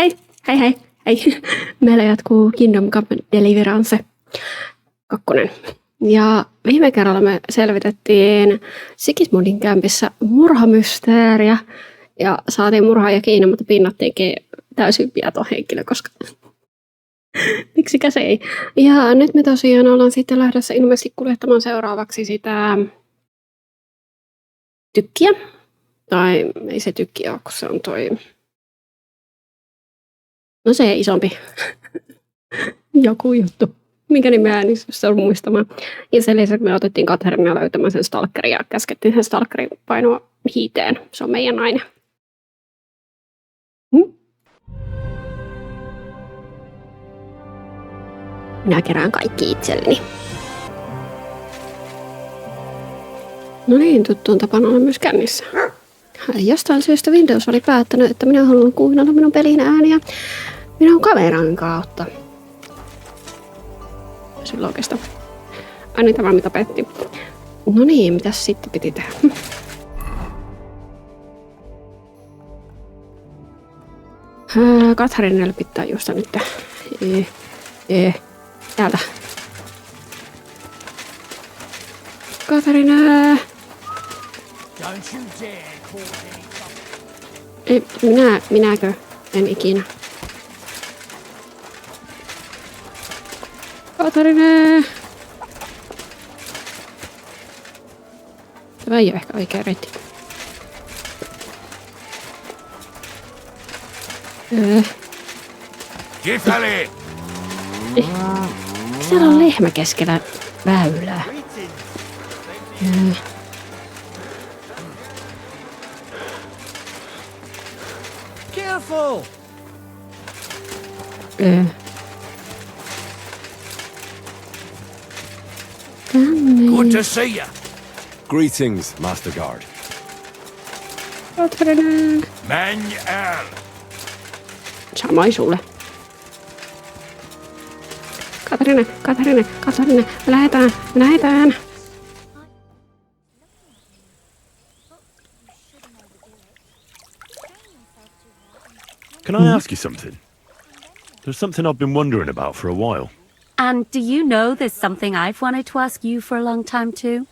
Hei, hei, hei, hei. Meillä jatkuu Kingdom Come Deliverance 2. Ja viime kerralla me selvitettiin Sigismundin kämpissä murhamysteeriä. Ja saatiin murhaaja kiinni, mutta pinnattiinkin täysin piaton henkilö, koska miksikä se ei. Ja nyt me tosiaan ollaan sitten lähdössä ilmeisesti kuljettamaan seuraavaksi sitä tykkiä. Tai ei se tykki ole, kun se on toi... No se isompi joku juttu, minkä nimeä en ole muistamaan. Ja sen lisäksi me otettiin Katharinia löytämään sen stalkerin ja käskettiin sen stalkerin painoa hiiteen. Se on meidän nainen. Minä kerään kaikki itselleni. No niin, tuttuun tapana olla myös kännissä. Jostain syystä Windows oli päättänyt, että minä haluan kuunnella minun pelin ääniä minun kameran kautta. Sillä oikeastaan. Aina tämä mitä petti. No niin, mitäs sitten piti tehdä? Katharinelle pitää juosta nyt. Täältä. Katharina! Ei, minäkö? En ikinä. Katharina! Tämä ei ole ehkä oikea reitti. Kifäli! Siellä on lehmä keskellä väylää. Careful! Good to see ya. Greetings, Master Guard. Man al. Samoin sulle. Katharina, me lähetään. Can I ask you something? There's something I've been wondering about for a while. And do you know there's something I've wanted to ask you for a long time too?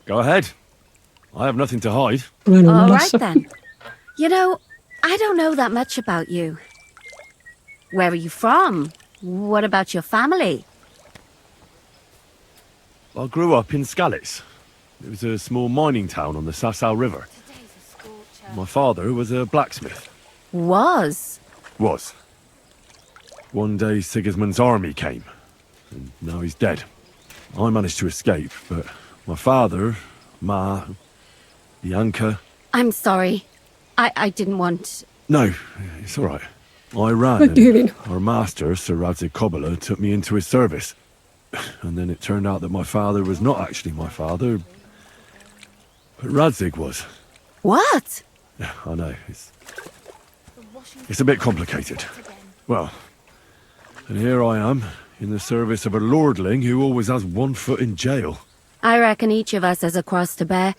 Go ahead. I have nothing to hide. All right then. You know, I don't know that much about you. Where are you from? What about your family? I grew up in Skalitz. It was a small mining town on the Sasau River. My father was a blacksmith. Was? One day Sigismund's army came, and now he's dead. I managed to escape, but my father, Ma, Bianca... I'm sorry. I didn't want... No, it's all right. I ran, and our master, Sir Radzig Kobyla, took me into his service. And then it turned out that my father was not actually my father, but Radzig was. What? Yeah, I know. It's a bit complicated. Well, and here I am, in the service of a lordling who always has one foot in jail. I reckon each of us has a cross to bear.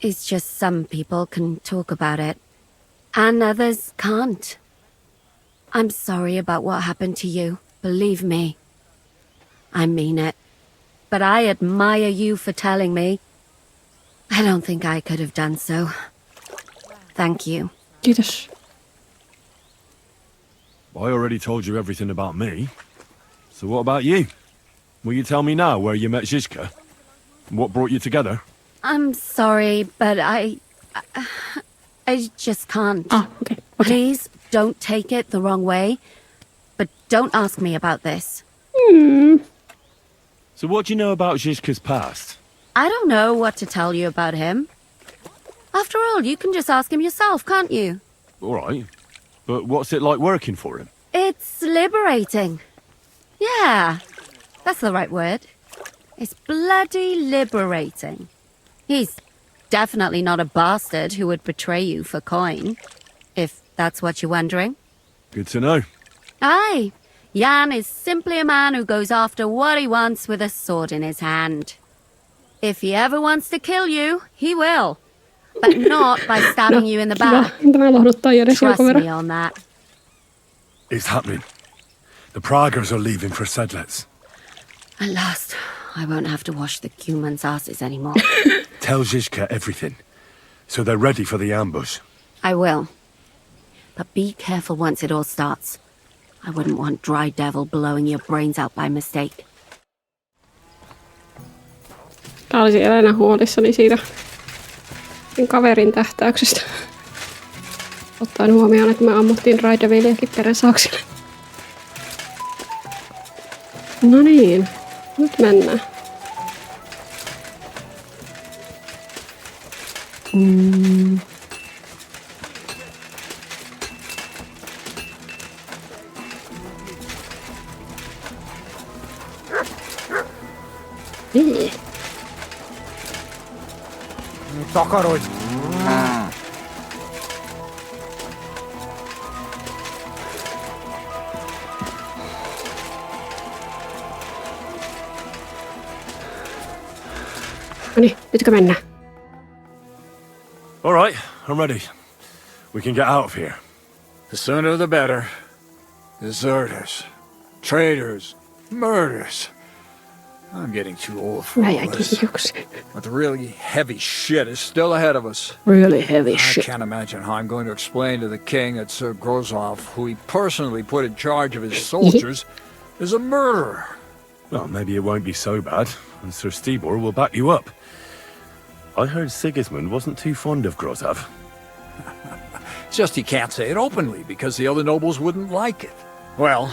It's just some people can talk about it, and others can't. I'm sorry about what happened to you, believe me. I mean it. But I admire you for telling me. I don't think I could have done so. Thank you. Kiitos. I already told you everything about me. So what about you? Will you tell me now where you met Zizka? And what brought you together? I'm sorry, but I just can't. Okay. Please don't take it the wrong way, but don't ask me about this. So what do you know about Zizka's past? I don't know what to tell you about him. After all, you can just ask him yourself, can't you? All right. But what's it like working for him? It's liberating. Yeah, that's the right word. It's bloody liberating. He's definitely not a bastard who would betray you for coin, if that's what you're wondering. Good to know. Aye, Jan is simply a man who goes after what he wants with a sword in his hand. If he ever wants to kill you, he will. but not by stabbing you in the back. Tämä lohduttaa edes jonkun Trust verran. me on that. It's happening. The Praggers are leaving for Sedlets. At last, I won't have to wash the humans' asses anymore. Tell Zizka everything, so they're ready for the ambush. I will. But be careful once it all starts. I wouldn't want Dry Devil blowing your brains out by mistake. Tää olisi Elena huolissani siitä sen kaverin tähtäyksestä. Ottaen huomioon, että me ammuttiin Raidaviliakin peräsaaksille. No niin, nyt mennään. Niin. Takaroit. No niin, nytkö mennään? All right, I'm ready. We can get out of here. The sooner the better. Deserters. Traitors. Murders. I'm getting too old for Mä all jäin this. kiljuksi. But the really heavy shit is still ahead of us. Really heavy I shit. can't imagine how I'm going to explain to the king that Sir Grozov, who he personally put in charge of his soldiers, is a murderer. Well, maybe it won't be so bad, and Sir Stibor will back you up. I heard Sigismund wasn't too fond of Grozov. It's just he can't say it openly because the other nobles wouldn't like it. Well,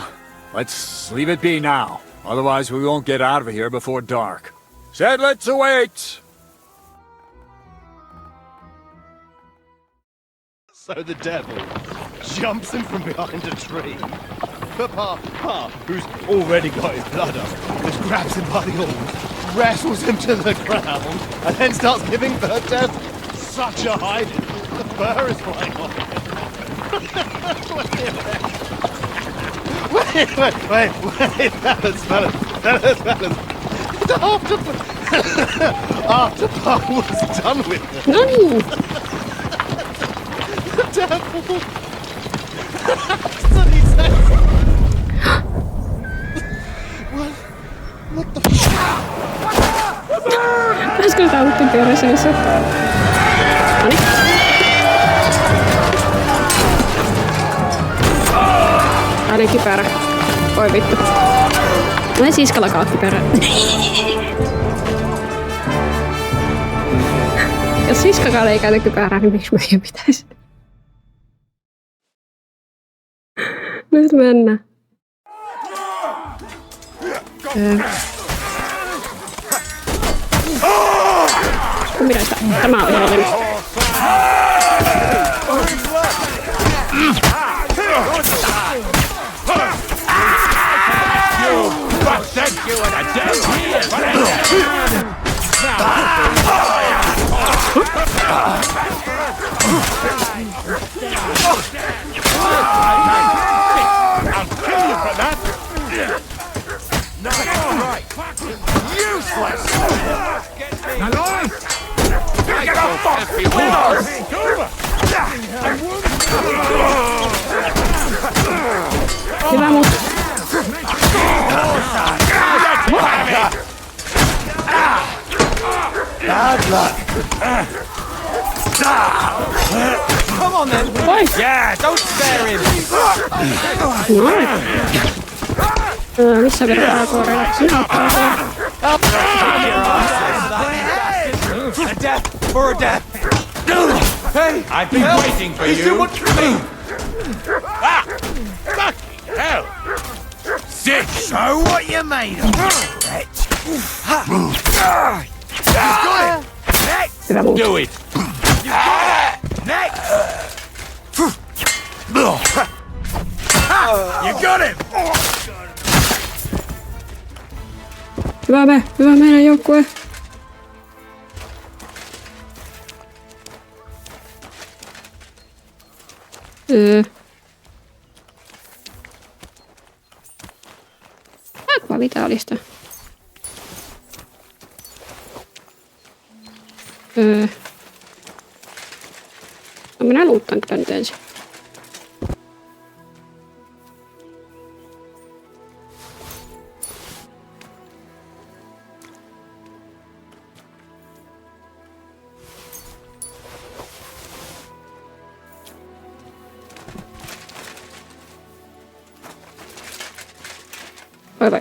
let's leave it be now. Otherwise we won't get out of here before dark. Said let's await! So the devil jumps him from behind a tree. But Pa, who's already got his blood up, just grabs him by the horns, wrestles him to the ground, and then starts giving the devil such a hiding. The fur is flying off. Wait, fellas. After Pa was done with it, No niin. the devil... That's what he said. What the Pääskö tää uuttiin peräsensä? Noniin. Tää oli kypärä. Oi vittu. Mä en siskalakaan kypärä. Jos siskakaan ei käytä kypärää, niin miksi meidän pitäisi? Nyt mennään. Mitä tämä on ihan hyvä mut. bad luck. Come on then. Oi! Yeah, don't spare him. Noin. Missä verran koreilla? Sinä oot A death for a death. Hey, I've been waiting for you. What you mean? Fucking hell! Sit! Show what you're made of, wretch. Got it. Next. hyvä mut. Do it! Next. You got him. Hyvä meidän joukkue. Aqua Vitalista. Minä luuttaan kyllä nyt ensin. Vai.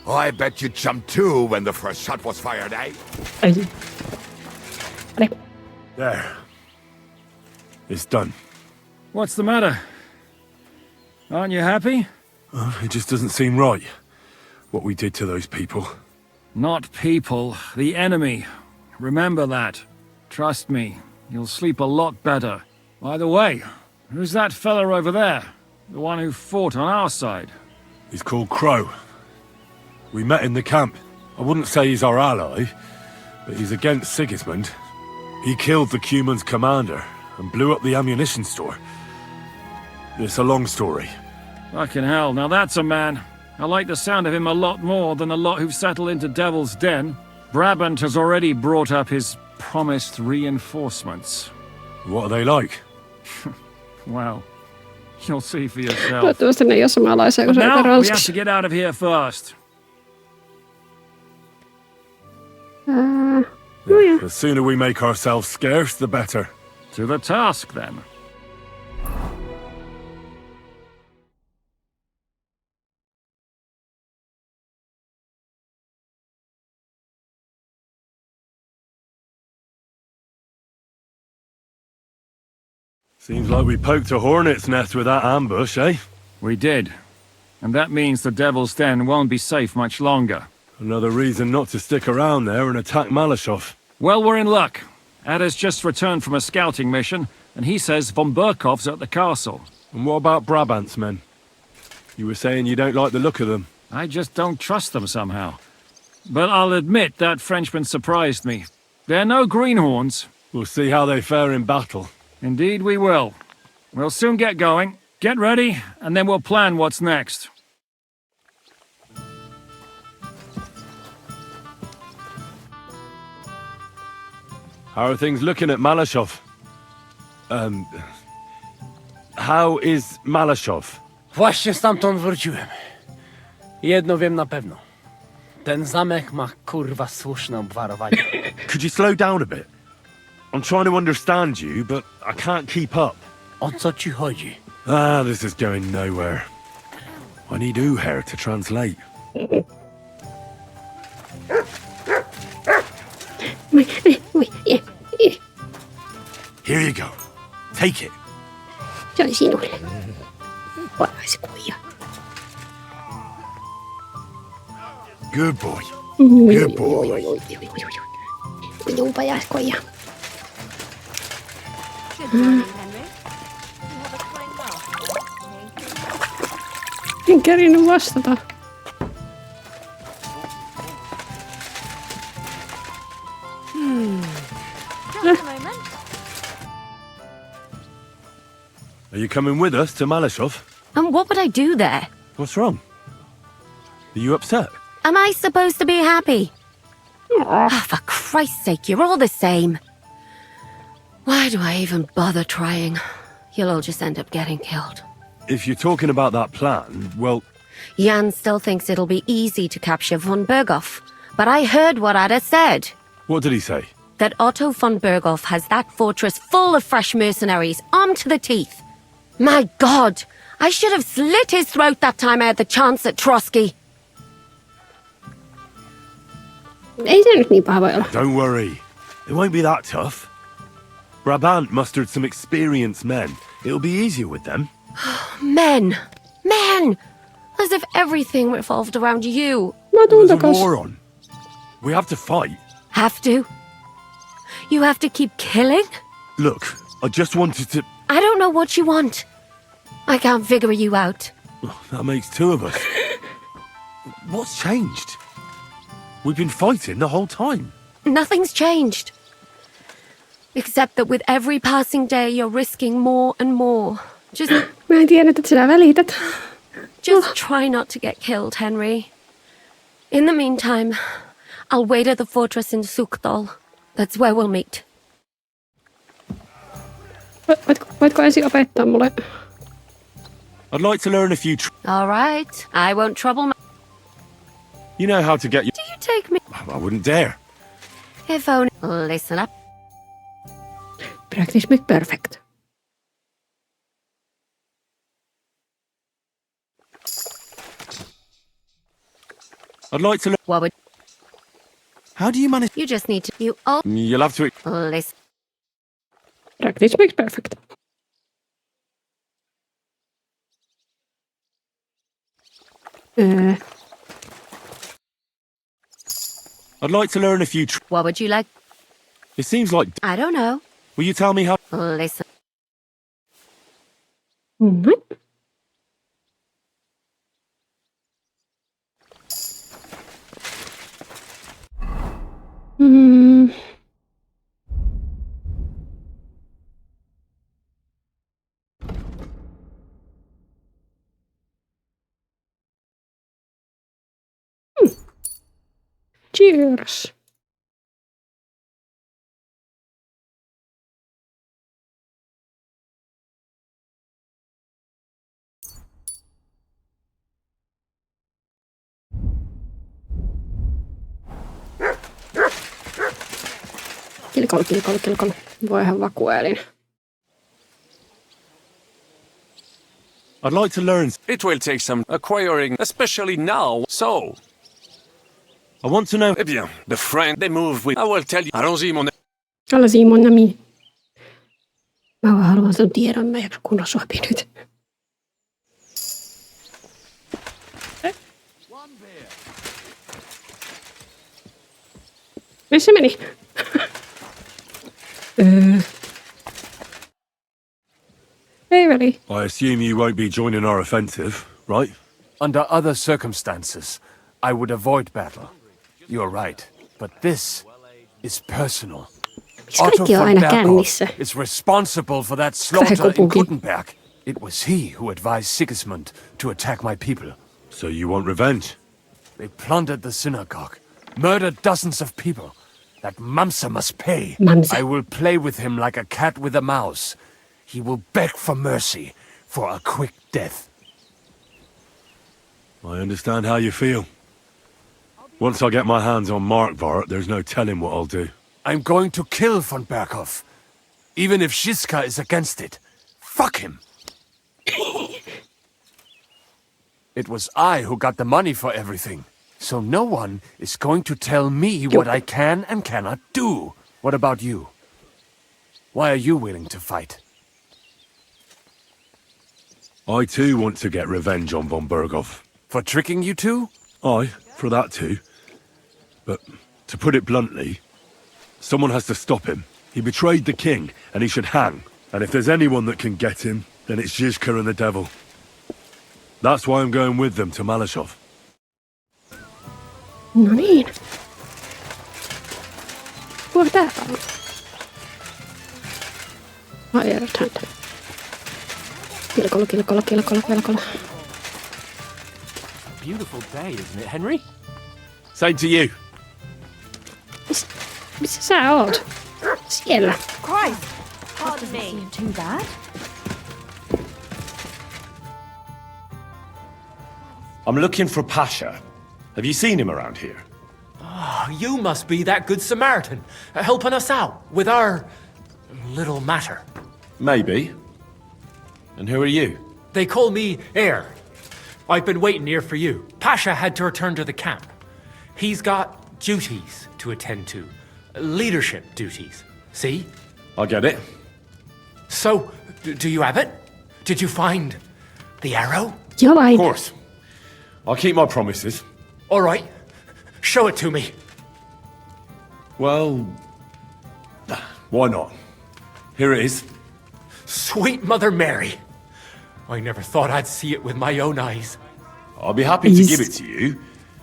I bet you jumped too when the first shot was fired, eh? Ai. Ole. There. It's done. What's the matter? Aren't you happy? It just doesn't seem right, what we did to those people. Not people, the enemy. Remember that. Trust me, you'll sleep a lot better. By the way, who's that fella over there? The one who fought on our side? He's called Crow. We met in the camp. I wouldn't say he's our ally, but he's against Sigismund. He killed the Cuman's commander and blew up the ammunition store. It's a long story. Fucking hell, now that's a man. I like the sound of him a lot more than a lot who've settled into Devil's Den. Brabant has already brought up his promised reinforcements. What are they like? Well, you'll see for yourself. Toivottavasti ne ei ole samanlaisia kuin But se now, we have ranskassa. to get out of here first. No joo. The sooner we make ourselves scarce, the better. To the task, then. Seems like we poked a hornet's nest with that ambush, eh? We did. And that means the Devil's Den won't be safe much longer. Another reason not to stick around there and attack Malashov. Well, we're in luck. Ada's just returned from a scouting mission, and he says von Burkov's at the castle. And what about Brabant's men? You were saying you don't like the look of them. I just don't trust them somehow. But I'll admit that Frenchman surprised me. They're no greenhorns. We'll see how they fare in battle. Indeed we will. We'll soon get going. Get ready, and then we'll plan what's next. How are things looking at Malashov? How is Malashov? Właśnie stamtąd wróciłem. Jedno wiem na pewno. Ten zamek ma kurwa słuszne obwarowanie. Could you slow down a bit? I'm trying to understand you, but I can't keep up. O co ci chodzi? This is going nowhere. I need Uher to translate. Here you go. Take it. Se oli sinulle. Polaisi kuija. Good boy. Good boy. Minun pajaskoija. En kerinyt vastata. Are you coming with us to Malashov? And what would I do there? What's wrong? Are you upset? Am I supposed to be happy? For Christ's sake, you're all the same. Why do I even bother trying? You'll all just end up getting killed. If you're talking about that plan, well, Jan still thinks it'll be easy to capture von Berghoff, but I heard what Ada said. what did he say? That Otto von Berghoff has that fortress full of fresh mercenaries, armed to the teeth. My God! I should have slit his throat that time I had the chance at Trotsky. Ei se nyt niin paha voi olla. Don't worry. It won't be that tough. Brabant mustered some experienced men. It'll be easier with them. Men! Men! As if everything revolved around you. Mä tuun There's a takas. war on. We have to fight. Have to? You have to keep killing? Look, I just wanted to... I don't know what you want. I can't figure you out. That makes two of us. What's changed? We've been fighting the whole time. Nothing's changed. Except that with every passing day, you're risking more and more. Mä en tiedä, että sinä välität. Just try not to get killed, Henry. In the meantime, I'll wait at the fortress in Sukdal. That's where we'll meet. Voitko ensin opettaa mulle? I'd like to learn a few... All right. I won't trouble You know how to get... Do you take me? I wouldn't dare. If only... Listen up. Practice make perfect. I'd like to learn... What would... How do you manage... You just need to... You all... You'll have to... Listen. Practice makes perfect. I'd like to learn a few... What would you like? It seems like... I don't know. Will you tell me how... Listen. Mm-hmm. Mm. Cheers. Kilkolu. Voihan vakuelin. I'd like to learn... It will take some acquiring, especially now, so... I want to know... Eh bien, the friend they move with... I will tell you... Allons-y, mon... Allons-y, mon ami. Mä vaan haluan sen tiedon, mä jaksa kunnon sopi nyt. Missä meni? Hey, Veli. I assume you won't be joining our offensive, right? Under other circumstances, I would avoid battle. You're right, but this is personal. Otto Kaikki on von aina Berghoff kännissä. is responsible for that slaughter in Sähköpuki. Kuttenberg. It was he who advised Sigismund to attack my people. So you want revenge? They plundered the synagogue, murdered dozens of people. That Mamsa must pay. Mamsa. I will play with him like a cat with a mouse. He will beg for mercy, for a quick death. I understand how you feel. Once I get my hands on Markvart, there's no telling what I'll do. I'm going to kill von Berghoff. Even if Shiska is against it. Fuck him! It was I who got the money for everything. So no one is going to tell me what I can and cannot do. What about you? Why are you willing to fight? I too want to get revenge on von Berghoff. For tricking you two? Aye, for that too. But, to put it bluntly, someone has to stop him. He betrayed the king, and he should hang. And if there's anyone that can get him, then it's Zizka and the devil. That's why I'm going with them to Malashov. No niin. Kuka täällä on? Airtand. Kilkolo. Beautiful day, isn't it, Henry? Same to you. Missä sä oot? Siellä. Christ! Pardon me. Seem too bad. I'm looking for Pasha. Have you seen him around here? Oh, you must be that good Samaritan, helping us out with our little matter. Maybe. And who are you? They call me Heir. I've been waiting here for you. Pasha had to return to the camp. He's got duties to attend to. Leadership duties. See? I get it. So, do you have it? Did you find the arrow? Of course. I'll keep my promises. All right. Show it to me. Well, why not? Here it is. Sweet Mother Mary. I never thought I'd see it with my own eyes. I'll be happy to give it to you,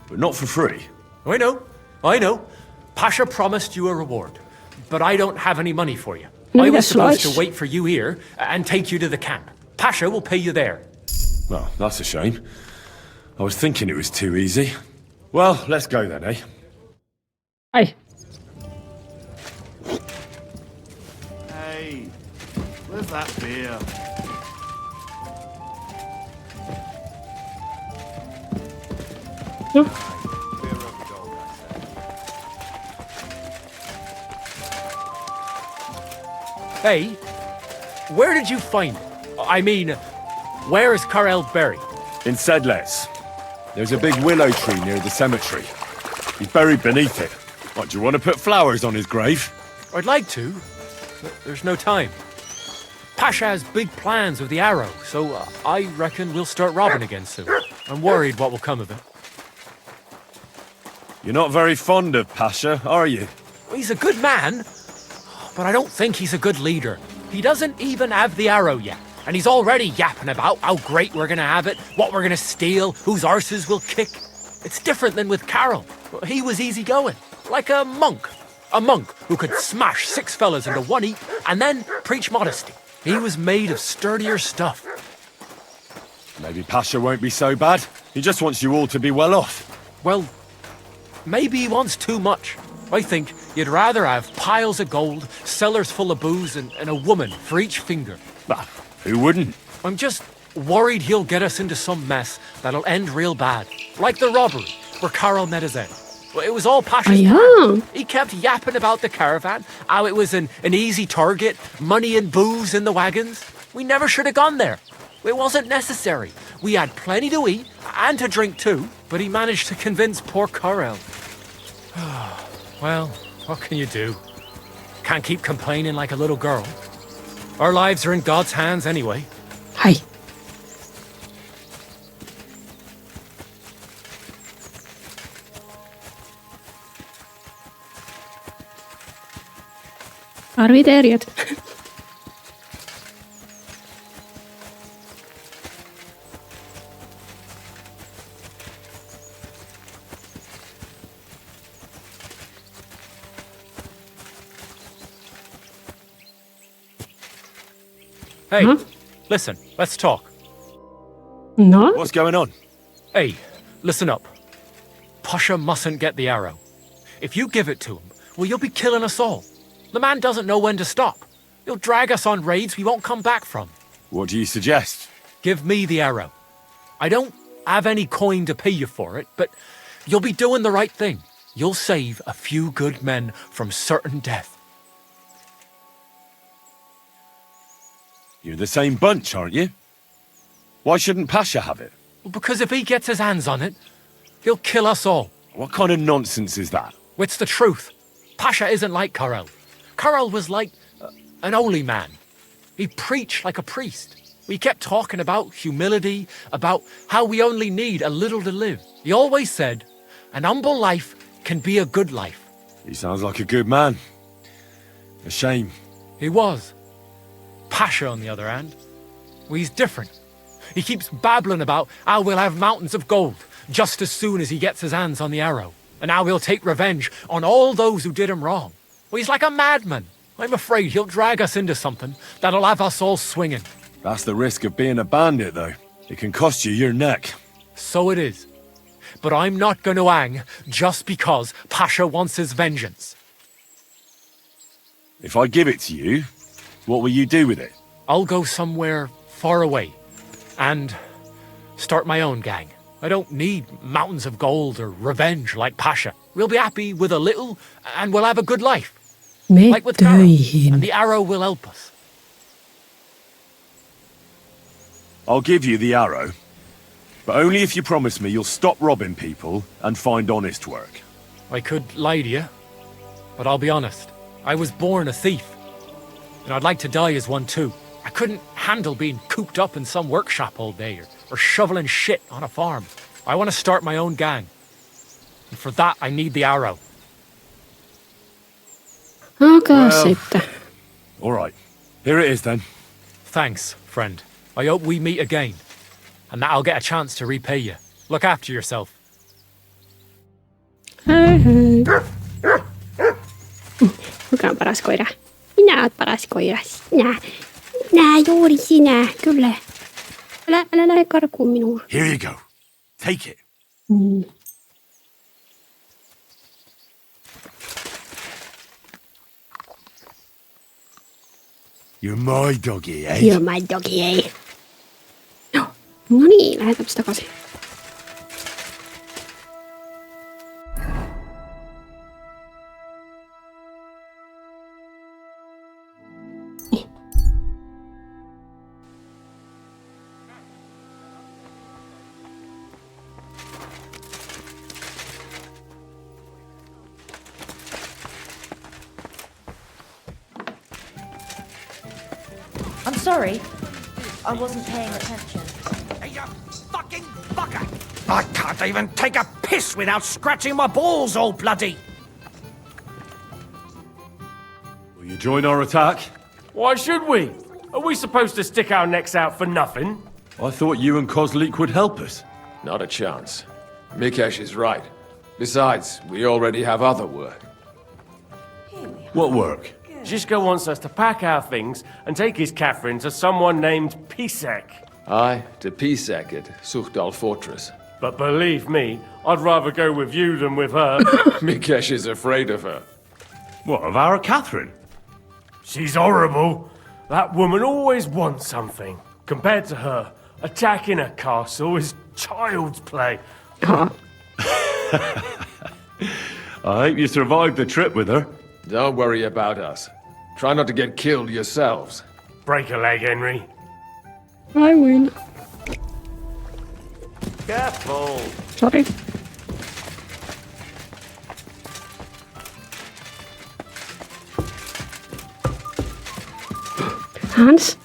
but not for free. I know. I know. Pasha promised you a reward, but I don't have any money for you. No, I was that's supposed right. to wait for you here and take you to the camp. Pasha will pay you there. Well, that's a shame. I was thinking it was too easy. Well, let's go then, eh? Ai. Hey, where's that beer? Hey, where did you find it? I mean, where is Karel buried? In Sedles. There's a big willow tree near the cemetery. He's buried beneath it. What, do you want to put flowers on his grave? I'd like to, but there's no time. Pasha has big plans with the arrow, so I reckon we'll start robbing again soon. I'm worried what will come of it. You're not very fond of Pasha, are you? Well, he's a good man, but I don't think he's a good leader. He doesn't even have the arrow yet, and he's already yapping about how great we're gonna have it, what we're gonna steal, whose arses we'll kick. It's different than with Karel. He was easygoing, like a monk. A monk who could smash 6 fellas into one heap and then preach modesty. He was made of sturdier stuff. Maybe Pasha won't be so bad. He just wants you all to be well off. Well, maybe he wants too much. I think you'd rather have piles of gold, cellars full of booze, and a woman for each finger. Bah, who wouldn't? I'm just worried he'll get us into some mess that'll end real bad. Like the robbery, where Karel met his end. Well, it was all Pasha's plan. He kept yapping about the caravan, how it was an easy target, money and booze in the wagons. We never should have gone there. It wasn't necessary. We had plenty to eat, and to drink too, but he managed to convince poor Karel. Well, what can you do? Can't keep complaining like a little girl. Our lives are in God's hands anyway. Hai. Arviteerijat. Hey, listen, let's talk. No? What's going on? Hey, listen up. Pasha mustn't get the arrow. If you give it to him, well, you'll be killing us all. The man doesn't know when to stop. He'll drag us on raids we won't come back from. What do you suggest? Give me the arrow. I don't have any coin to pay you for it, but you'll be doing the right thing. You'll save a few good men from certain death. You're the same bunch, aren't you? Why shouldn't Pasha have it? Well, because if he gets his hands on it, he'll kill us all. What kind of nonsense is that? It's the truth. Pasha isn't like Karel. Karel was like an holy man. He preached like a priest. He kept talking about humility, about how we only need a little to live. He always said, an humble life can be a good life. He sounds like a good man. A shame. He was. Pasha, on the other hand, well, he's different. He keeps babbling about how we'll have mountains of gold just as soon as he gets his hands on the arrow, and how he'll take revenge on all those who did him wrong. Well, he's like a madman. I'm afraid he'll drag us into something that'll have us all swinging. That's the risk of being a bandit, though. It can cost you your neck. So it is. But I'm not going to hang just because Pasha wants his vengeance. If I give it to you, what will you do with it? I'll go somewhere far away and start my own gang. I don't need mountains of gold or revenge like Pasha. We'll be happy with a little and we'll have a good life. Like with Karel. And the arrow will help us. I'll give you the arrow, but only if you promise me you'll stop robbing people and find honest work. I could lie to you, but I'll be honest. I was born a thief, and I'd like to die as one too. I couldn't handle being cooped up in some workshop all day or shoveling shit on a farm. I want to start my own gang, and for that I need the arrow. Sitten. All right, here it is then. Thanks, friend. I hope we meet again, and that I'll get a chance to repay you. Look after yourself. Hei hei. Kuka on paras koira? Minä oot paras koira. Sinä, juuri sinä, kyllä. Älä lähde karkuun minuun. Here you go. Take it. You're my doggy, eh? You're my doggy, ei. No niin, lähdetäänpäs takaisin. I'm sorry. I wasn't paying attention. Hey, you fucking fucker! I can't even take a piss without scratching my balls all bloody! Will you join our attack? Why should we? Are we supposed to stick our necks out for nothing? I thought you and Kozlik would help us. Not a chance. Mikesh is right. Besides, we already have other work. What work? Zizka wants us to pack our things and take his Catherine to someone named Pisek. Aye, to Pisek at Suchdal Fortress. But believe me, I'd rather go with you than with her. Mikesh is afraid of her. What, of our Catherine? She's horrible. That woman always wants something. Compared to her, attacking a castle is child's play. I hope you survived the trip with her. Don't worry about us. Try not to get killed yourselves. Break a leg, Henry. I win. Careful. Sorry. Hans?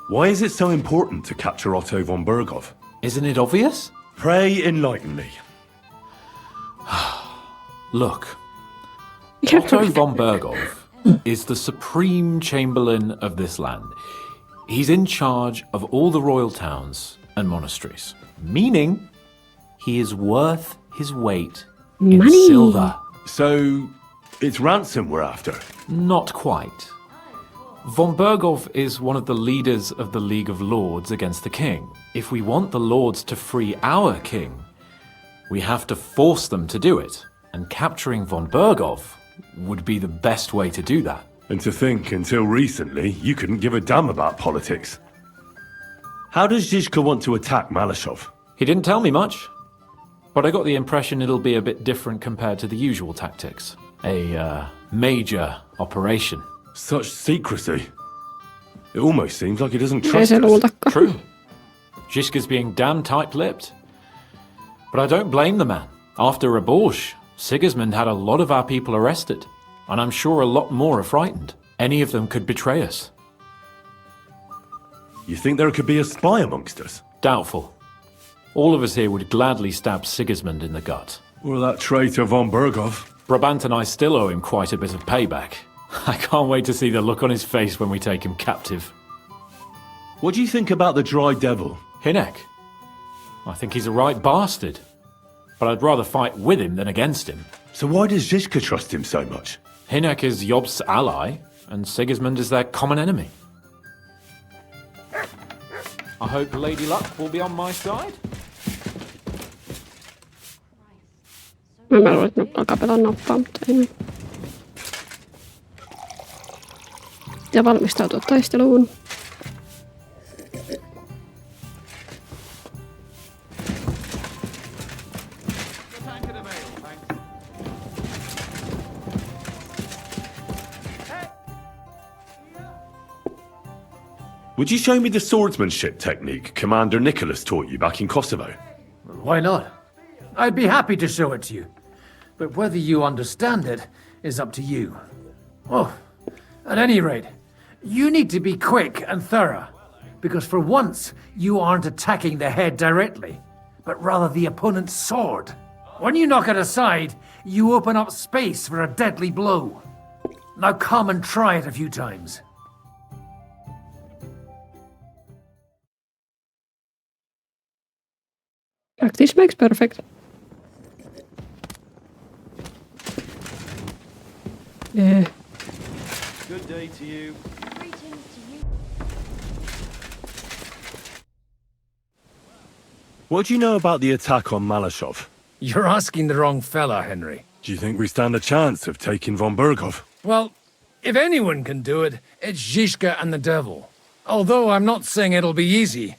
Why is it so important to capture Otto von Berghoff? Isn't it obvious? Pray enlighten me. Look, Otto von Berghoff is the supreme chamberlain of this land. He's in charge of all the royal towns and monasteries, meaning he is worth his weight in Money. silver. So, it's ransom we're after? Not quite. Von Berghoff is one of the leaders of the League of Lords against the king. If we want the lords to free our king, we have to force them to do it. And capturing von Berghoff would be the best way to do that. And to think, until recently, you couldn't give a damn about politics. How does Zizka want to attack Malashov? He didn't tell me much, but I got the impression it'll be a bit different compared to the usual tactics. A major operation. Such secrecy. It almost seems like he doesn't trust us. True. Zizka's being damn tight-lipped. But I don't blame the man. After Raborsh, Sigismund had a lot of our people arrested, and I'm sure a lot more are frightened. Any of them could betray us. You think there could be a spy amongst us? Doubtful. All of us here would gladly stab Sigismund in the gut. Or that traitor von Berghoff. Brabant and I still owe him quite a bit of payback. I can't wait to see the look on his face when we take him captive. What do you think about the Dry Devil? Hinek. I think he's a right bastard. But I'd rather fight with him than against him. So why does Zizka trust him so much? Hinek is Yob's ally, and Sigismund is their common enemy. I hope Lady Luck will be on my side. Mä luulen, että alkaa pelaa noppaa, mutta ei näin. Ja valmistautua taisteluun. Would you show me the swordsmanship technique Commander Nicholas taught you back in Kosovo? Why not? I'd be happy to show it to you. But whether you understand it is up to you. Oh, at any rate, you need to be quick and thorough. Because for once, you aren't attacking the head directly, but rather the opponent's sword. When you knock it aside, you open up space for a deadly blow. Now come and try it a few times. Practice makes perfect. Yeah. Good day to you. What do you know about the attack on Malashov? You're asking the wrong fella, Henry. Do you think we stand a chance of taking von Berghoff? Well, if anyone can do it, it's Zizka and the devil. Although I'm not saying it'll be easy.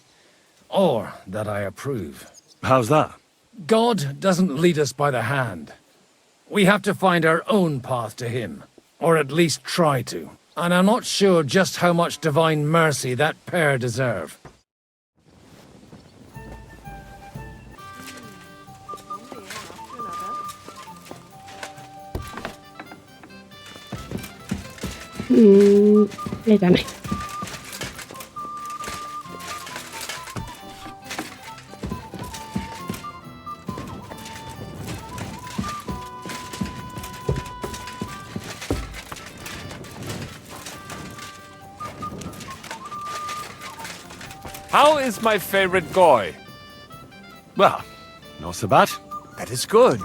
Or that I approve. How's that? God doesn't lead us by the hand. We have to find our own path to him. Or at least try to. And I'm not sure just how much divine mercy that pair deserve. Ei tänne. How is my favorite guy? Well, not so bad. That is good.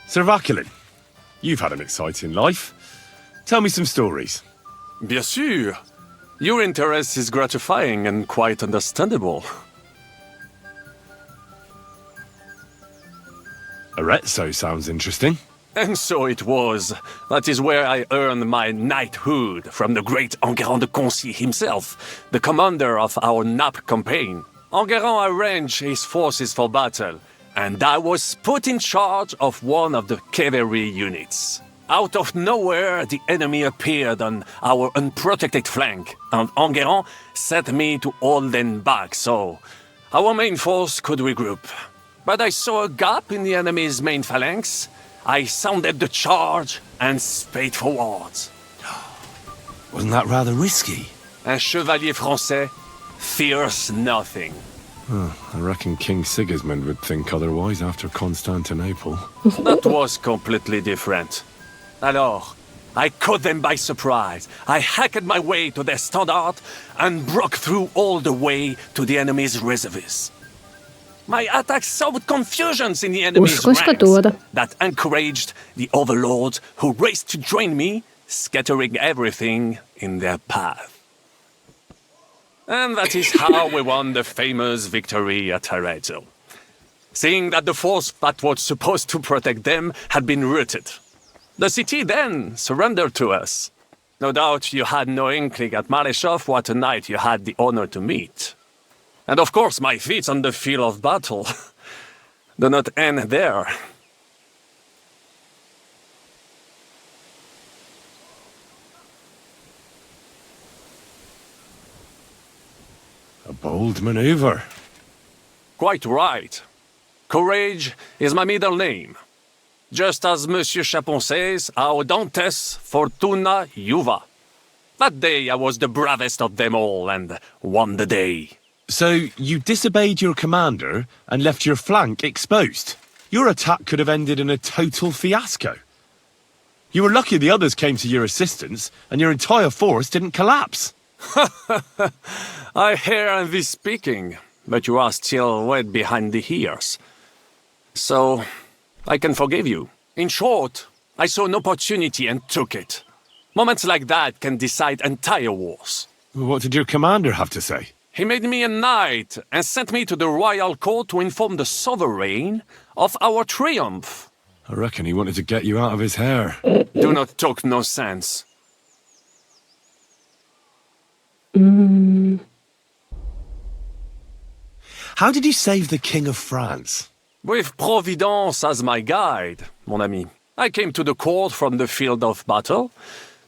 Sir Vaculin, you've had an exciting life. Tell me some stories. Bien sûr. Your interest is gratifying and quite understandable. Arezzo sounds interesting. And so it was. That is where I earned my knighthood from the great Enguerrand de Tanssii himself, the commander of our Nap campaign. Enguerrand arranged his forces for battle, and I was put in charge of one of the cavalry units. Out of nowhere, the enemy appeared on our unprotected flank, and Enguerrand set me to hold them back so our main force could regroup. But I saw a gap in the enemy's main phalanx. I sounded the charge and sped forwards. Wasn't that rather risky? Un chevalier français fears nothing. I reckon King Sigismund would think otherwise after Constantinople. That was completely different. Alors, I caught them by surprise. I hacked my way to their standard and broke through all the way to the enemy's reservoirs. My attack sowed confusions in the enemy's ranks that encouraged the overlords who raced to join me, scattering everything in their path. And that is how we won the famous victory at Arezzo. Seeing that the force that was supposed to protect them had been routed. The city then surrendered to us. No doubt you had no inkling at Malashov what a knight you had the honor to meet. And of course my feats on the field of battle do not end there. A bold maneuver. Quite right. Courage is my middle name. Just as Monsieur Chapon says, Audantes Fortuna Juva. That day I was the bravest of them all and won the day. So you disobeyed your commander and left your flank exposed. Your attack could have ended in a total fiasco. You were lucky the others came to your assistance and your entire force didn't collapse. I hear thee speaking, but you are still wet behind the ears. So, I can forgive you. In short, I saw an opportunity and took it. Moments like that can decide entire wars. What did your commander have to say? He made me a knight and sent me to the royal court to inform the sovereign of our triumph. I reckon he wanted to get you out of his hair. Do not talk nonsense. How did you save the King of France? With Providence as my guide, mon ami. I came to the court from the field of battle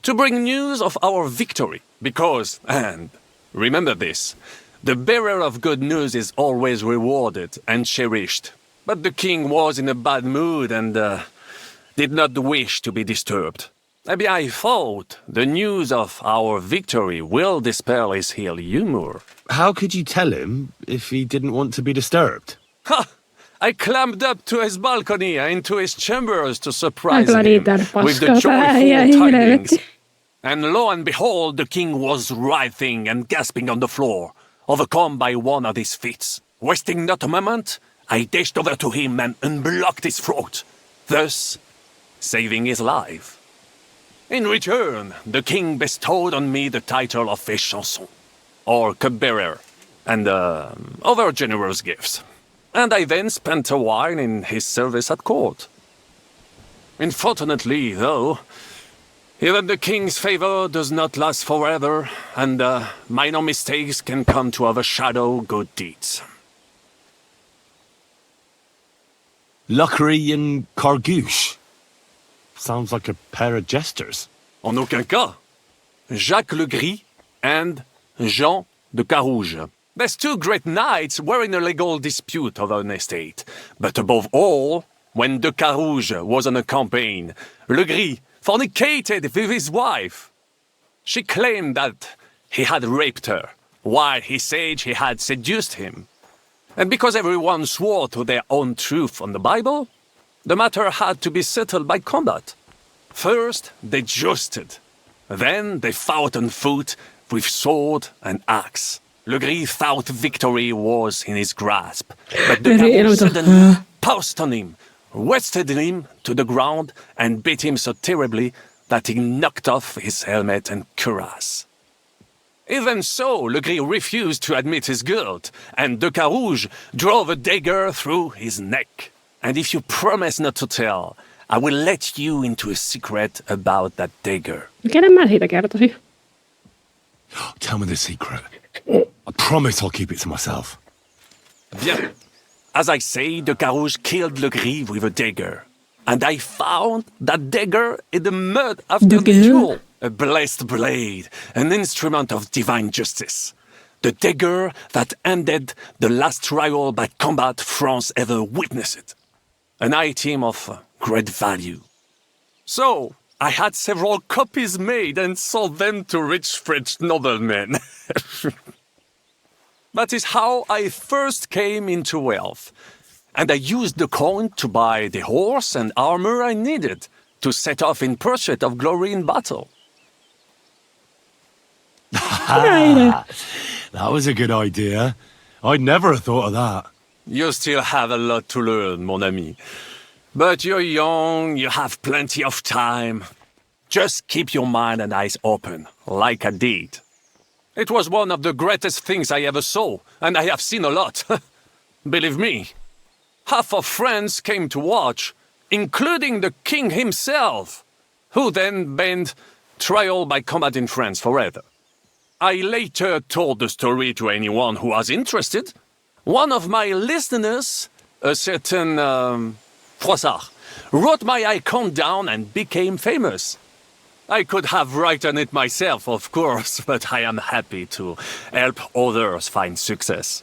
to bring news of our victory. Because, and remember this, the bearer of good news is always rewarded and cherished. But the king was in a bad mood and did not wish to be disturbed. Maybe I thought the news of our victory will dispel his ill humor. How could you tell him if he didn't want to be disturbed? Ha! I climbed up to his balcony and into his chambers to surprise him with the joyful tidings. And lo and behold, the king was writhing and gasping on the floor, overcome by one of his fits. Wasting not a moment, I dashed over to him and unblocked his throat, thus saving his life. In return, the king bestowed on me the title of a chanson, or cupbearer, and other generous gifts. And I then spent a while in his service at court. Unfortunately, though, even the king's favor does not last forever, and minor mistakes can come to overshadow good deeds. Luckery and Cargouche. Sounds like a pair of jesters. En aucun cas. Jacques le Gris and Jean de Carouge. There's two great knights were in a legal dispute over an estate. But above all, when de Carouge was on a campaign, Le Gris fornicated with his wife. She claimed that he had raped her, while he said he had seduced him. And because everyone swore to their own truth on the Bible, the matter had to be settled by combat. First, they jousted. Then they fought on foot with sword and axe. Le Gris thought victory was in his grasp, but the Carouge suddenly pounced on him, wrested him to the ground, and beat him so terribly that he knocked off his helmet and cuirass. Even so, Le Gris refused to admit his guilt, and de Carouge drove a dagger through his neck. And if you promise not to tell, I will let you into a secret about that dagger. Kenen mä siitä kertoisin? Tell me the secret. I promise I'll keep it to myself. Bien. As I say, de Carouge killed Le Gris with a dagger. And I found that dagger in the mud after the duel. A blessed blade, an instrument of divine justice. The dagger that ended the last trial by combat France ever witnessed. An item of great value. So, I had several copies made and sold them to rich French noblemen. That is how I first came into wealth. And I used the coin to buy the horse and armor I needed to set off in pursuit of glory in battle. That was a good idea. I'd never have thought of that. You still have a lot to learn, mon ami. But you're young, you have plenty of time. Just keep your mind and eyes open, like I did. It was one of the greatest things I ever saw, and I have seen a lot. Believe me. Half of France came to watch, including the king himself, who then banned trial by combat in France forever. I later told the story to anyone who was interested. One of my listeners, a certain Froissart, wrote my icon down and became famous. I could have written it myself, of course, but I am happy to help others find success.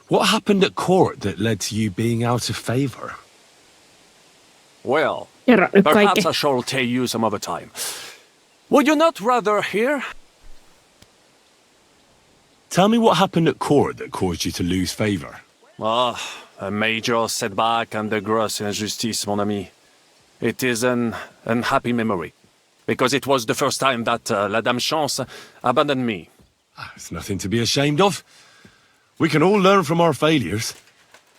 What happened at court that led to you being out of favor? Well, perhaps I shall tell you some other time. Would you not rather hear? Tell me what happened at court that caused you to lose favor. Ah, a major setback and a gross injustice, mon ami. It is an unhappy memory, because it was the first time that La Dame Chance abandoned me. It's nothing to be ashamed of. We can all learn from our failures.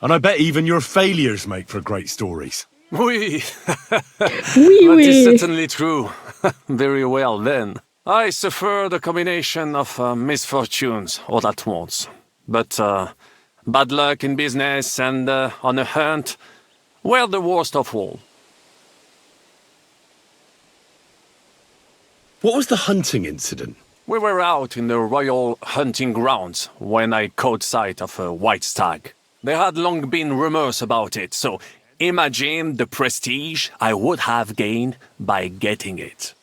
And I bet even your failures make for great stories. Oui. That is certainly true. Very well, then. I suffered a combination of misfortunes all at once. But bad luck in business and on a hunt were the worst of all. What was the hunting incident? We were out in the royal hunting grounds when I caught sight of a white stag. There had long been rumors about it, so imagine the prestige I would have gained by getting it.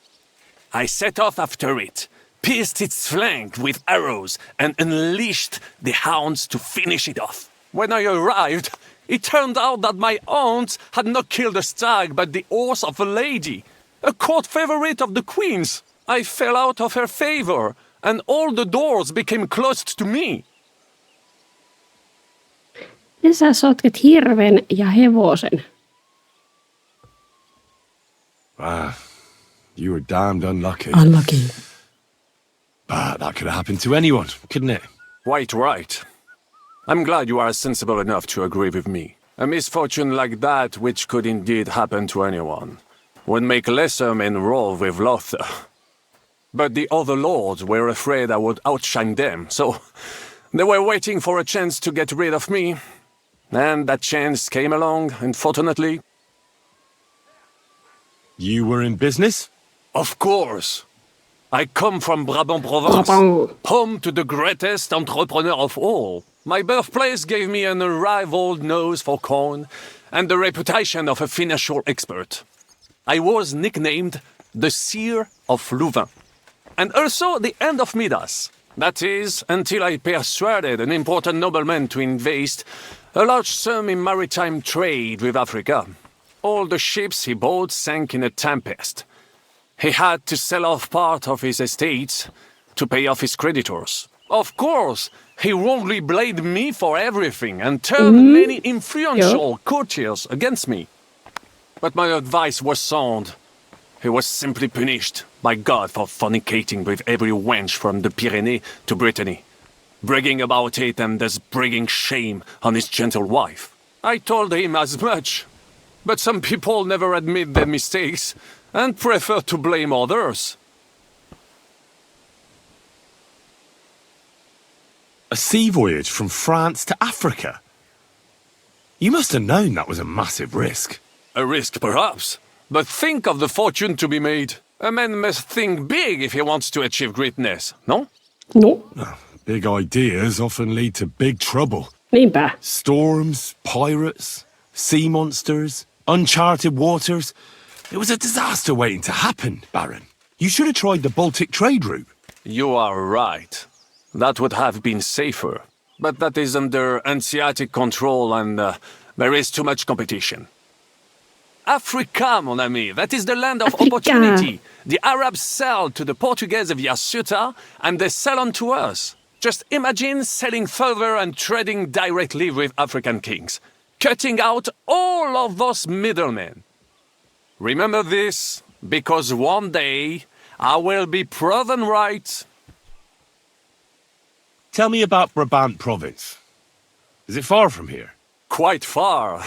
I set off after it, pierced its flank with arrows, and unleashed the hounds to finish it off. When I arrived, it turned out that my aunt had not killed a stag but the horse of a lady, a court favorite of the queen's. I fell out of her favor, and all the doors became closed to me. Ja sä sotket hirven ja hevosen. You were damned unlucky. Unlucky. But that could have happened to anyone, couldn't it? Quite right. I'm glad you are sensible enough to agree with me. A misfortune like that, which could indeed happen to anyone, would make lesser men roll with laughter. But the other lords were afraid I would outshine them, so they were waiting for a chance to get rid of me. And that chance came along, unfortunately. You were in business? Of course. I come from Brabant Province, home to the greatest entrepreneur of all. My birthplace gave me an unrivaled nose for corn and the reputation of a financial expert. I was nicknamed the Seer of Louvain, and also the End of Midas. That is, until I persuaded an important nobleman to invest a large sum in maritime trade with Africa. All the ships he bought sank in a tempest. He had to sell off part of his estates to pay off his creditors. Of course, he wrongly blamed me for everything and turned many influential courtiers against me. But my advice was sound. He was simply punished by God for fornicating with every wench from the Pyrenees to Brittany, bragging about it and thus bringing shame on his gentle wife. I told him as much, but some people never admit their mistakes and prefer to blame others. A sea voyage from France to Africa? You must have known that was a massive risk. A risk, perhaps. But think of the fortune to be made. A man must think big if he wants to achieve greatness, no? No. Big ideas often lead to big trouble. Niinpä. Storms, pirates, sea monsters, uncharted waters. It was a disaster waiting to happen, Baron. You should have tried the Baltic trade route. You are right. That would have been safer. But that is under Hanseatic control and there is too much competition. Africa, mon ami, that is the land of opportunity. The Arabs sell to the Portuguese via Ceuta, and they sell on to us. Just imagine selling further and trading directly with African kings, cutting out all of those middlemen. Remember this, because one day I will be proven right. Tell me about Brabant province. Is it far from here? Quite far.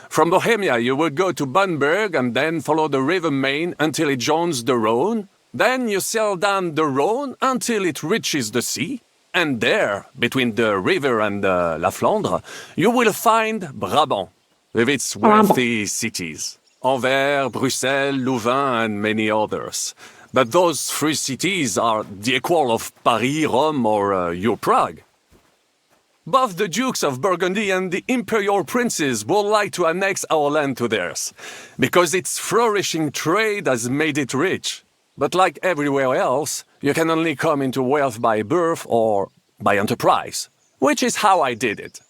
From Bohemia, you would go to Bamberg and then follow the river Main until it joins the Rhone. Then you sail down the Rhone until it reaches the sea. And there, between the river and La Flandre, you will find Brabant, with its wealthy cities. Anvers, Bruxelles, Louvain, and many others. But those three cities are the equal of Paris, Rome, or your Prague. Both the Dukes of Burgundy and the Imperial Princes would like to annex our land to theirs, because its flourishing trade has made it rich. But like everywhere else, you can only come into wealth by birth or by enterprise, which is how I did it.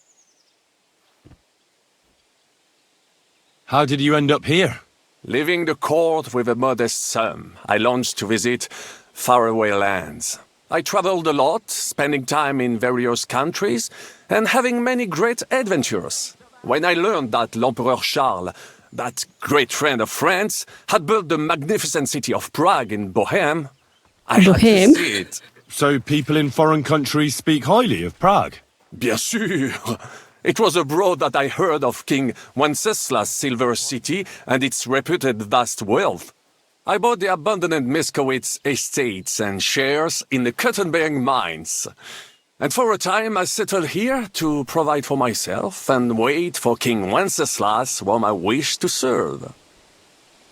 How did you end up here? Leaving the court with a modest sum, I launched to visit faraway lands. I traveled a lot, spending time in various countries and having many great adventures. When I learned that l'Empereur Charles, that great friend of France, had built the magnificent city of Prague in Bohème, I had to see it. So people in foreign countries speak highly of Prague? Bien sûr. It was abroad that I heard of King Wenceslas' silver city and its reputed vast wealth. I bought the abandoned Miskowitz estates and shares in the Kuttenberg mines. And for a time I settled here to provide for myself and wait for King Wenceslas, whom I wished to serve.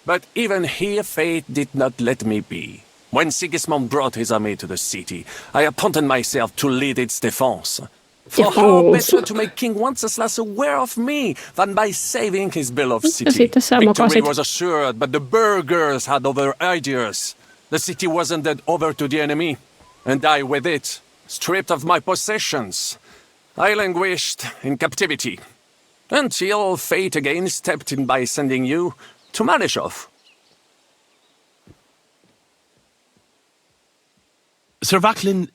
But even here fate did not let me be. When Sigismund brought his army to the city, I appointed myself to lead its defense. For how better to make King Wenceslas aware of me than by saving his beloved city? Victory was assured, but the burghers had other ideas. The city was handed over to the enemy, and I with it, stripped of my possessions. I languished in captivity, until fate again stepped in by sending you to Malishov. Sir Vaclin,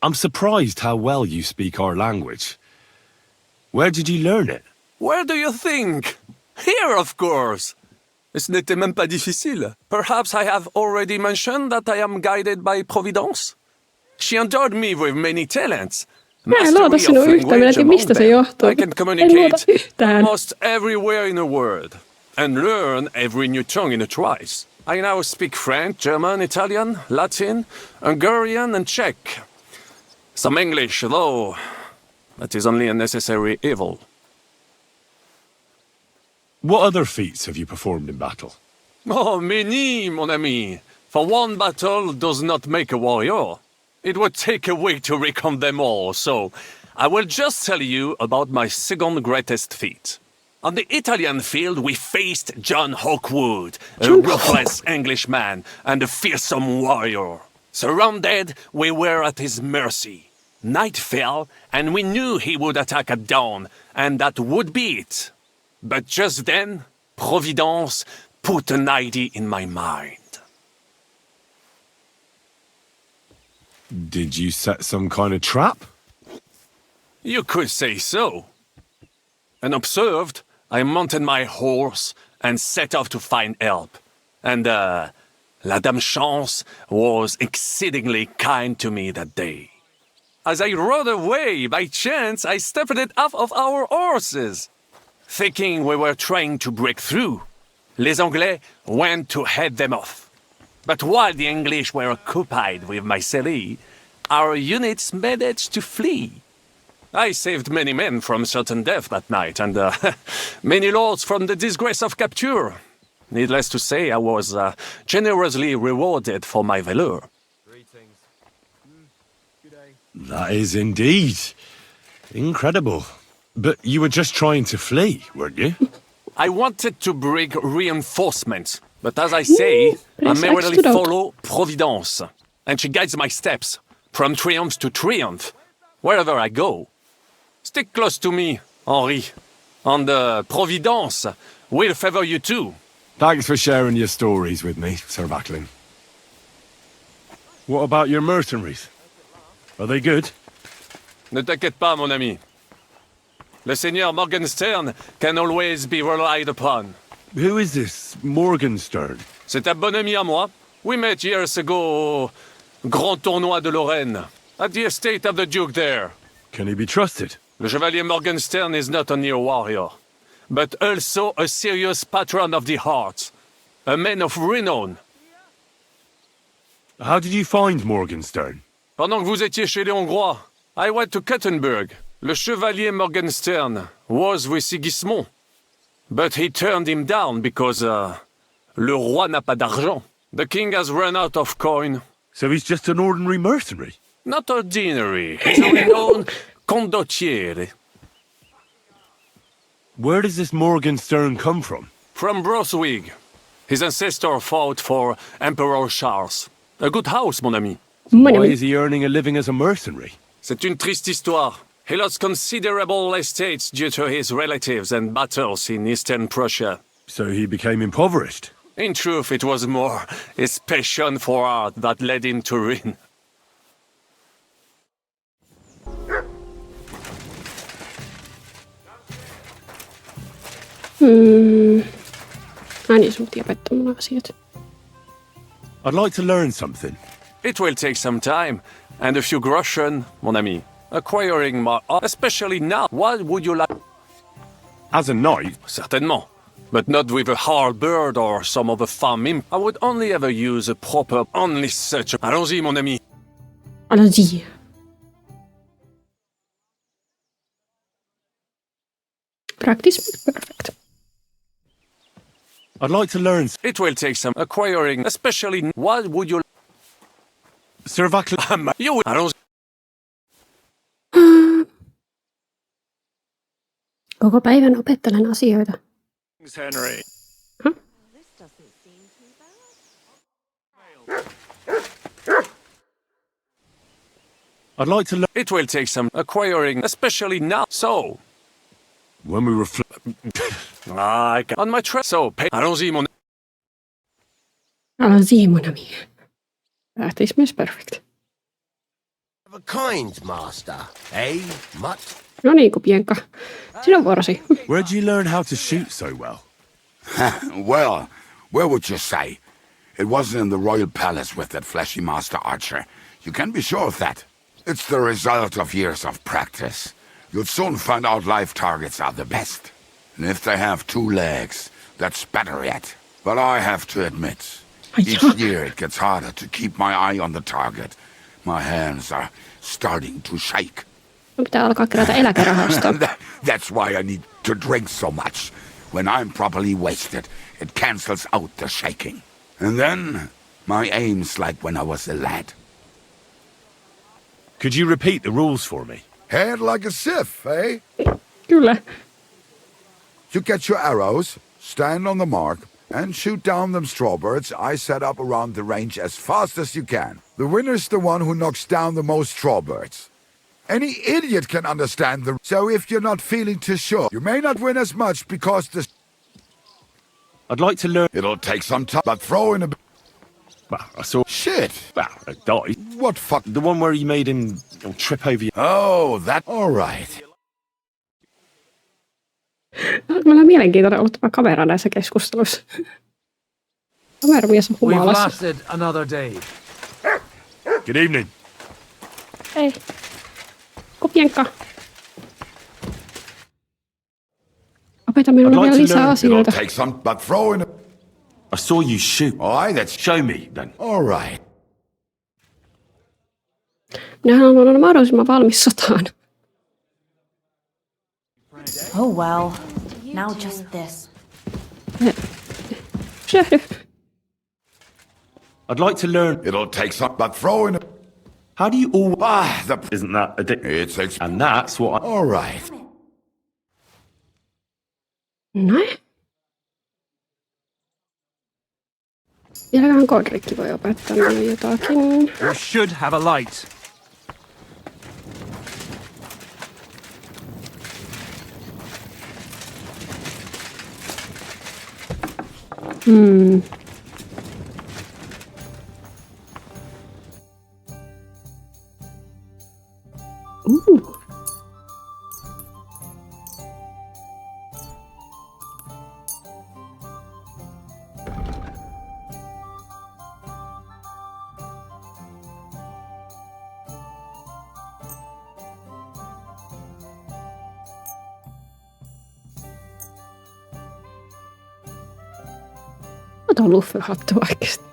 I'm surprised how well you speak our language. Where did you learn it? Where do you think? Here, of course. Ce n'était même pas difficile. Perhaps I have already mentioned that I am guided by Providence. She endowed me with many talents. Mä en luota sinua yhtään, mä en tiedä mistä se johtuu. I can communicate almost everywhere in a word and learn every new tongue in a trice. I now speak French, German, Italian, Latin, Hungarian, and Czech. Some English, though that is only a necessary evil. What other feats have you performed in battle? Oh, many, mon ami. For one battle does not make a warrior. It would take a week to recount them all, so I will just tell you about my second greatest feat. On the Italian field, we faced John Hawkwood, a ruthless Englishman and a fearsome warrior. Surrounded, we were at his mercy. Night fell, and we knew he would attack at dawn, and that would be it. But just then, Providence put an idea in my mind. Did you set some kind of trap? You could say so. Unobserved, I mounted my horse and set off to find help. And, La Dame Chance was exceedingly kind to me that day. As I rode away, by chance, I stepped it off of our horses. Thinking we were trying to break through, les Anglais went to head them off. But while the English were occupied with Myceli, our units managed to flee. I saved many men from certain death that night, and many lords from the disgrace of capture. Needless to say, I was generously rewarded for my valor. That is indeed incredible. But you were just trying to flee, weren't you? I wanted to bring reinforcements, but as I say, I merely follow Providence, and she guides my steps, from triumph to triumph, wherever I go. Stick close to me, Henri, and Providence will favor you too. Thanks for sharing your stories with me, Sir Vaclin. What about your mercenaries? Are they good? Ne t'inquiète pas, mon ami. Le Seigneur Morgenstern can always be relied upon. Who is this Morgenstern? C'est un bon ami à moi. We met years ago au Grand Tournoi de Lorraine, at the estate of the Duke there. Can he be trusted? Le Chevalier Morgenstern is not only a warrior, but also a serious patron of the hearts, a man of renown. How did you find Morgenstern? Pendant que vous étiez chez les Hongrois, I went to Kettenberg. Le Chevalier Morgenstern was with Sigismond, but he turned him down because, le roi n'a pas d'argent. The king has run out of coin. So he's just an ordinary mercenary? Not ordinary. He's a renowned condottiere. Where does this Morgenstern come from? From Brunswick. His ancestor fought for Emperor Charles. A good house, mon ami. Why is he earning a living as a mercenary? C'est une triste histoire. He lost considerable estates due to his relatives and battles in Eastern Prussia. So he became impoverished? In truth, it was more his passion for art that led him to ruin. I'd like to learn something. It will take some time, and a few groschen, mon ami. Acquiring my art, especially now. What would you like? As a knight? Certainement. But not with a halberd or some other farm imp. I would only ever use a proper, only such a... Allons-y, mon ami. Allons-y. Practice makes perfect. I'd like to learn... It will take some acquiring, especially... What would you... Sir Vaclin... You would... Allons-y. Koko päivän opettelen asioita. Henry. Huh? I'd like to learn... It will take some acquiring, especially now. So... When we reflect... On my trip. So, allons-y, mon... Allons-y, mon ami. Practice makes perfect. Of a kind, master. Eh, Mutt? No niin, Kupienka. Sinun vuorosi. Where'd you learn how to shoot so well? Well, where would you say? It wasn't in the royal palace with that fleshy master archer. You can be sure of that. It's the result of years of practice. You'll soon find out live targets are the best. And if they have 2 legs, that's better yet. But I have to admit, each year it gets harder to keep my eye on the target. My hands are starting to shake. Pitää alkaa kerätä eläkerahastoa. That's why I need to drink so much. When I'm properly wasted, it cancels out the shaking. And then, my aim's like when I was a lad. Could you repeat the rules for me? Head like a sieve, eh? Kyllä. You get your arrows, stand on the mark, and shoot down them strawbirds I set up around the range as fast as you can. The winner's the one who knocks down the most strawbirds. Any idiot can understand the... So if you're not feeling too sure, you may not win as much because the... I'd like to learn... It'll take some time, but throw in a... Well, I saw... Shit! Well, I died. What fuck? The one where you made him trip over you. Oh, that... All right. Meillä on mielenkiintoinen ollut tämä kamera näissä keskusteluissa. Kameramies on We've humalassa. lasted another day. Good evening. Ei. Kupienka. Opeta minulle vielä lisää asioita. Take some, but throw in a... I saw you shoot. All right, that's... Show me, then. All right. Minähän on ollut mahdollisimman valmis sotaan. Oh well. Now just this. Syöhdy. I'd like to learn... It'll take some, but throw in a... How do you all... the... Isn't that a dick? It's... And that's what I... All right. Näin. Vieläköhän Godrikki voi opettaa minulle jotakin. You should have a light. Ota luffelhattu oikeesti.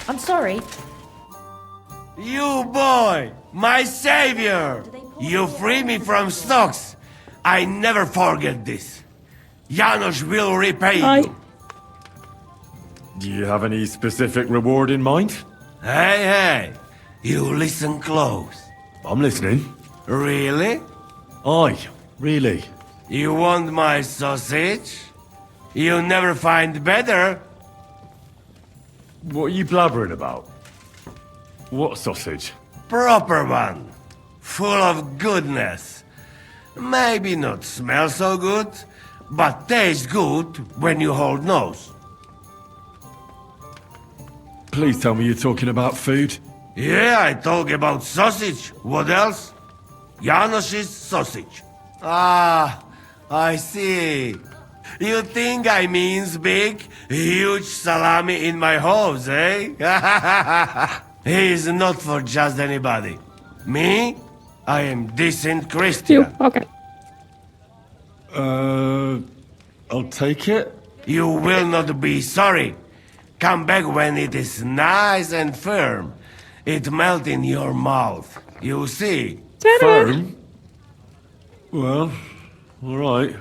I'm sorry. You boy, my savior! You free me from stocks. I never forget this. Janos will repay you. Do you have any specific reward in mind? Hey, you listen close. I'm listening. Really? Aye, really. You want my sausage? You never find better. What are you blabbering about? What sausage? Proper one. Full of goodness. Maybe not smell so good, but taste good when you hold nose. Please tell me you're talking about food. Yeah, I talk about sausage. What else? Janos's sausage. Ah, I see. You think I means big, huge salami in my hose, eh? He's not for just anybody. Me? I am decent Christian. Okay. I'll take it. You will not be sorry. Come back when it is nice and firm. It melt in your mouth. You see? Firm? Well, all right.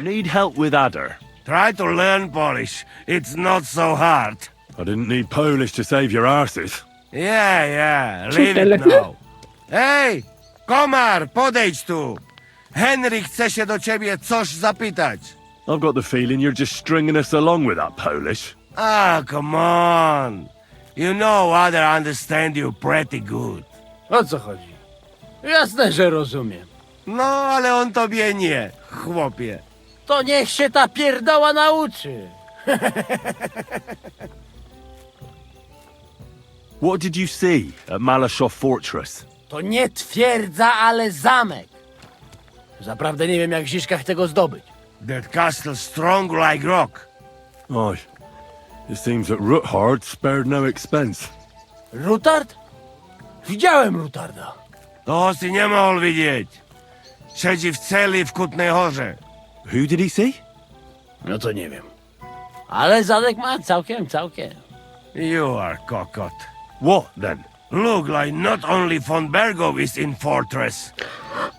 Need help with adder? Try to learn Polish. It's not so hard. I didn't need Polish to save your arses. Yeah, leave it now. Hej, komar, podejdź tu. Henry chce się do ciebie coś zapytać. I've got the feeling you're just stringing us along with that Polish. Ah, come on. You know other understand you pretty good. O co chodzi? Jasne, że rozumiem. No, ale on tobie nie, chłopie. To niech się ta pierdoła nauczy. What did you see at Malashoff Fortress? To nie twierdza, ale zamek. Zaprawdę nie wiem, jak w Ziszkach tego zdobyć. That castle strong like rock. Aye. It seems that Ruthard spared no expense. Rutard? Widziałem Rutarda. To si nie mógł widzieć. Siedzi w celi w Kutnej Horze. Who did he see? No to nie wiem. Ale zadek ma całkiem. You are cockot. What, then? Look like not only von Bergow is in fortress.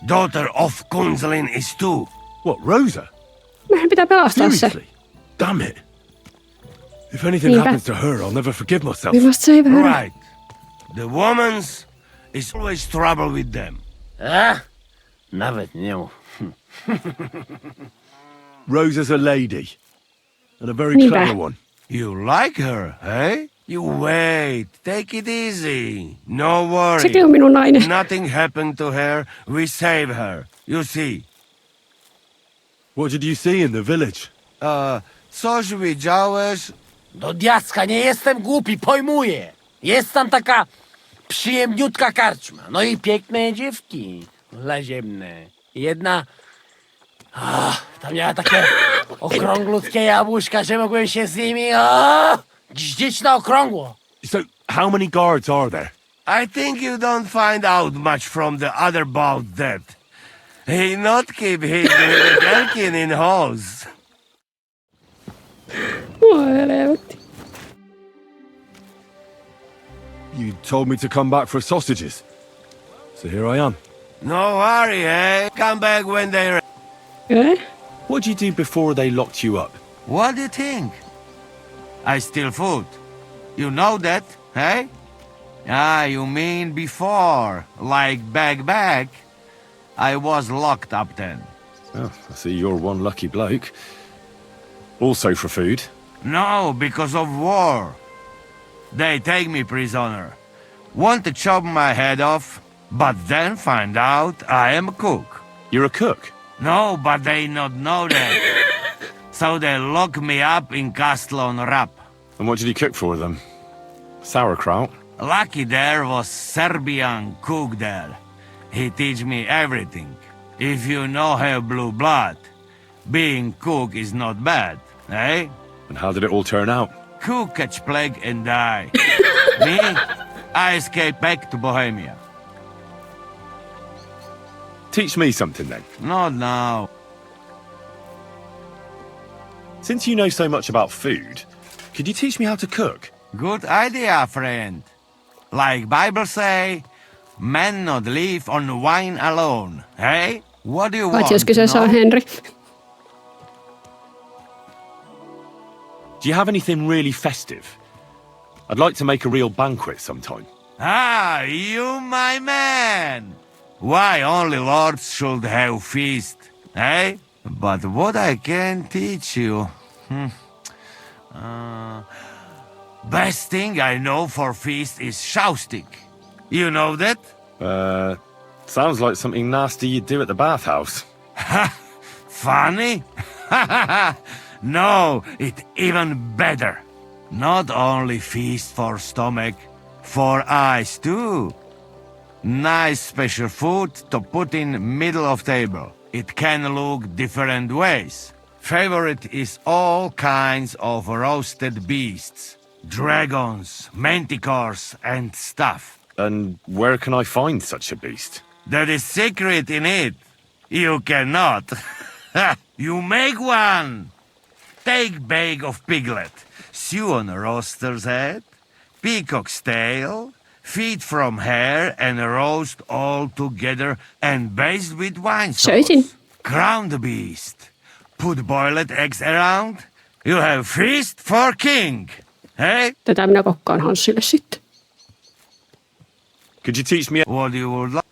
Daughter of Kunzelin is too. What, Rosa? Meidän pitää pelastaa se. Seriously? Damn it. If anything Niinpä. happens to her, I'll never forgive myself. We must save her. Right. The woman's is always trouble with them. Nawet nie mów. Rosa's a lady. And a very Niinpä. clever one. You like her, eh? You wait. Take it easy. No worry. Sekin on minun nainen. Nothing happened to her. We save her. You see. What did you see in the village? Coś widziałeś? Do diaska, nie jestem głupi, pojmuję. Jest tam taka przyjemniutka karczma. No i piękne dziewki. Laziemne. Jedna... tam miała takie okrąglutkie jabłuszka, że mogłem się z nimi gździć na okrągło. So, how many guards are there? I think you don't find out much from the other about that. He not keep his Delkin in halls. You told me to come back for sausages. So here I am. No worry, eh? Come back when they're... What did you do before they locked you up? What do you think? I steal food. You know that, eh? Ah, you mean before, like back. I was locked up then. Oh, I see you're one lucky bloke. Also for food. No, because of war. They take me prisoner. Want to chop my head off, but then find out I am a cook. You're a cook? No, but they not know that. So they lock me up in castle on Rap. And what did you cook for them? Sauerkraut? Lucky there was Serbian cook there. He teach me everything. If you know have blue blood, being cook is not bad, eh? And how did it all turn out? Cook catch plague and die. Me? I escape back to Bohemia. Teach me something then. Not now. Since you know so much about food, could you teach me how to cook? Good idea, friend. Like Bible say, men not live on wine alone, hey? What do you want? Paitsi jos kyseessä on Henry. Do you have anything really festive? I'd like to make a real banquet sometime. Ah, you my man! Why only lords should have feast, eh? But what I can teach you... best thing I know for feast is jousting. You know that? Sounds like something nasty you'd do at the bathhouse. Funny? No, it even better. Not only feast for stomach, for eyes too. Nice special food to put in middle of table. It can look different ways. Favorite is all kinds of roasted beasts. Dragons, manticores and stuff. And where can I find such a beast? There is secret in it. You cannot. You make one. Take bag of piglet, sew on a roaster's head, peacock's tail, feet from hair and roast all together and baste with wine sauce. Crown the beast. Put boiled eggs around. You have feast for king. Hey? Tätä minä kokkaan Hanssille sitten. Could you teach me what you would like?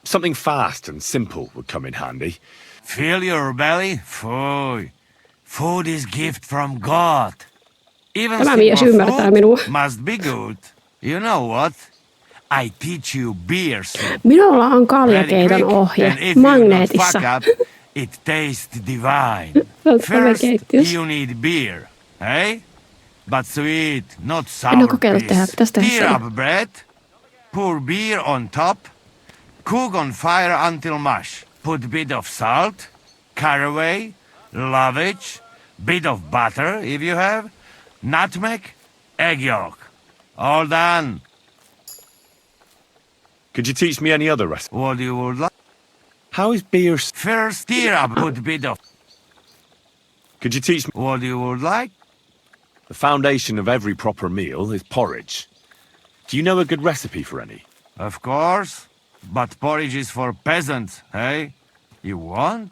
Something fast and simple would come in handy. Fill your belly? Food. Food is gift from God. Even Tämä mies simple ymmärtää food minua. must be good. You know what? I teach you beer soup. Minulla on Very kaljakeiton quick, ohje and if you not magneetissa. fuck up, it tastes divine. First, you need beer, eh? But sweet, not En ole sour kokeillut tehdä. piece. Pitäisi tehdä Tear sen. up bread, pour beer on top, cook on fire until mush. Put bit of salt, caraway, lovage, bit of butter if you have, nutmeg, egg yolk. All done. Could you teach me any other recipe? What you would like? How is beer... First, tear up, put bit of... Could you teach me... What you would like? The foundation of every proper meal is porridge. Do you know a good recipe for any? Of course. But porridge is for peasants, eh? You want?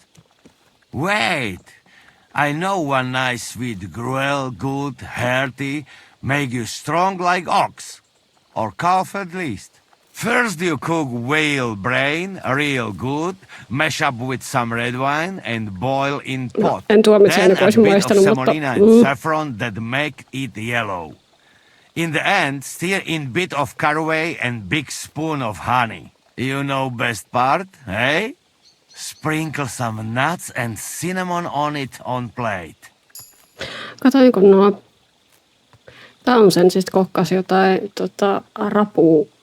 Wait. I know one nice sweet gruel, good, hearty, make you strong like ox. Or calf at least. First you cook whale brain, real good, mash up with some red wine and boil in pot. En tuomitse Then ennen kuin a olisin bit of maistanut, mutta... semolina and saffron that make it yellow. In the end, stir in bit of caraway and big spoon of honey. You know best part, eh? Sprinkle some nuts and cinnamon on it on plate. Katoin, kun nuo Townsend siis kokkasi jotain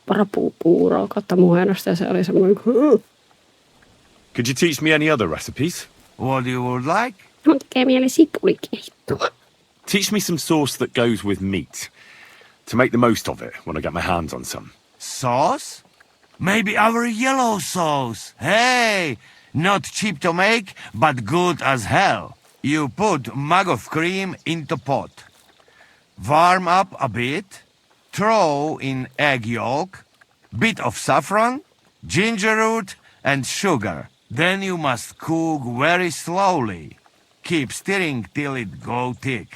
rapupuuroa kautta muhennosta ja se oli semmoinen... Could you teach me any other recipes? What you would like? Mun tekee mieli sipulikeittoa. Teach me some sauce that goes with meat. To make the most of it when I get my hands on some. Sauce? Maybe our yellow sauce. Hey! Not cheap to make, but good as hell. You put mug of cream into pot. Warm up a bit. Throw in egg yolk, bit of saffron, ginger root and sugar. Then you must cook very slowly. Keep stirring till it go thick.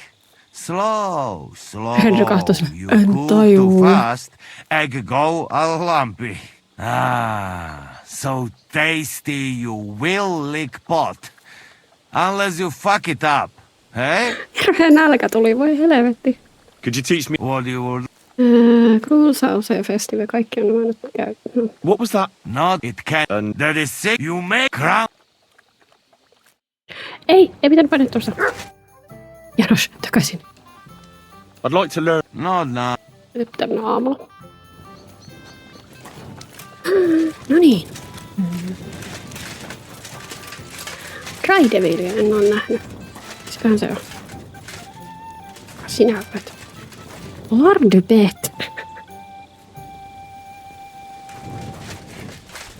Slow, slow. You cook too fast, egg go all lumpy. Ah, so tasty you will lick pot. Unless you fuck it up, hey? Hirveä nälkä tuli, voi helvetti. Could you teach me... What you would... Cool Sauce Festival, kaikki on nämä nyt käynyt. What was that? Not it can... That is sick. You make crown... Ei pitänyt painaa tuosta. Janos, takaisin. I'd like to learn... No. Nyt tänne aamulla. No niin. Dry Devilia en ole nähnyt. Miksiköhän se on? Sinä olet. Lord Bet.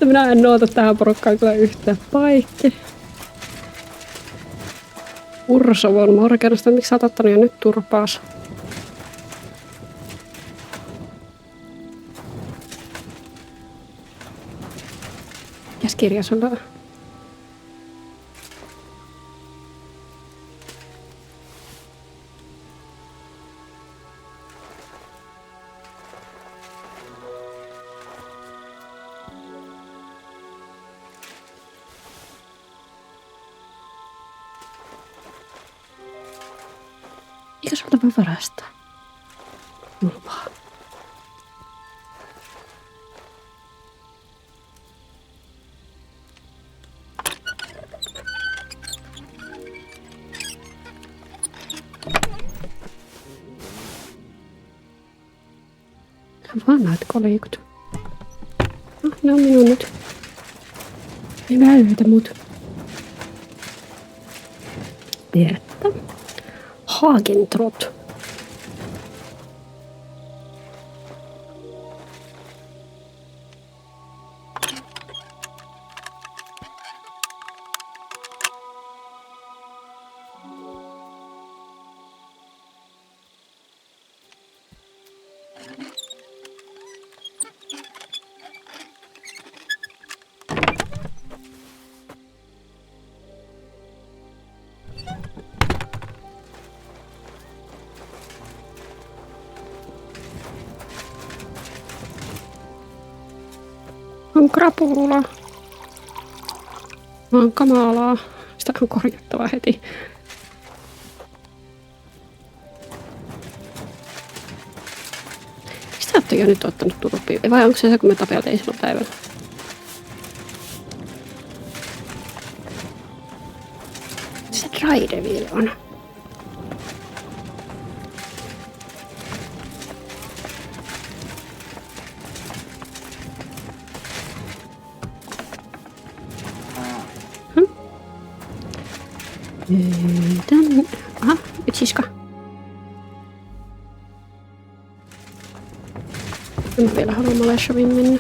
Minä en noota tähän porukkaan kyllä yhtään paikki. Urso von Morgenstern, miksi sä oot ottanut jo nyt turpaas? Mikäs kirja sulla on? Eikö sulta voi varastaa? Lupaa. Vanhat kolikot. No, ne on minun nyt. Ei väytä mut. Pertta. Hagentrot. On krapula. On kamalaa. Sitä on korjattava heti. jo nyt ottanut turpiin. Vai onko se kun me tapeltiin silloin päivällä? Se Raideville on. Tänne. Aha, yksiska. Mä vielä haluan Maleshavin mennä.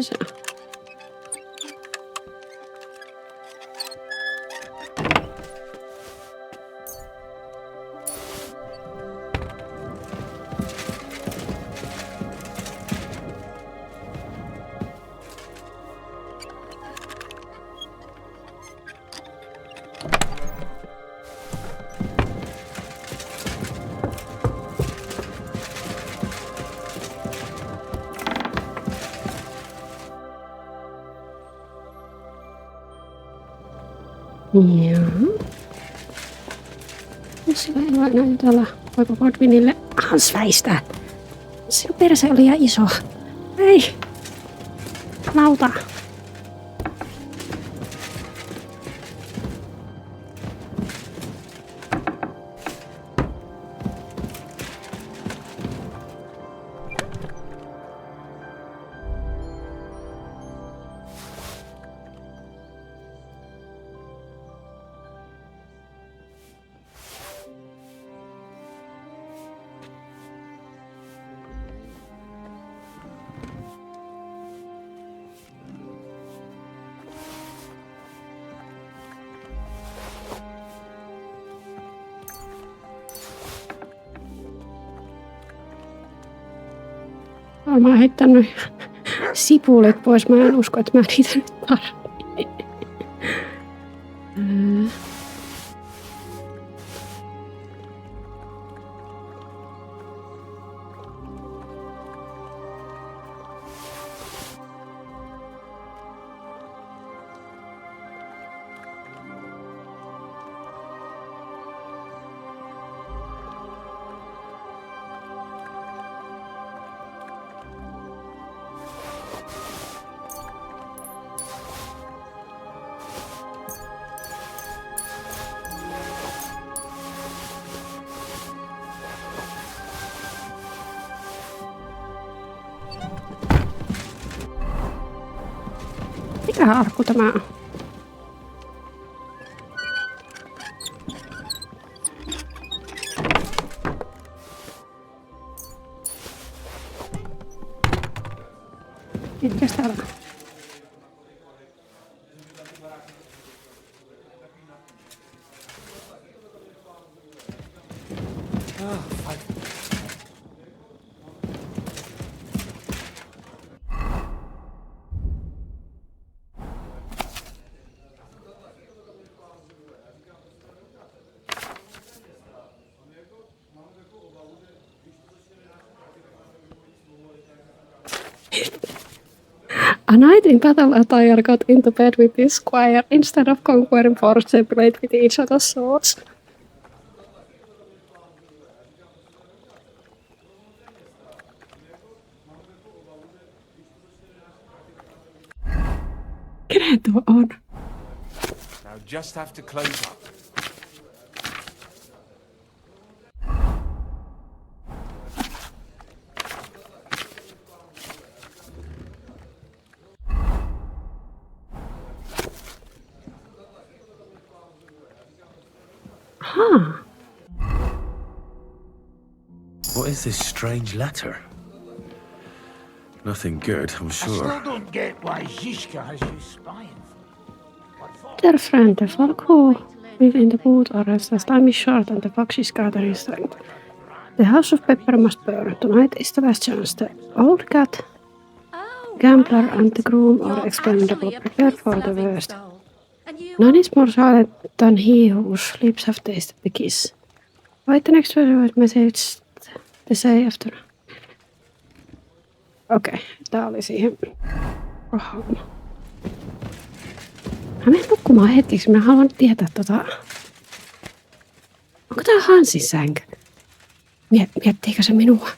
Se on. Joo. Sillä ei ole enää jutella poika Bodwinille. Hans väistää. Sinun perse oli liian iso. Ei. Lauta. Mä oon heittänyt sipulit pois. Mä en usko, että mä niitä nyt tarvitsen. Mikä arkku tämä on? Mitäs täällä on? A night in battle attire got into bed with his squire instead of conquering forcibly with each other's swords. Kenen tuo on? Now just have to close up. Huh. What is this strange letter? Nothing good, I'm I sure. still don't get why Zizka has you spying. Dear friend, for who in the wood or else the time is short and the fox is gathering strength. The house of pepper must burn. Tonight is the last chance. The old cat, gambler and the groom are expendable. Prepare for the worst. None is more silent than he whose lips have tasted the kiss. Write the next message the say after. Okei, tää oli siihen rahaan. Mä menen nukkumaan hetkeksi. Mä haluan tietää onko tää Hanssin sänky? Miettiikö se minua?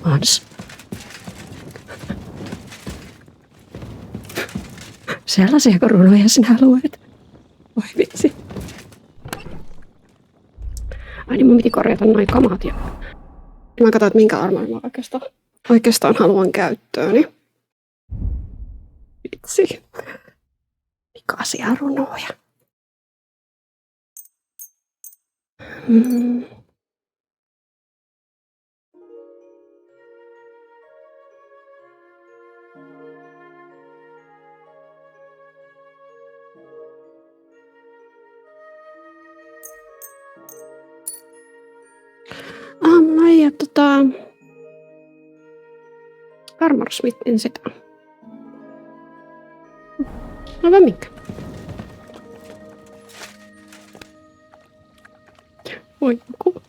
Hans. Sellaisia runoja sinä luet. Voi vitsi. Ai niin mun piti korjata noin kamat ja mä katson, että minkä armoin mä oikeastaan haluan käyttööni. Vitsi. Pikaisia runoja. Mä ja Armorsmithin sitä. No vaan minkä. Voi joku.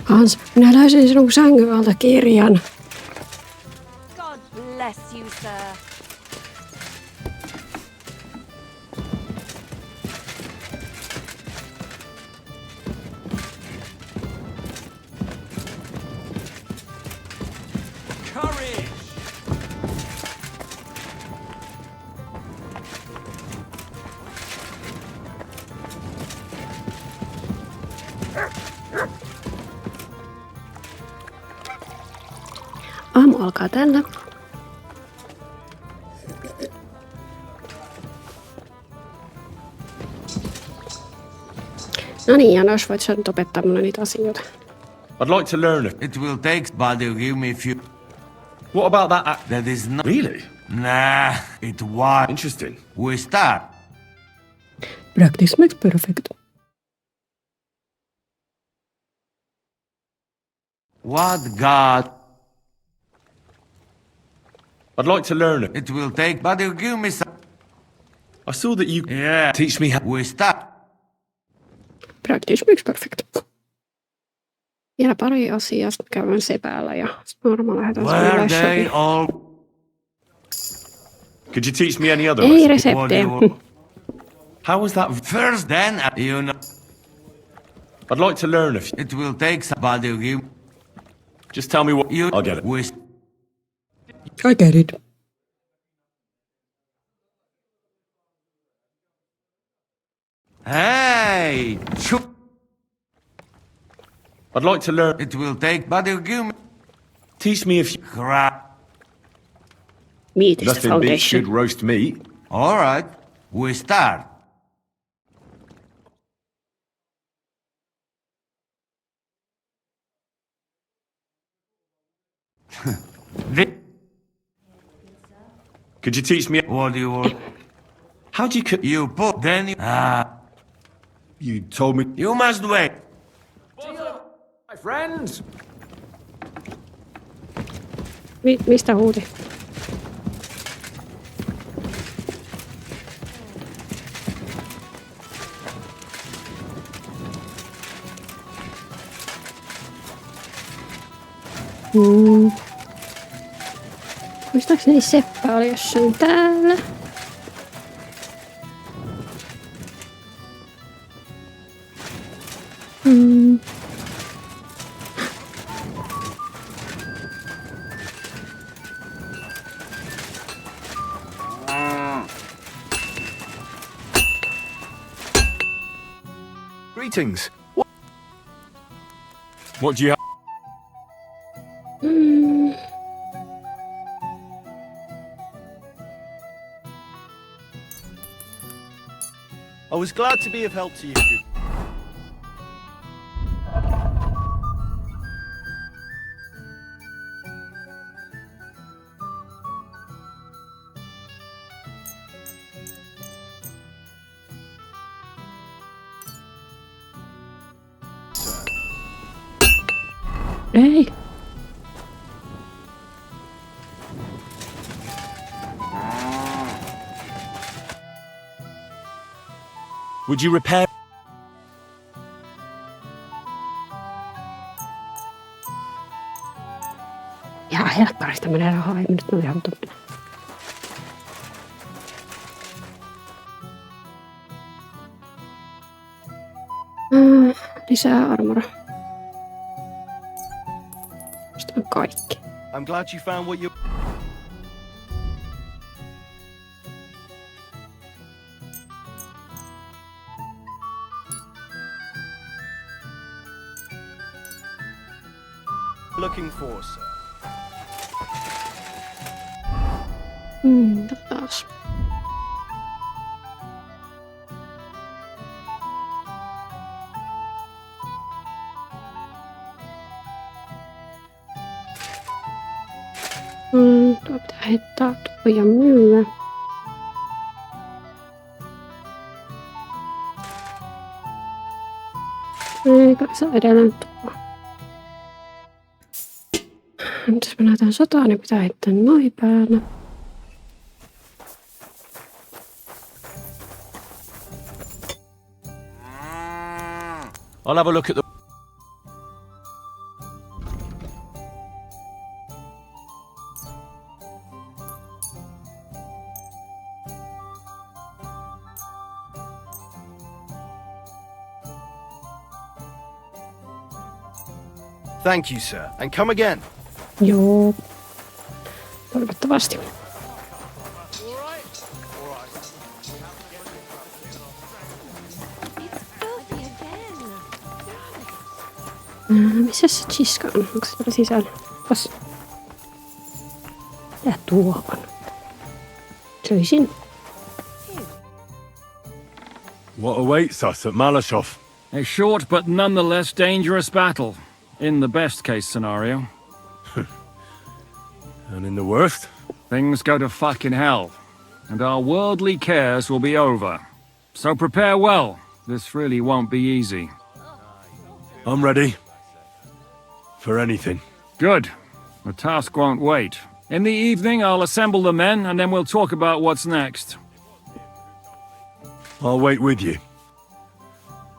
Hans, minä löysin sinun sängyn alta kirjan. God bless you, sir. Courage! Aamu alkaa tällä. No niin, ja Nosh, voit sä nyt opettaa mulle niitä asioita. I'd like to learn it. It will take, but you give me a few. What about that? That is not. Really? Nah, it was. Interesting. We start. Practice makes perfect. What God? I'd like to learn it. It will take, but you give me some. I saw that you teach me how. We start. Practice makes perfect. Vielä pari asiaa, sitten käydään sepäällä ja varmaan lähdetään Were they all? Could you teach me any other? Ei reseptejä. How was that? First, then you know. I'd like to learn if it will take, but you give. Just tell me what You. I'll get it. I get it. Hey! I'd like to learn. It will take, but you give me. Teach me if you. Crap. Meat is the Nothing beats foundation. good roast meat. All right, we start. Could you teach me? What do you want? How'd you cook? You put, then you. You told me. You must wait. My friends! Mistä huuti? Muistaakseni Seppä oli jossain täällä. Greetings. What do you have? I was glad to be of help to you. Ei. Would you repair? Ihan helkkarista menee rahaa, ei nyt ole ihan tomminen. Lisää armora. Ostan kaikki. I'm glad you found what you... looking for, sir. Taas. Tuo pitää heittää tuo ja myyä. Eikä se edelleen tuo. Nyt jos me näytään sotaa, niin pitää heittää noin päällä. I'll have a look at the... Thank you, sir. And come again. Joo. Toivottavasti. Missä se Chiska on? Onko se täällä sisällä? Pas. Ja tuo on. Söisin. What awaits us at Malashov? A short but nonetheless dangerous battle. In the best case scenario. And in the worst? Things go to fucking hell. And our worldly cares will be over. So prepare well. This really won't be easy. I'm ready. For anything. Good. The task won't wait. In the evening, I'll assemble the men, and then we'll talk about what's next. I'll wait with you.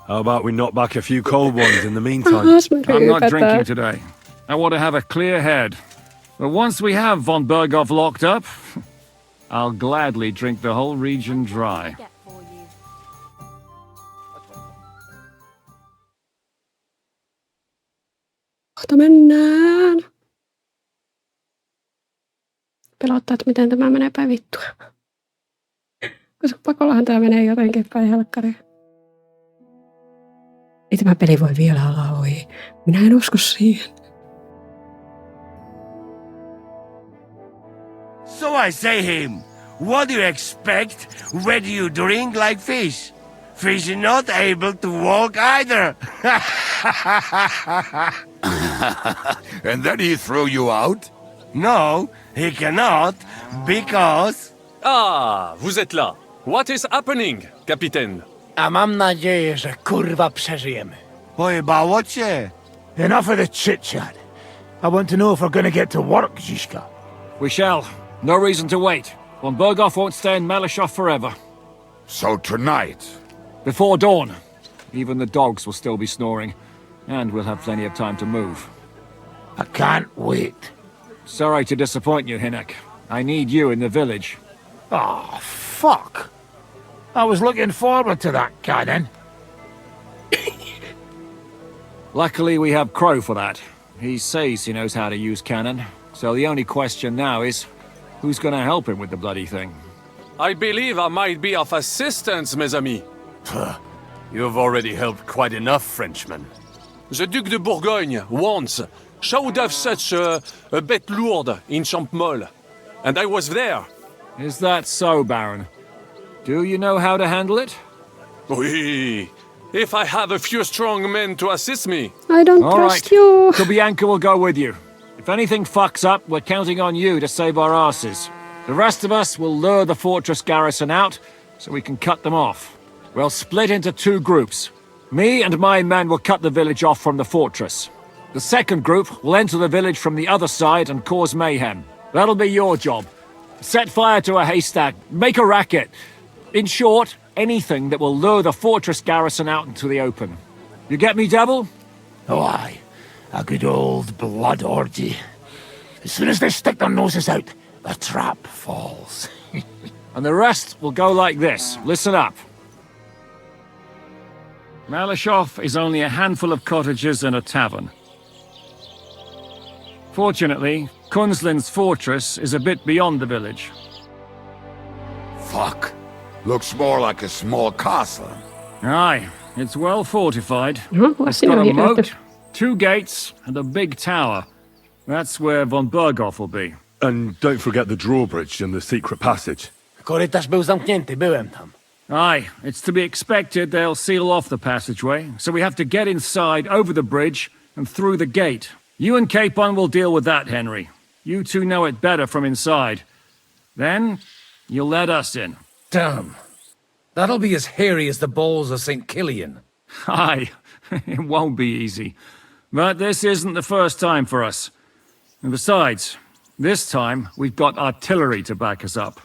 How about we knock back a few cold ones in the meantime? I'm not drinking today. I want to have a clear head. But once we have von Berghoff locked up, I'll gladly drink the whole region dry. Kohta mennään. Pelottaa, että miten tämä menee päin vittua. Koska pakollahan tämä menee jotenkin päin helkkariin. Ei tämä peli voi vielä olla ohi. Minä en usko siihen. So I say him, what do you expect? Where do you drink like fish? Fish is not able to walk either. And then he threw you out? No, he cannot, because... Ah, vous êtes là. What is happening, capitaine? A mam nadzieję, że kurwa przeżyjemy. Pojebało cię. Enough of the chit-chat. I want to know if we're gonna get to work, Zizka. We shall. No reason to wait. Von Berghoff won't stay in Malashov forever. So tonight? Before dawn. Even the dogs will still be snoring. And we'll have plenty of time to move. I can't wait. Sorry to disappoint you, Hinek. I need you in the village. Oh, fuck. I was looking forward to that, cannon. Luckily, we have Crow for that. He says he knows how to use cannon. So the only question now is, who's gonna help him with the bloody thing? I believe I might be of assistance, mes amis. You've already helped quite enough, Frenchmen. The Duc de Bourgogne, once, showed us such a bête lourde in Champmol. And I was there. Is that so, Baron? Do you know how to handle it? Oui. If I have a few strong men to assist me. I don't All trust right. you. Kubianka will go with you. If anything fucks up, we're counting on you to save our asses. The rest of us will lure the fortress garrison out, so we can cut them off. We'll split into 2 groups. Me and my men will cut the village off from the fortress. The second group will enter the village from the other side and cause mayhem. That'll be your job. Set fire to a haystack, make a racket. In short, anything that will lure the fortress garrison out into the open. You get me, Devil? Oh, aye. A good old blood orgy. As soon as they stick their noses out, the trap falls. And the rest will go like this. Listen up. Malashov is only a handful of cottages and a tavern. Fortunately, Kunzlin's fortress is a bit beyond the village. Fuck. Looks more like a small castle. Aye, it's well fortified. No, It's got a moat, 2 gates, and a big tower. That's where von Berghoff will be. And don't forget the drawbridge and the secret passage. Korytarz był zamknięty, byłem tam. Aye, it's to be expected they'll seal off the passageway, so we have to get inside, over the bridge, and through the gate. You and Capon will deal with that, Henry. You 2 know it better from inside. Then, you'll let us in. Damn. That'll be as hairy as the balls of St. Killian. Aye, it won't be easy. But this isn't the first time for us. And besides, this time we've got artillery to back us up.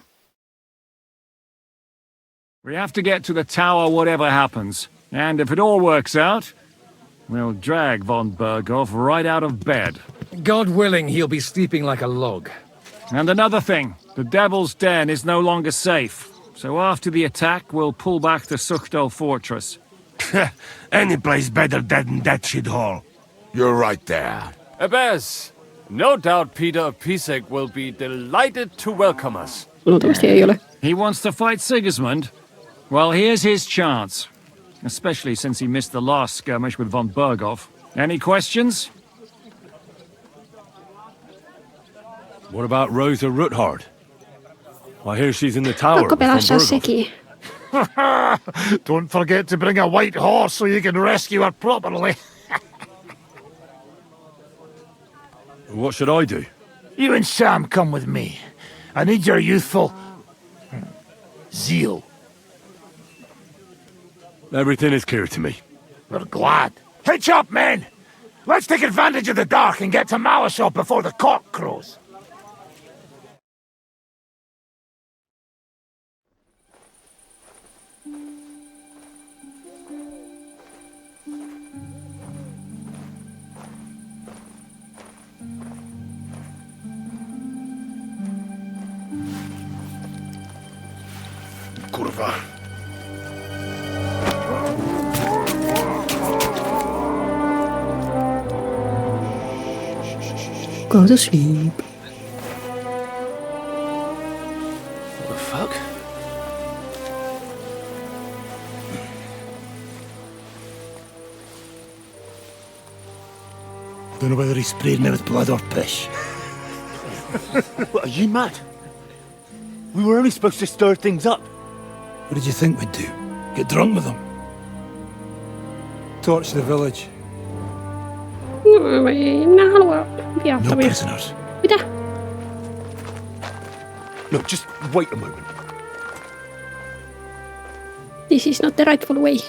We have to get to the tower whatever happens. And if it all works out, we'll drag von Berghoff right out of bed. God willing, he'll be sleeping like a log. And another thing, the Devil's Den is no longer safe. So after the attack, we'll pull back the Suchto fortress. Any place better than that shithole. You're right there. Ebez, no doubt Peter of Pisek will be delighted to welcome us. Luultavasti ei ole. He wants to fight Sigismund? Well, here's his chance. Especially since he missed the last skirmish with von Berghoff. Any questions? What about Rosa Ruthard? I hear she's in the tower. Pakko pelastaa sekin. Don't forget to bring a white horse so you can rescue her properly. What should I do? You and Sam come with me. I need your youthful zeal. Everything is clear to me. We're glad. Hitch up, men! Let's take advantage of the dark and get to Malashov before the cock crows. Kurwa. Go to sleep. What the fuck? Don't know whether he sprayed me with blood or piss. What, are you mad? We were only supposed to stir things up. What did you think we'd do? Get drunk with them? Torch the village. Minä haluan No viattomia. prisoners. Mitä? No, just wait a moment. This is not the rightful way.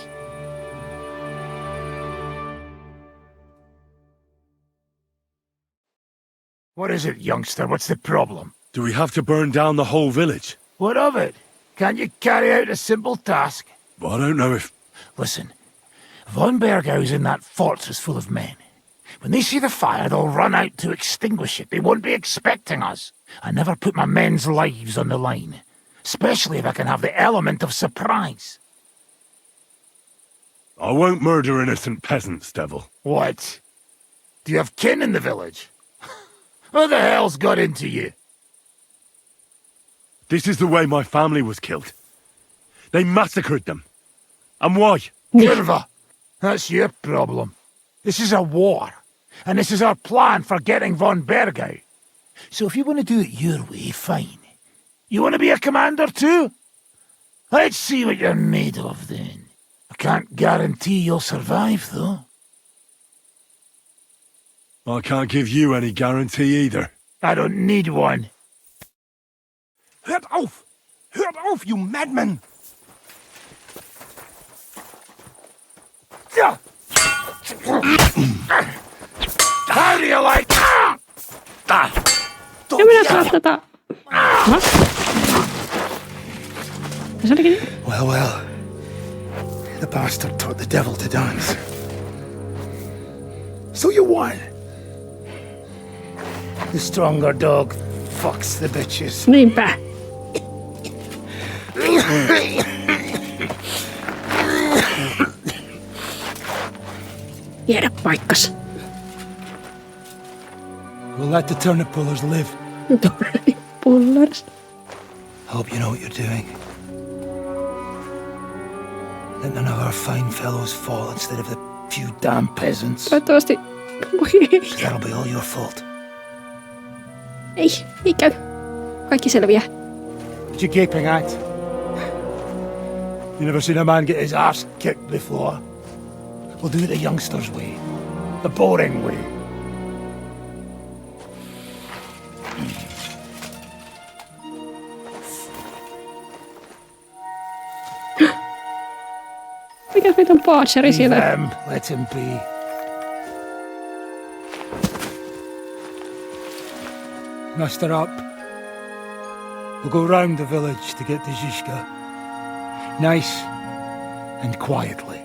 What is it, youngster? What's the problem? Do we have to burn down the whole village? What of it? Can't you carry out a simple task? Well, I don't know if... Listen, von Bergau's in that fortress full of men. When they see the fire, they'll run out to extinguish it. They won't be expecting us. I never put my men's lives on the line, especially if I can have the element of surprise. I won't murder innocent peasants, Devil. What? Do you have kin in the village? Who the hell's got into you? This is the way my family was killed. They massacred them. And why? Curva, that's your problem. This is a war, and this is our plan for getting von Bergau. So if you want to do it your way, fine. You want to be a commander too? Let's see what you're made of then. I can't guarantee you'll survive, though. I can't give you any guarantee either. I don't need one. Hört auf! Hört auf, you madman! How do you like that? Ja minä saa tätä. Se olikin niin. Well. The bastard taught the devil to dance. So you won. The stronger dog fucks the bitches. Niinpä. Tiedä paikkas. We'll let the turnip pullers live. Pullers. Hope you know what you're doing. Let none of our fine fellows fall instead of the few damn peasants. Toivottavasti. That'll be all your fault. Ei käy. Kaikki selviää. What you gaping at? You never seen a man get his ass kicked before? We'll do it the youngsters' way. The boring way. Mikäs meitä on Parcheri siellä? Let him be. Muster up. We'll go round the village to get to Zizka. Nice and quietly.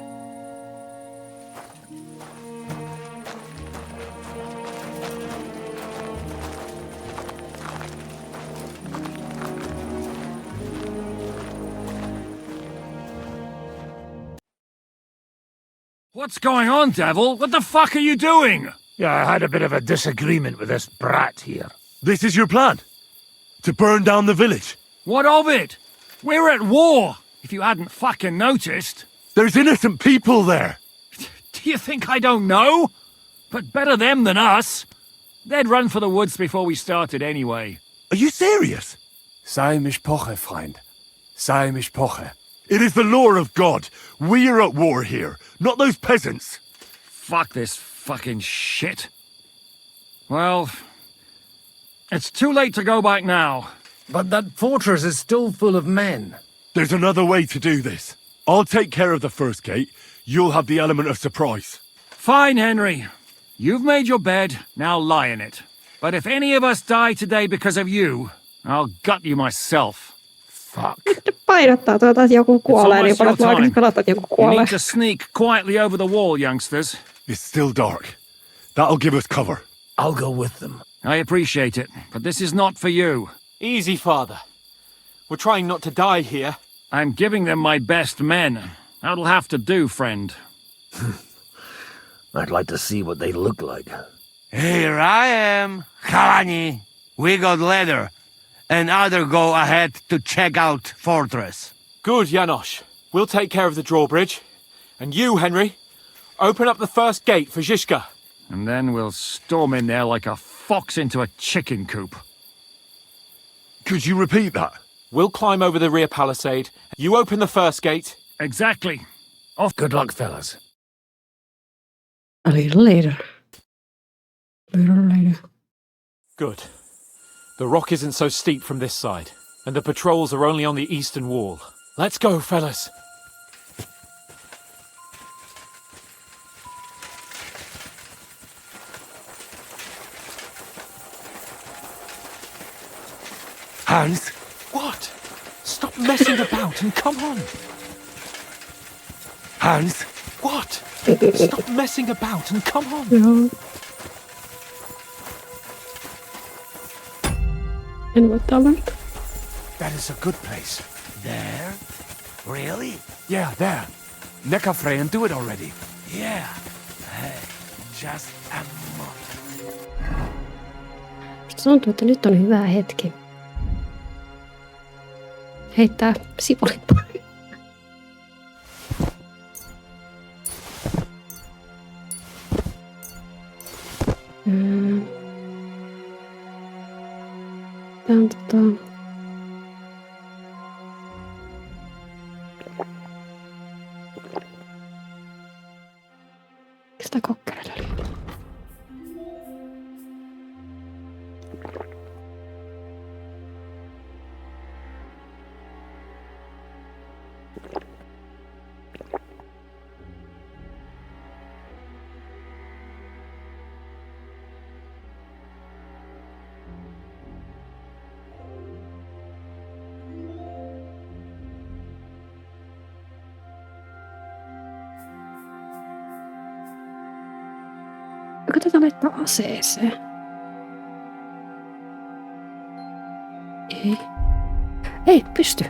What's going on, devil? What the fuck are you doing? Yeah, I had a bit of a disagreement with this brat here. This is your plan? To burn down the village? What of it? We're at war, if you hadn't fucking noticed. There's innocent people there. Do you think I don't know? But better them than us. They'd run for the woods before we started anyway. Are you serious? Sei mich poche, Freund. Sei mich poche. It is the law of God. We are at war here, not those peasants. Fuck this fucking shit. Well, it's too late to go back now. But that fortress is still full of men. There's another way to do this. I'll take care of the first gate. You'll have the element of surprise. Fine, Henry. You've made your bed, now lie in it. But if any of us die today because of you, I'll gut you myself. Fuck. Painottaa tuota, että joku kuolee, niin paljon tuolla pelata, että joku You kuolee. need to sneak quietly over the wall, youngsters. It's still dark. That'll give us cover. I'll go with them. I appreciate it, but this is not for you. Easy, father. We're trying not to die here. I'm giving them my best men. That'll have to do, friend. I'd like to see what they look like. Here I am, Kalani. We got leather. And other go ahead to check out fortress. Good, Janosch. We'll take care of the drawbridge. And you, Henry, open up the first gate for Zizka. And then we'll storm in there like a fox into a chicken coop. Could you repeat that? We'll climb over the rear palisade. You open the first gate. Exactly. Off. Good luck, fellas. A little later. Good. The rock isn't so steep from this side, and the patrols are only on the eastern wall. Let's go, fellas. Hans? What? Stop messing about and come on. Hans? What? Stop messing about and come on. En voi tavata. That is a good place. There? Really? Yeah, there. Neckarfrey and do it already. Yeah. Hey, just a moment. Tuntuu, että nyt on hyvä hetki. Heittää sipulit pois. Katsotaan. Sitä kokkerella oli. Onko tätä laittaa aseeseen? Ei. Ei pysty.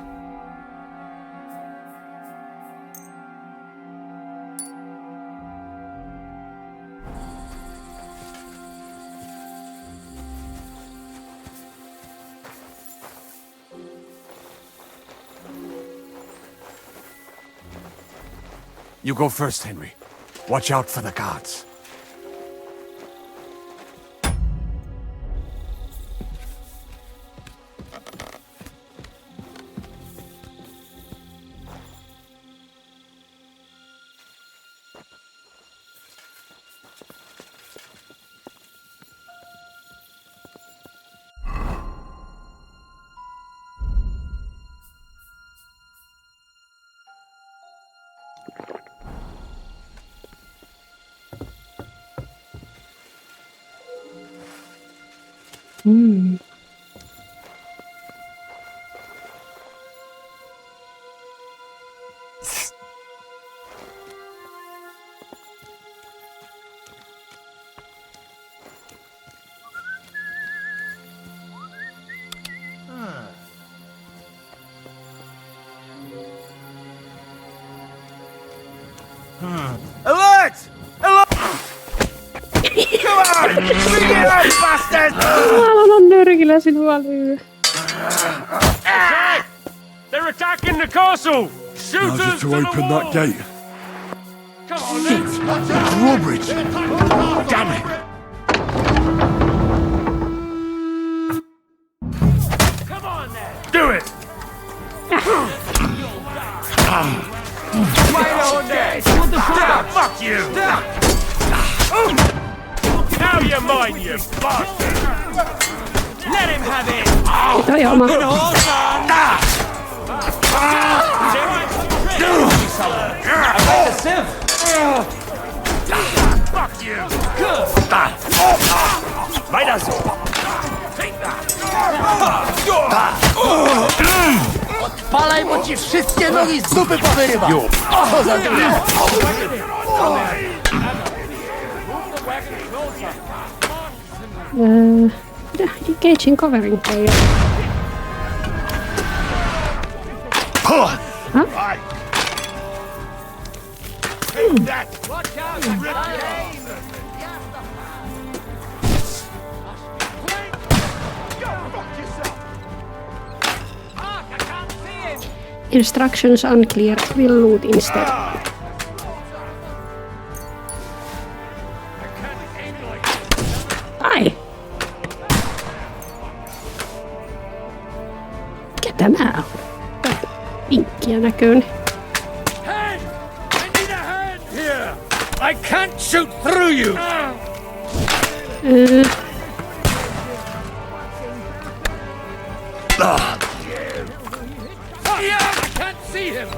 You go first, Henry. Watch out for the guards. Alert! Alert! Come on! Bring it up, bastard! Mä on nyrkillä sinua lyy. They're attacking the castle! Shoot Now just to open that gate. Come on, Drawbridge! Damn it! Come on then! Do it! Right on there! What the fuck? Fuck you! Now you're mine, you bastard! Let him have it! Toi oma. Fuck you! Good! Weiter so! Take that! Odpalaj, bo ci wszystkie nogi z dupy powyrywa! Co za Engaging covering player. Huh? Watch out! You rip your aim! Go fuck yourself! I can't see him! Instructions unclear. Will loot instead. Ai! Mikä tämä on? Pinkkiä näköinen. Hey! I need a hand here! I can't shoot through you! I can't see him!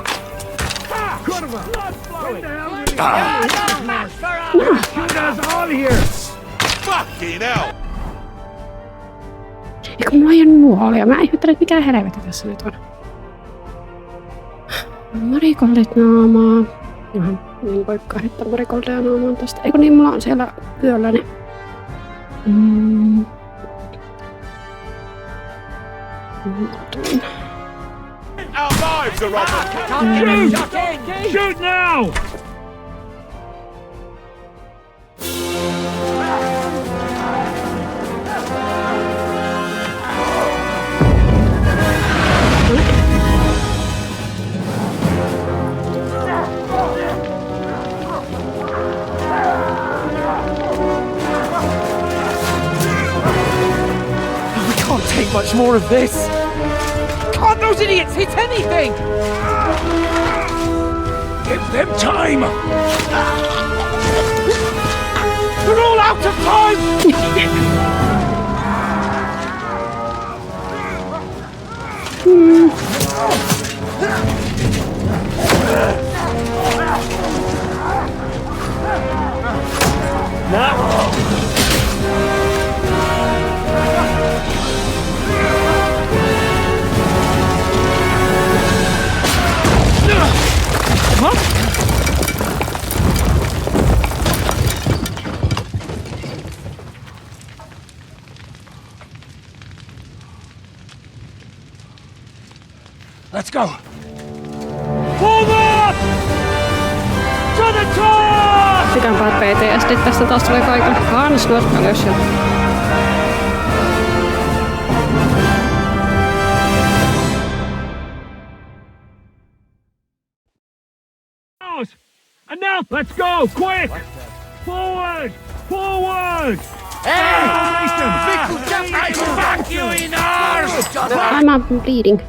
Shoot us all here! Fucking hell! Ja kun mulla ei ole nuolia, mä ihmettelen, että mikä helvetti tässä nyt on. Marikollit naamaa. Ihan niin voi kahdittaa marikolleja naamaan tästä. Eikö niin, mulla on siellä yöllä ne. Our lives are on the shoot now! much more of this? Can't those idiots hit anything? Give them time! They're all out of time! Let's go. Forward! To the top! Sikänpäät PTSD tästä taas tulee kaikille. Kanssa North. And now, let's go, quick! Forward! Forward! I'm bleeding.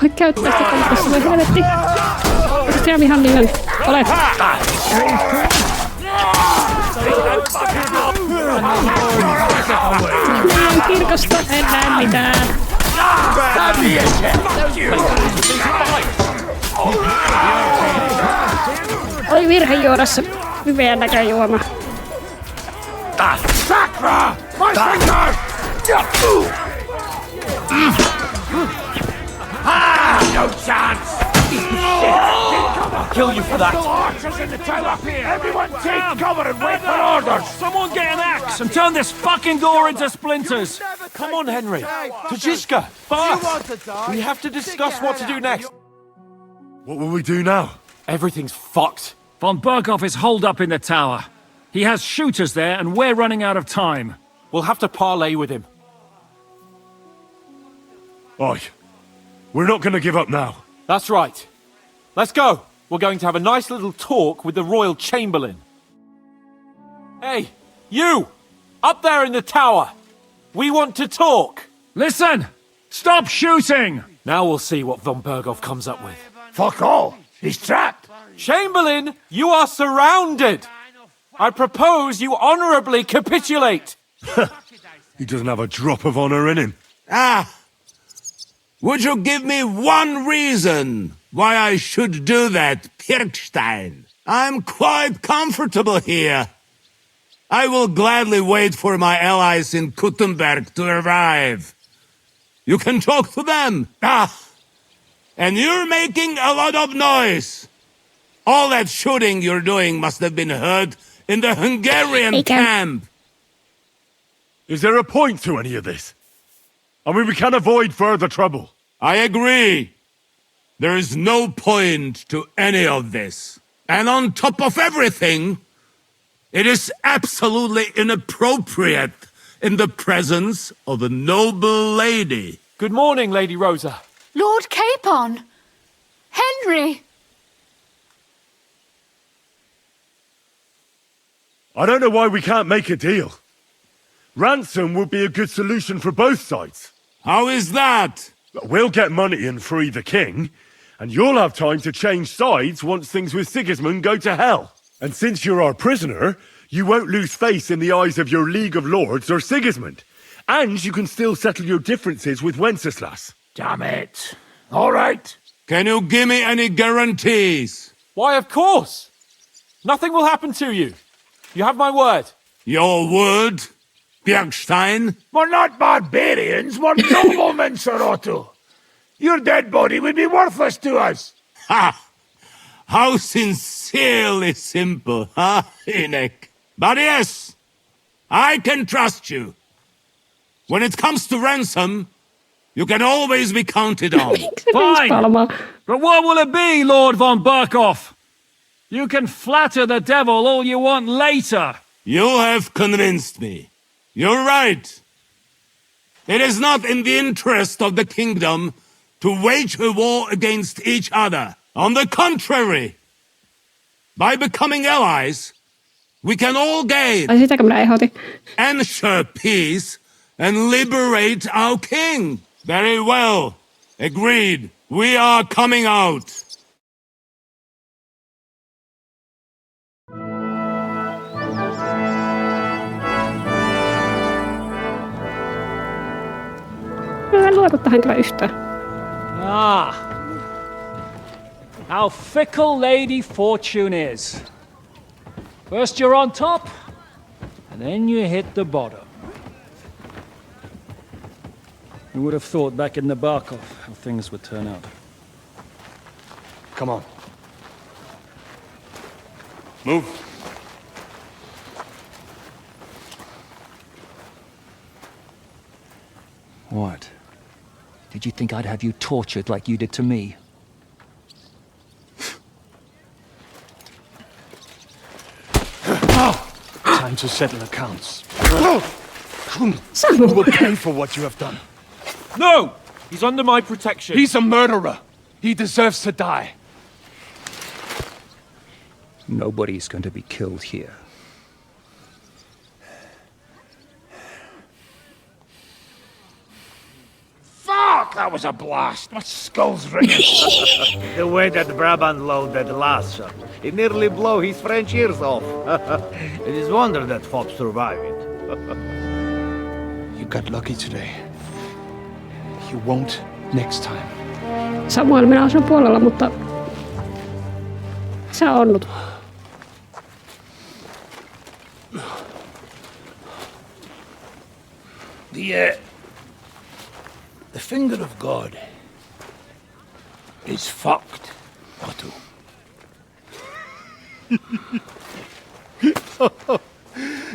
Voi käyttää sitä kompassa, voi helvetti. Se on ihan liian. Olet. Näen kirkosta, en näe mitään. Oli virhe juoda se hyveen näköjuoma. Sakra! My finger! No chance! I'll kill you for that. Archers in the tower! Everyone take cover and wait for orders! Someone get an axe and turn this fucking door into splinters! Come on, Henry. To Jiska. Fast! We have to discuss what to do next. What will we do now? Everything's fucked. Von Berghoff is holed up in the tower. He has shooters there and we're running out of time. We'll have to parley with him. Oi. We're not going to give up now. That's right. Let's go. We're going to have a nice little talk with the Royal Chamberlain. Hey, you! Up there in the tower! We want to talk! Listen! Stop shooting! Now we'll see what Von Berghoff comes up with. Fuck all! He's trapped! Chamberlain, you are surrounded! I propose you honourably capitulate! He doesn't have a drop of honour in him. Ah! Would you give me one reason why I should do that, Pirkstein? I'm quite comfortable here. I will gladly wait for my allies in Kuttenberg to arrive. You can talk to them. Ah! And you're making a lot of noise. All that shooting you're doing must have been heard in the Hungarian camp. Is there a point to any of this? I mean, we can avoid further trouble. I agree. There is no point to any of this. And on top of everything, it is absolutely inappropriate in the presence of a noble lady. Good morning, Lady Rosa. Lord Capon! Henry! I don't know why we can't make a deal. Ransom would be a good solution for both sides. How is that? We'll get money and free the king, and you'll have time to change sides once things with Sigismund go to hell. And since you're our prisoner, you won't lose face in the eyes of your League of Lords or Sigismund. And you can still settle your differences with Wenceslas. Damn it. All right. Can you give me any guarantees? Why, of course. Nothing will happen to you. You have my word. Your word, Bjergstein? We're not barbarians, we're noblemen, Sir Otto. Your dead body would be worthless to us. Ha! How sincerely simple, huh, Enoch? But yes, I can trust you. When it comes to ransom, you can always be counted on. Fine. But what will it be, Lord von Berghoff? You can flatter the devil all you want later. You have convinced me. You're right. It is not in the interest of the kingdom to wage a war against each other. On the contrary, by becoming allies, we can all gain Ai sitäkö minä ehdotin? ensure peace and liberate our king. Very well. Agreed. We are coming out. Mä en luota tähän kyllä yhtään. Ah. How fickle Lady Fortune is. First you're on top, and then you hit the bottom. Who would have thought back in the Barkov how things would turn out? Come on. Move. What? Did you think I'd have you tortured like you did to me? Time to settle accounts. You will pay for what you have done. No! He's under my protection. He's a murderer. He deserves to die. Nobody's going to be killed here. Fuck! That was a blast. My skull's ringing. The way that Brabant loaded last, it nearly blow his French ears off. It is wonder that Fox survived it. You got lucky today. You won't next time. Samuel, minä olen sun puolella, mutta sä onnut. The finger of God is fucked, Otto.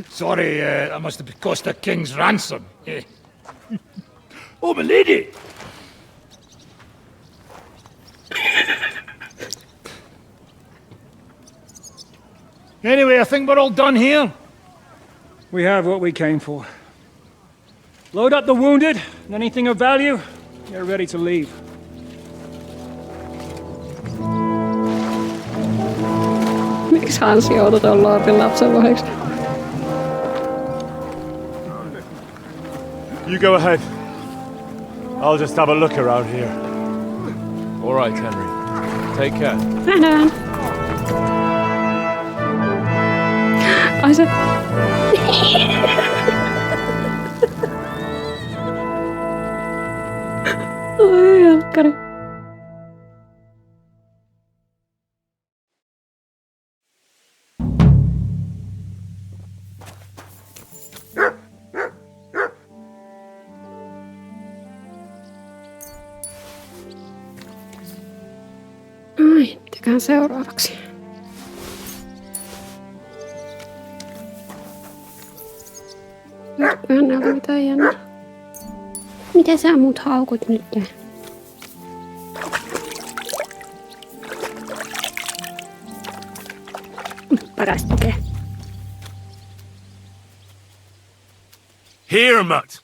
Sorry, that must have cost the king's ransom. Oh, my lady! Anyway, I think we're all done here. We have what we came for. Load up the wounded, and anything of value, get ready to leave. Miksi Hansi joutui tuon Lordin lapsen vaheeksi? You go ahead. I'll just have a look around here. All right, Henry. Take care. Nähdään. Ai se... Oi, jalkkari. Ai, mitäköhän seuraavaksi? Nytköhän ne oli mitään jännää. Mitä sä mut haukut nyt? Paras tekee. Hirmat!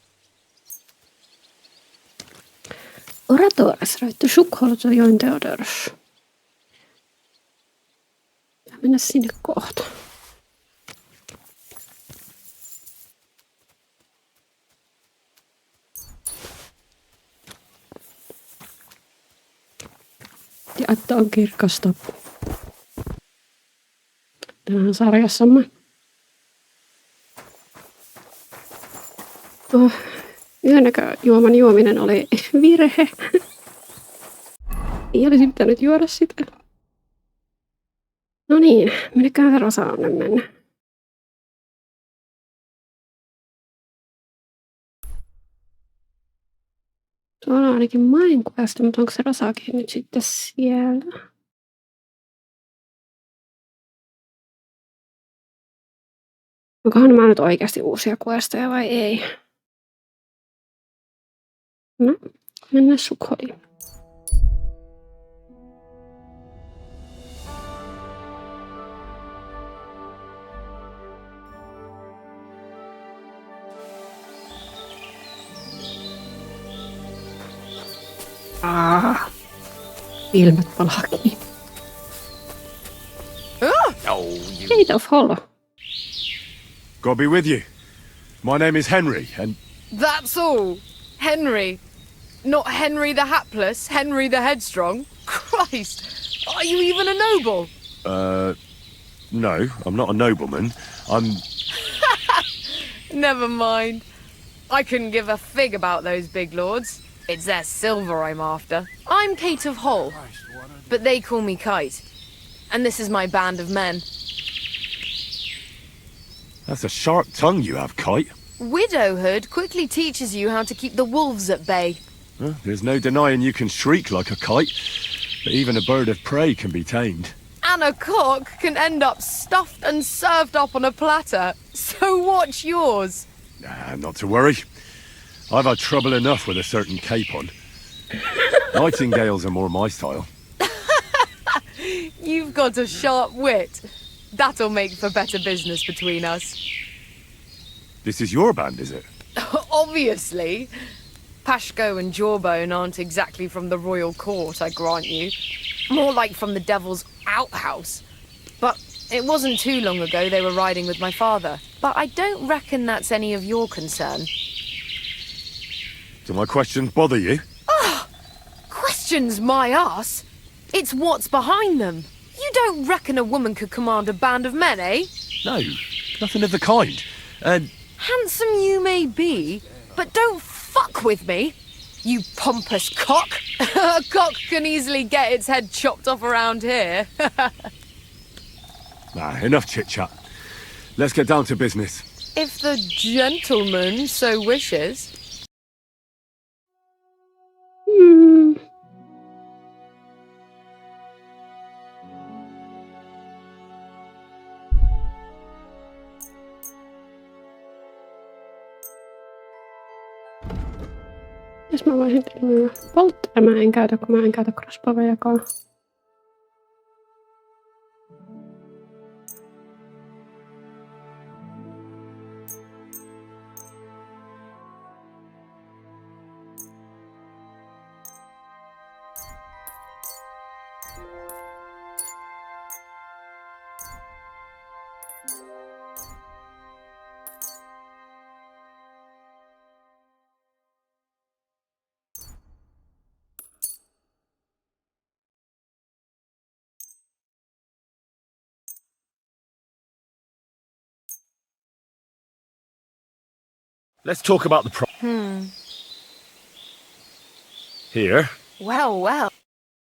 Oratoras röitty sukholta join teodors. Mennä sinne kohta. Ja että on kirkasta. Tänään sarjassamme. Yönäköjuoman juominen oli virhe. Ei olisi pitänyt juoda sitä. No niin, minneköhän Rosa on mennä? Tuolla on ainakin mainkuesta, mutta onko se Rosakin nyt sitten siellä? Onkohan nämä nyt oikeasti uusia questeja vai ei? No, mennään Sukholiin. Ilmat palaakin. Gate of Hollow. God be with you. My name is Henry, and... That's all? Henry? Not Henry the Hapless, Henry the Headstrong? Christ! Are you even a noble? No, I'm not a nobleman. I'm... Never mind. I couldn't give a fig about those big lords. It's their silver I'm after. I'm Kate of Hull, but they call me Kite. And this is my band of men. That's a sharp tongue you have, Kite. Widowhood quickly teaches you how to keep the wolves at bay. Well, there's no denying you can shriek like a kite, but even a bird of prey can be tamed. And a cock can end up stuffed and served up on a platter. So watch yours. Nah, not to worry. I've had trouble enough with a certain capon. Nightingales are more my style. You've got a sharp wit. That'll make for better business between us. This is your band, is it? Obviously. Pashko and Jawbone aren't exactly from the royal court, I grant you. More like from the devil's outhouse. But it wasn't too long ago they were riding with my father. But I don't reckon that's any of your concern. Do my questions bother you? Ah! Questions my ass? It's what's behind them. You don't reckon a woman could command a band of men, eh? No, nothing of the kind. Handsome you may be, but don't fuck with me, you pompous cock. A cock can easily get its head chopped off around here. Nah, enough chit-chat. Let's get down to business. If the gentleman so wishes. Jos mä voisin polttaa, mä en käytä, kun mä en käytä crossbowjakaan. Let's talk about the Here. Well, well.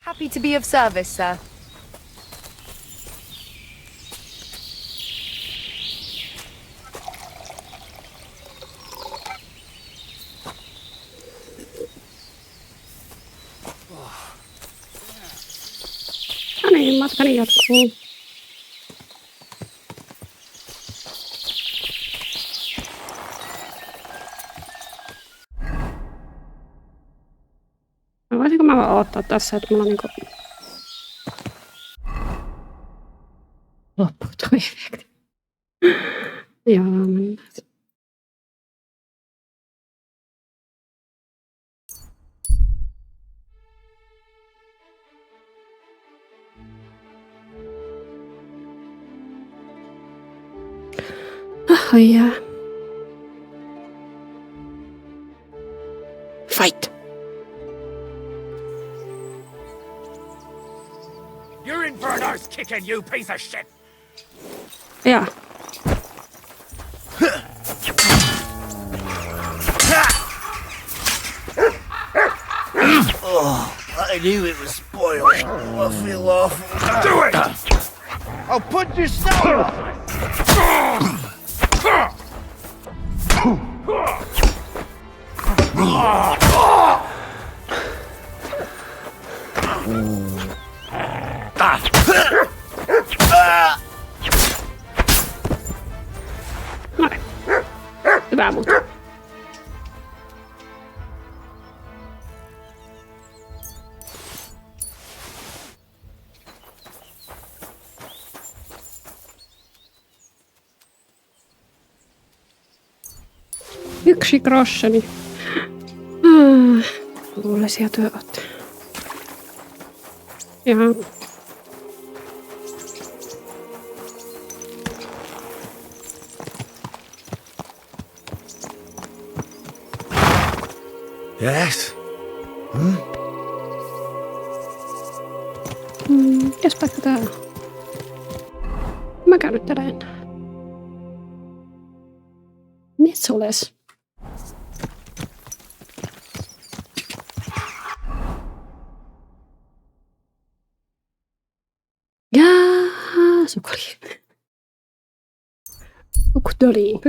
Happy to be of service, sir. No niin, matkani jatkuu. Voisinko mä vaan odottaa tässä, että mulla on niinku... Loppuu toi efekti. Joo, mennään. Oh yeah. Fight! You're in for an arse kicking, you piece of shit! Yeah. Oh, I knew it was spoiled. I feel awful. Do it! Oh, put yourself! Noin. Hyvä muuta. Yksi grosseni. Luullisia työotteja. Ihan. Yes? Mikäs paikka täällä on? Mä käyn nyt täällä enää. Metsoles. Jaa, sukuri. Ukdoliin.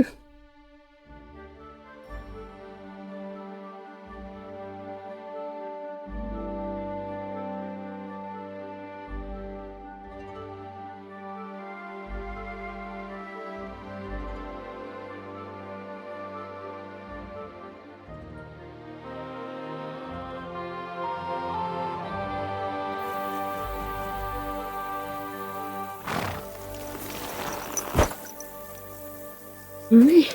Niin.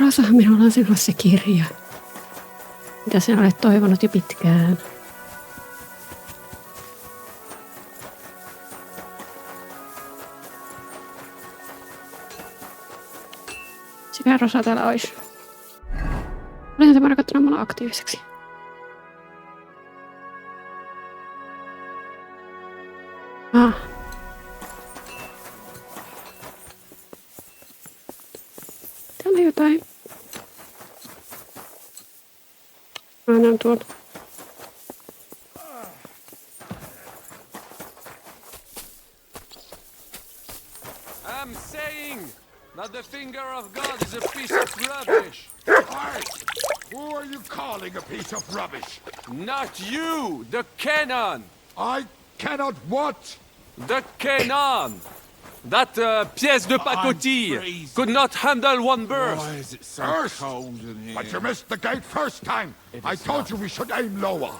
Rosa, minulla on sinulle se kirja, mitä sinä olet toivonut jo pitkään. Sekä Rosa täällä olisi. Olen tämä rakattanut mulla aktiiviseksi. Täällä on jotain. Annan tuolta. I'm saying that the finger of God is a piece of rubbish. Who are you calling a piece of rubbish? Not you, the canon. I cannot what? The canon. That pièce de pacotille could not handle one burst. Why is it so cold in here? But you missed the gate first time. I told you we should aim lower.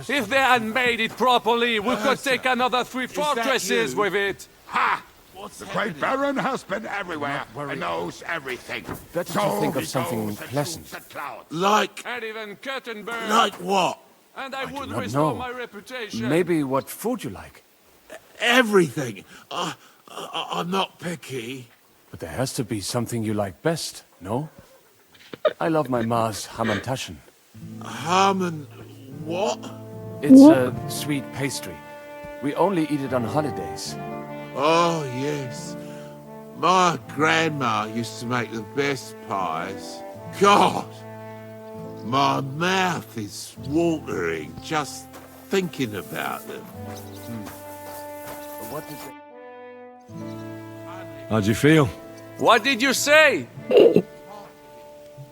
If they had made it properly, we could take another 3 fortresses with it. Ha! The Great Baron has been everywhere and knows everything. Better to think of something pleasant. Like... And even Kurtenberg. Like what? And I would do not restore know. my reputation. Maybe what food you like. Everything. I'm not picky. But there has to be something you like best, no? I love my ma's hamantaschen. Haman... what? It's a sweet pastry. We only eat it on holidays. Oh, yes. My grandma used to make the best pies. God! My mouth is watering just thinking about them. But what did they... How do you feel? What did you say?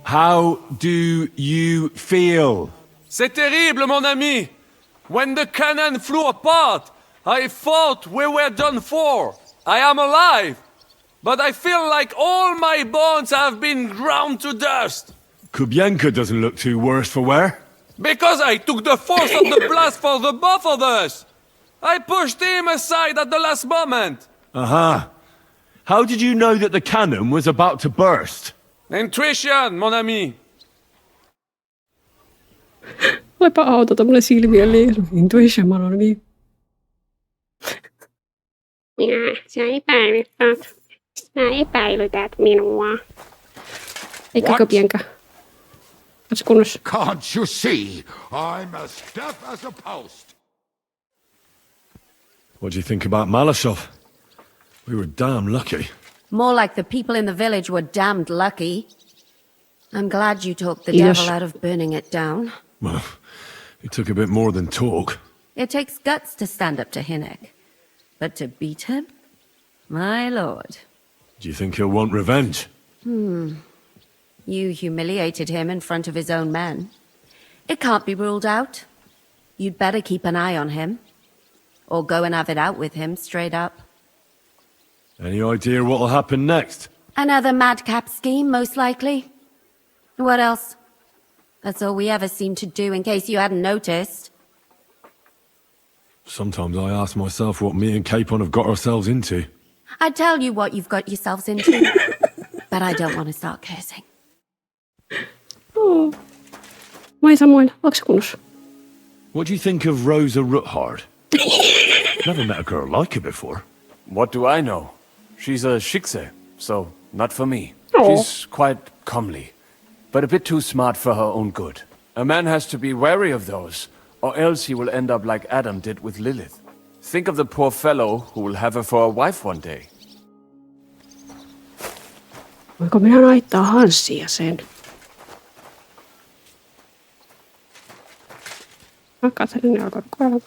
How do you feel? C'est terrible, mon ami. When the cannon flew apart, I thought we were done for. I am alive. But I feel like all my bones have been ground to dust. Kubienka doesn't look too worse for wear. Because I took the force of the blast for the both of us. I pushed him aside at the last moment. Aha. How did you know that the cannon was about to burst? Intuition, mon ami. Olepa auto tommonen silmien liiru. Intuition, mon ami. Sä epäilytät minua. Eikä Kubienka. Ootko kunnossa? Can't you see? I'm as deaf as a post. What do you think about Malashov? We were damn lucky. More like the people in the village were damned lucky. I'm glad you talked the Yes. devil out of burning it down. Well, it took a bit more than talk. It takes guts to stand up to Hinnek. But to beat him? My lord. Do you think he'll want revenge? You humiliated him in front of his own men. It can't be ruled out. You'd better keep an eye on him. Or go and have it out with him, straight up. Any idea what'll happen next? Another madcap scheme, most likely. What else? That's all we ever seem to do, in case you hadn't noticed. Sometimes I ask myself what me and Capon have got ourselves into. I tell you what you've got yourselves into. But I don't want to start cursing. Oh. Moi Samuel, onko kunnossa? What do you think of Rosa Ruthard? Never met a girl like her before. What do I know? She's a shikse, so not for me. Oh. She's quite comely, but a bit too smart for her own good. A man has to be wary of those, or else he will end up like Adam did with Lilith. Think of the poor fellow who will have her for a wife one day. Voinko minä naittaa Hanssia sen? Katselin, alkoi kuolemaan.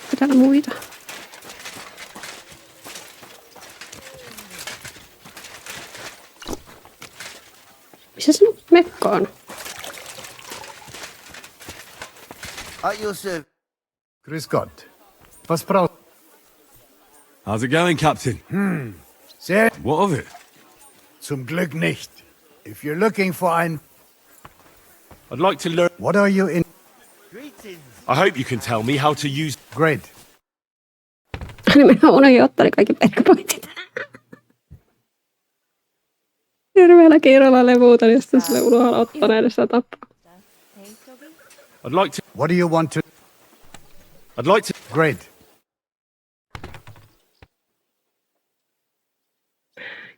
Onko täällä muita? Missä sinun mekko on? At your service. Grüß Gott. Was braucht... How's it going, Captain? Sehr... What of it? Zum Glück nicht. If you're looking for ein... I'd like to learn... What are you in... I hope you can tell me how to use... Great. Niin minä unohdin ottaa ne kaikki peikkapointit. Hirveellä kiireellä levuutan, jos sille unohan ottaa näille sitä tappaa. I'd like to... What do you want to... I'd like to... Great.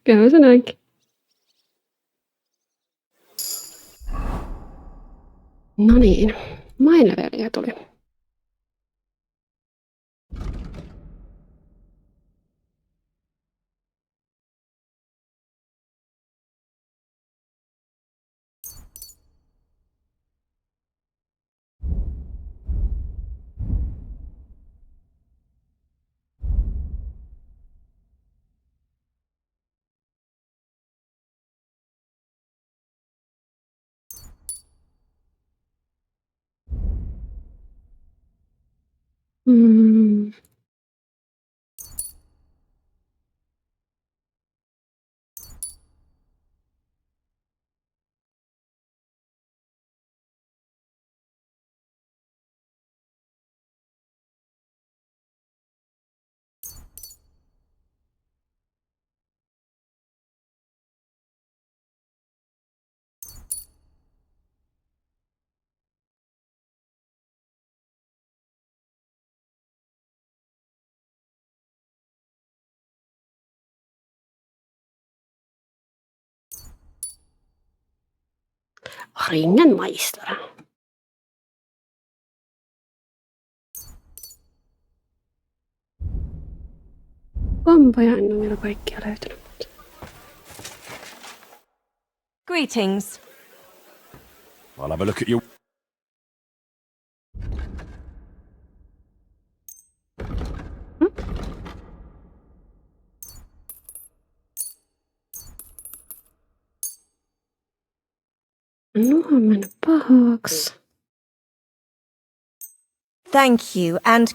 Kyllä se näinkin. No niin, mainleveliä tuli. Ringenmeister. Kompoja en ole vielä kaikkia löytänyt. Greetings. I'll have a look at you. Nuha mennyt pahaksi. Thank you, and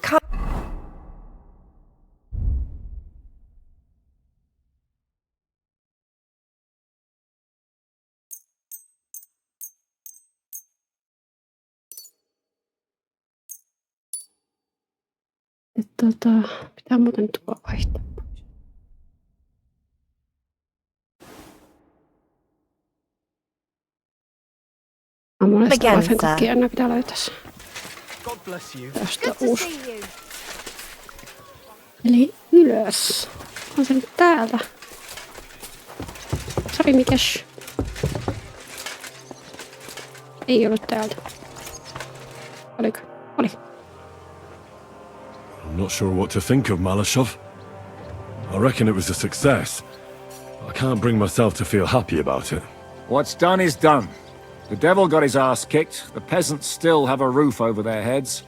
Pitää muuten tuo vaihtaa. Aamulla vafen kokkia enää pitää löytää se. Tästä uusi. Eli ylös. On se nyt täällä. Sori, mikäs? Ei ollut täältä. Oliko? Oli. I'm not sure what to think of Malashov. I reckon it was a success. I can't bring myself to feel happy about it. What's done is done. The devil got his ass kicked, the peasants still have a roof over their heads.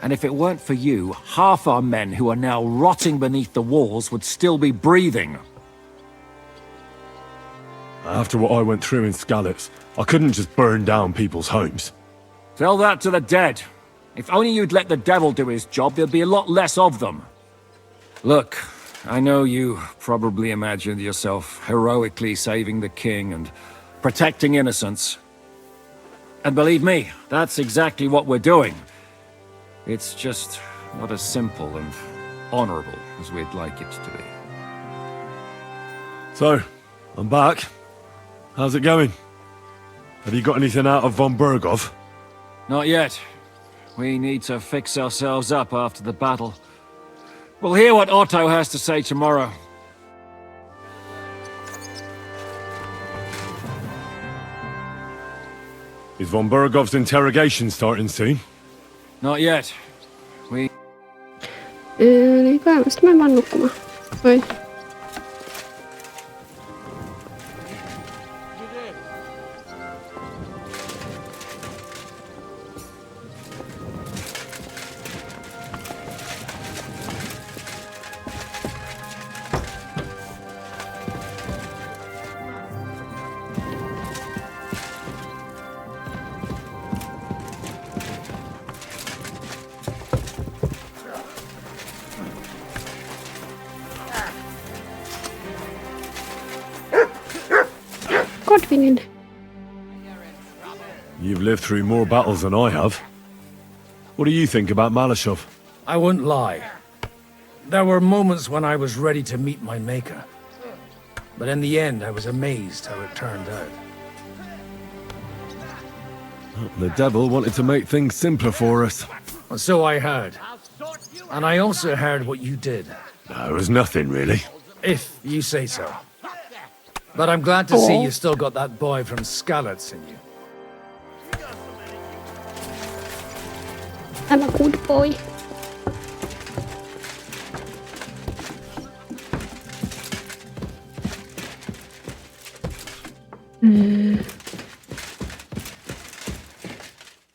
And if it weren't for you, half our men who are now rotting beneath the walls would still be breathing. After what I went through in Skalitz, I couldn't just burn down people's homes. Tell that to the dead. If only you'd let the devil do his job, there'd be a lot less of them. Look, I know you probably imagined yourself heroically saving the king and protecting innocents. And believe me, that's exactly what we're doing. It's just not as simple and honorable as we'd like it to be. So, I'm back. How's it going? Have you got anything out of von Bergov? Not yet. We need to fix ourselves up after the battle. We'll hear what Otto has to say tomorrow. Is von Bergov's interrogation starting soon? Not yet. We... Niin kai mistä mä vaan nukkumaan. Oi. Godwinin. You've lived through more battles than I have. What do you think about Malashov? I wouldn't lie. There were moments when I was ready to meet my maker. But in the end, I was amazed how it turned out. The devil wanted to make things simpler for us. Well, so I heard. And I also heard what you did. No, it was nothing, really. If you say so. But I'm glad to see you still got that boy from Skalitz in you. I'm a good boy.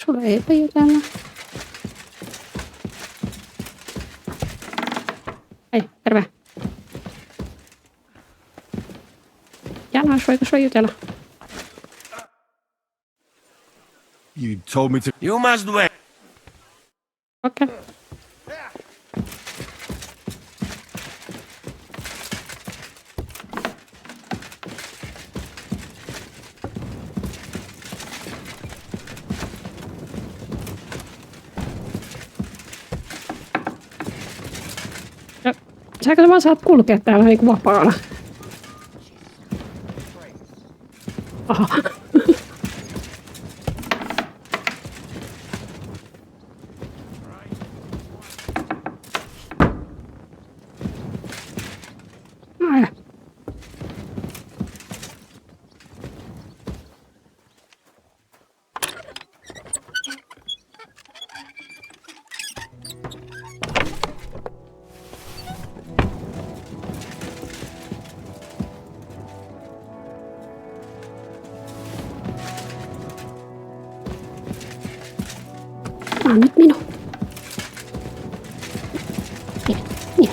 Sulla ei ole täällä. Hei, terve. Janos, voiko sua jutella? You told me to... You must wait. Okay. Säkö sä vaan saat kulkea täällä niinku vapaana? Aha. Tää on nyt minun.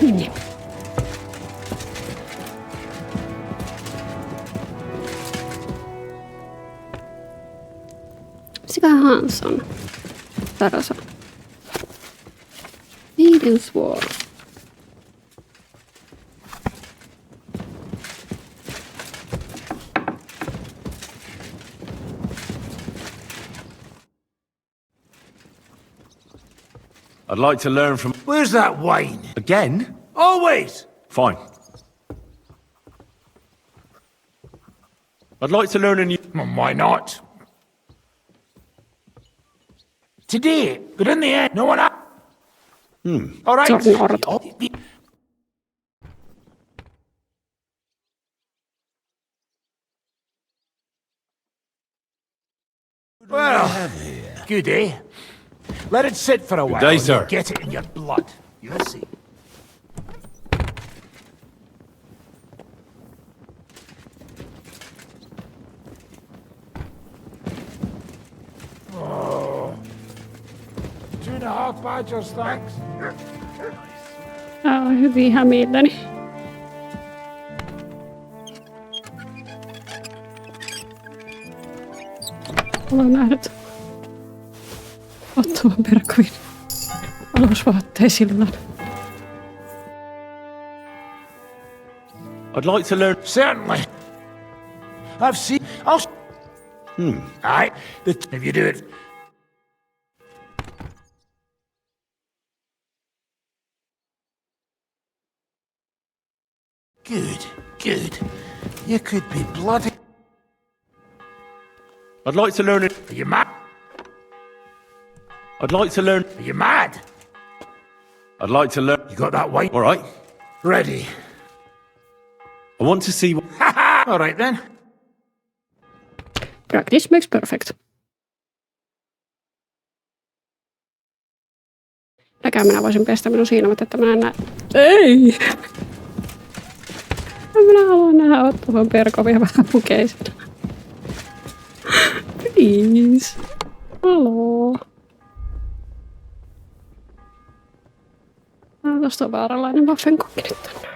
Niin. Mikä Hans on? Tarasa. Needles War. I'd like to learn from... Where's that wine? Again? Always! Fine. I'd like to learn a new... Why not? Today, but in the end, no one... All right. Well, good day. Let it sit for a while. Good day, and sir. you'll get it in your blood. You'll see. Oh. 2.5 badgers, thanks. Tää on hyviä hämiilläni. Olen nähnyt ottuvan perkkovin alusvaatteisillaan. I'd like to learn... Certainly. I've seen... I'll... Aye. If you do it... Good, good. You could be bloody... I'd like to learn it... Are you mad? I'd like to learn... Are you mad? I'd like to learn... You got that wine? All right. Ready. I want to see... All right then. Practice makes perfect. Näkään minä voisin pestä minun silmät, että minä en näe... Ei! Minä haluan nähdä ottavan perkovia vähän pukeisena. Please. Haloo. Tuosta on vääränlainen vaffenkokki nyt tänne.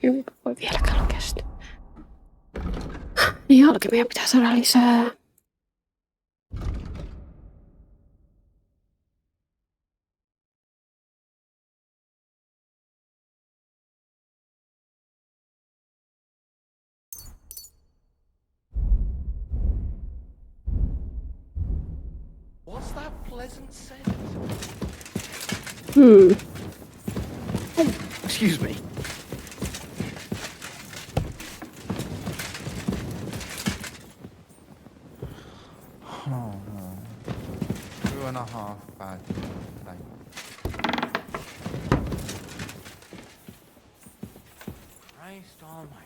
Ei voi vieläkään lukea sitä. Niin alkemia pitää saada lisää. What's that pleasant scent? Oh, excuse me. Oh, no. 2.5 bad. Christ almighty.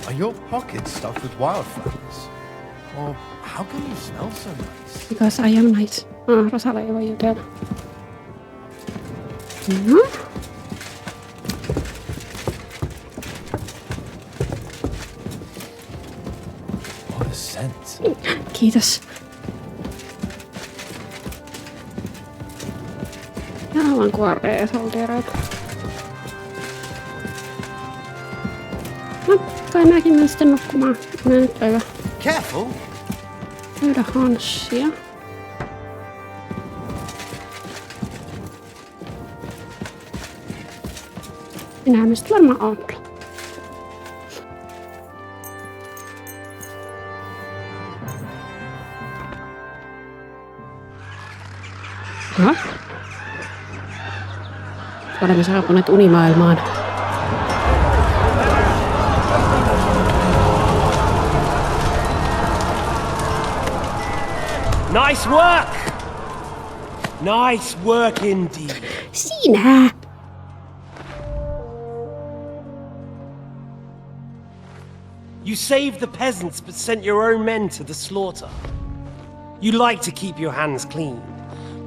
Are your pockets stuffed with wildflowers? Or how can you smell so nice? Because I am nice. Rosalla ei voi jutella. No. What a scent. Kiitos. Ja haluan kuorea soltiereita. No, kai mäkin menen sitten nukkumaan. Mä nyt löydä. Careful! Löydä Hanssia. Minä me sitten varmaan aamulla. Aha. Olemme saapuneet unimaailmaan. Nice work! Nice work indeed. Sinä! You saved the peasants but sent your own men to the slaughter. You like to keep your hands clean,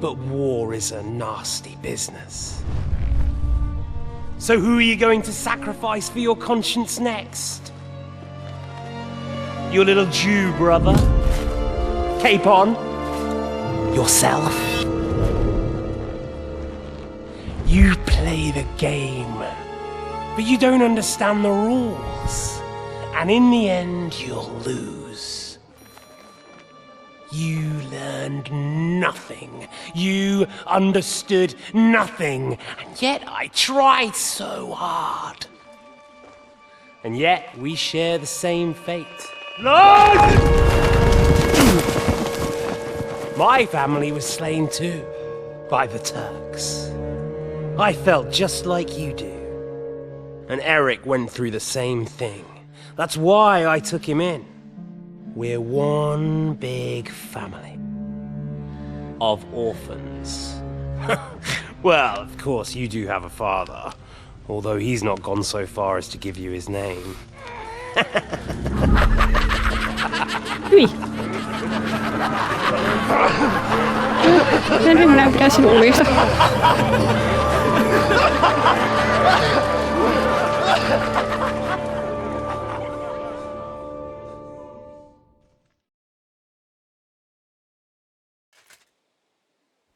but war is a nasty business. So who are you going to sacrifice for your conscience next? Your little Jew brother? Capon? Yourself? You play the game, but you don't understand the rules. And in the end, you'll lose. You learned nothing. You understood nothing. And yet I tried so hard. And yet we share the same fate. Lord! My family was slain too, by the Turks. I felt just like you do. And Eric went through the same thing. That's why I took him in. We're one big family of orphans. Well, of course you do have a father, although he's not gone so far as to give you his name. Hyi. Henry, mä näytän sinun ulista.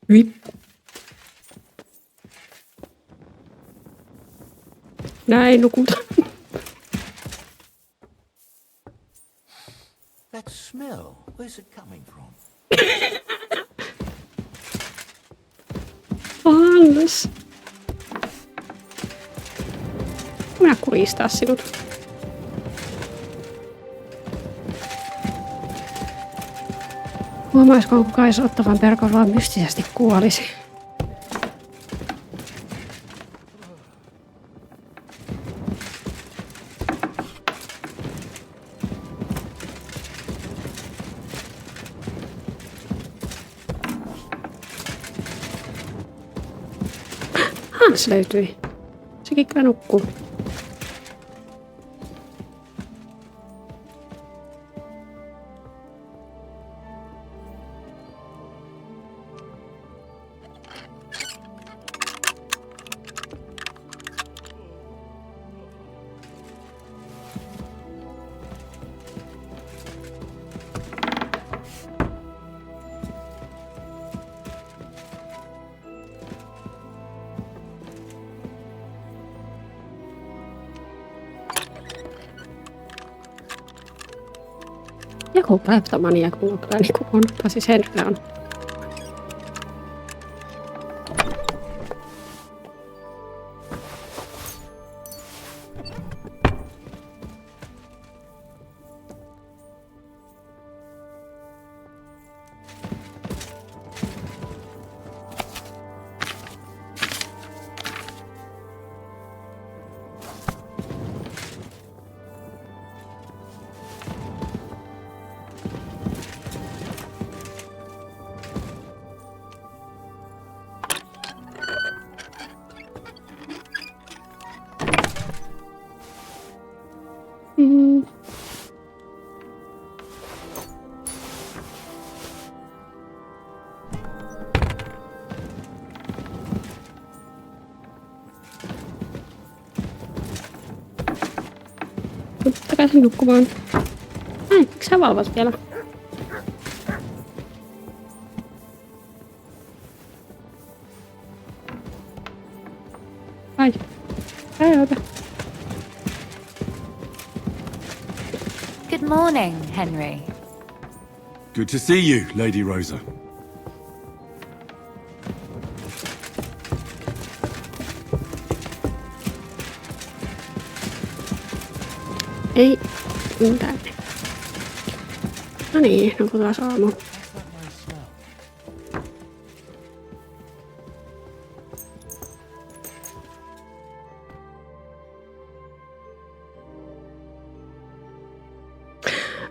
Hyi. Näin nukuta. That smell, where's it coming from? Annas. Minä kuristaa sinut. Huomaisiko, kun Kaisa ottavan Perkon vaan mystisesti kuolisi? Hans löytyi. Sekin kyllä nukkuu. Joku kleptomania, kun on kyllä niinku on. Tai siis Henry on. Takaisin nukkumaan. Ai, miksi sä valvot vielä? Ai. Ota. Good morning, Henry. Good to see you, Lady Rosa. Ei. Tänne. No niin, nukutaan aamu.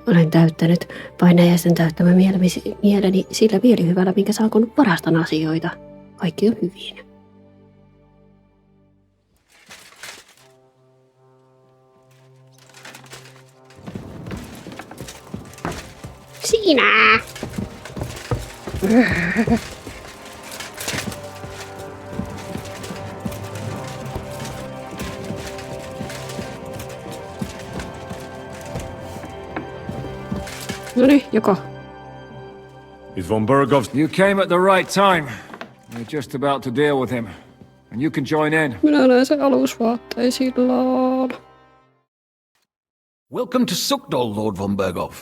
Olen täyttänyt painajaisten täyttämän mieleni sillä mielihyvällä, minkä saa kun varastan asioita. Kaikki on hyvin. Sinä! Noniin, joko? Is von Bergov's... You came at the right time. We're just about to deal with him. And you can join in. Minä näen sen alusvaatteisillaan. Welcome to Sukdol, Lord von Bergov.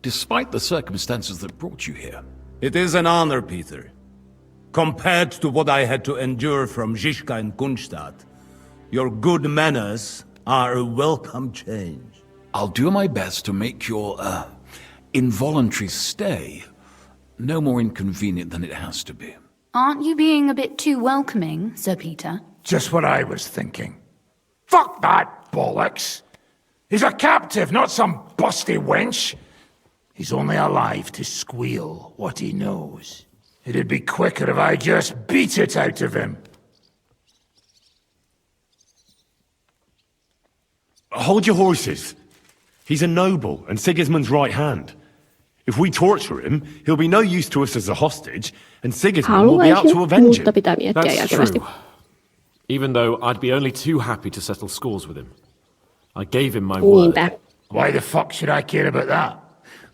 Despite the circumstances that brought you here. It is an honor, Peter. Compared to what I had to endure from Zizka and Kunstadt, your good manners are a welcome change. I'll do my best to make your, involuntary stay no more inconvenient than it has to be. Aren't you being a bit too welcoming, Sir Peter? Just what I was thinking. Fuck that bollocks! He's a captive, not some busty wench. He's only alive to squeal what he knows. It'd be quicker if I just beat it out of him. Hold your horses. He's a noble and Sigismund's right hand. If we torture him, he'll be no use to us as a hostage, and Sigismund will be out to avenge him. Pitää miettiä That's järkevästi. true. Even though I'd be only too happy to settle scores with him. I gave him my word. Niinpä. Why the fuck should I care about that?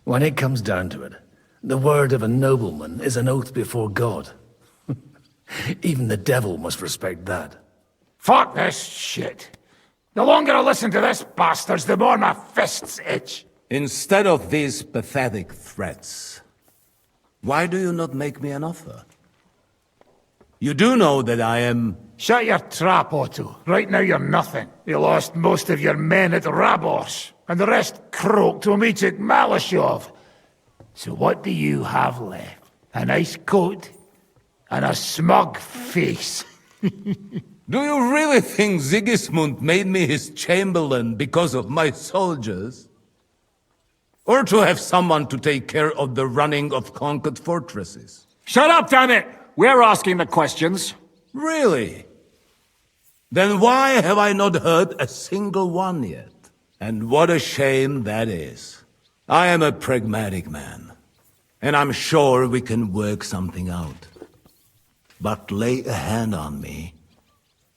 When it comes down to it, the word of a nobleman is an oath before God. Even the devil must respect that. Fuck this shit. The longer I listen to this bastards, the more my fists itch. Instead of these pathetic threats, why do you not make me an offer? You do know that I am... Shut your trap, Otto. Right now you're nothing. You lost most of your men at Rabos, and the rest croaked when we took Malashov. So what do you have left? A nice coat and a smug face. Do you really think Sigismund made me his chamberlain because of my soldiers? Or to have someone to take care of the running of conquered fortresses? Shut up, damn it! We're asking the questions. Really? Then why have I not heard a single one yet? And what a shame that is. I am a pragmatic man, and I'm sure we can work something out. But lay a hand on me,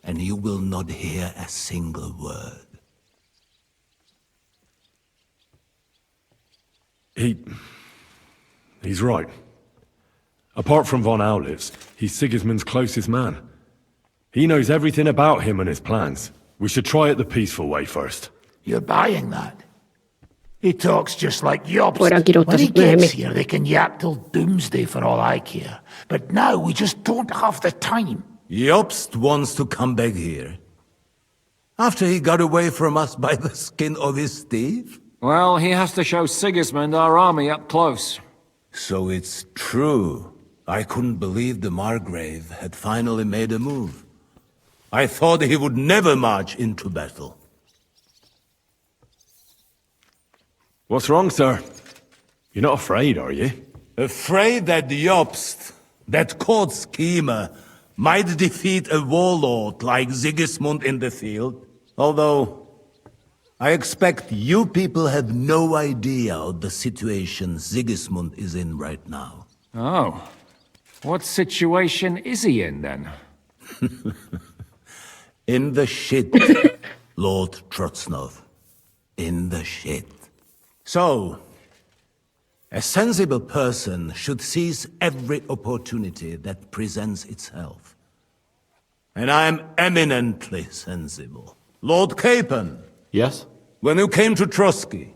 and you will not hear a single word. He's right. Apart from von Aulitz, he's Sigismund's closest man. He knows everything about him and his plans. We should try it the peaceful way first. You're buying that? He talks just like Jobst. Voidaan kiduttaa When he sit myöhemmin. gets here, they can yap till doomsday for all I care. But now we just don't have the time. Jobst wants to come back here. After he got away from us by the skin of his teeth? Well, he has to show Sigismund our army up close. So it's true. I couldn't believe the Margrave had finally made a move. I thought he would never march into battle. What's wrong, sir? You're not afraid, are you? Afraid that Jobst, that court schemer, might defeat a warlord like Sigismund in the field. Although, I expect you people have no idea of the situation Sigismund is in right now. Oh. What situation is he in, then? In the shit, Lord Trotsnov. In the shit. So, a sensible person should seize every opportunity that presents itself. And I am eminently sensible. Lord Capon. Yes? When you came to Trotsky,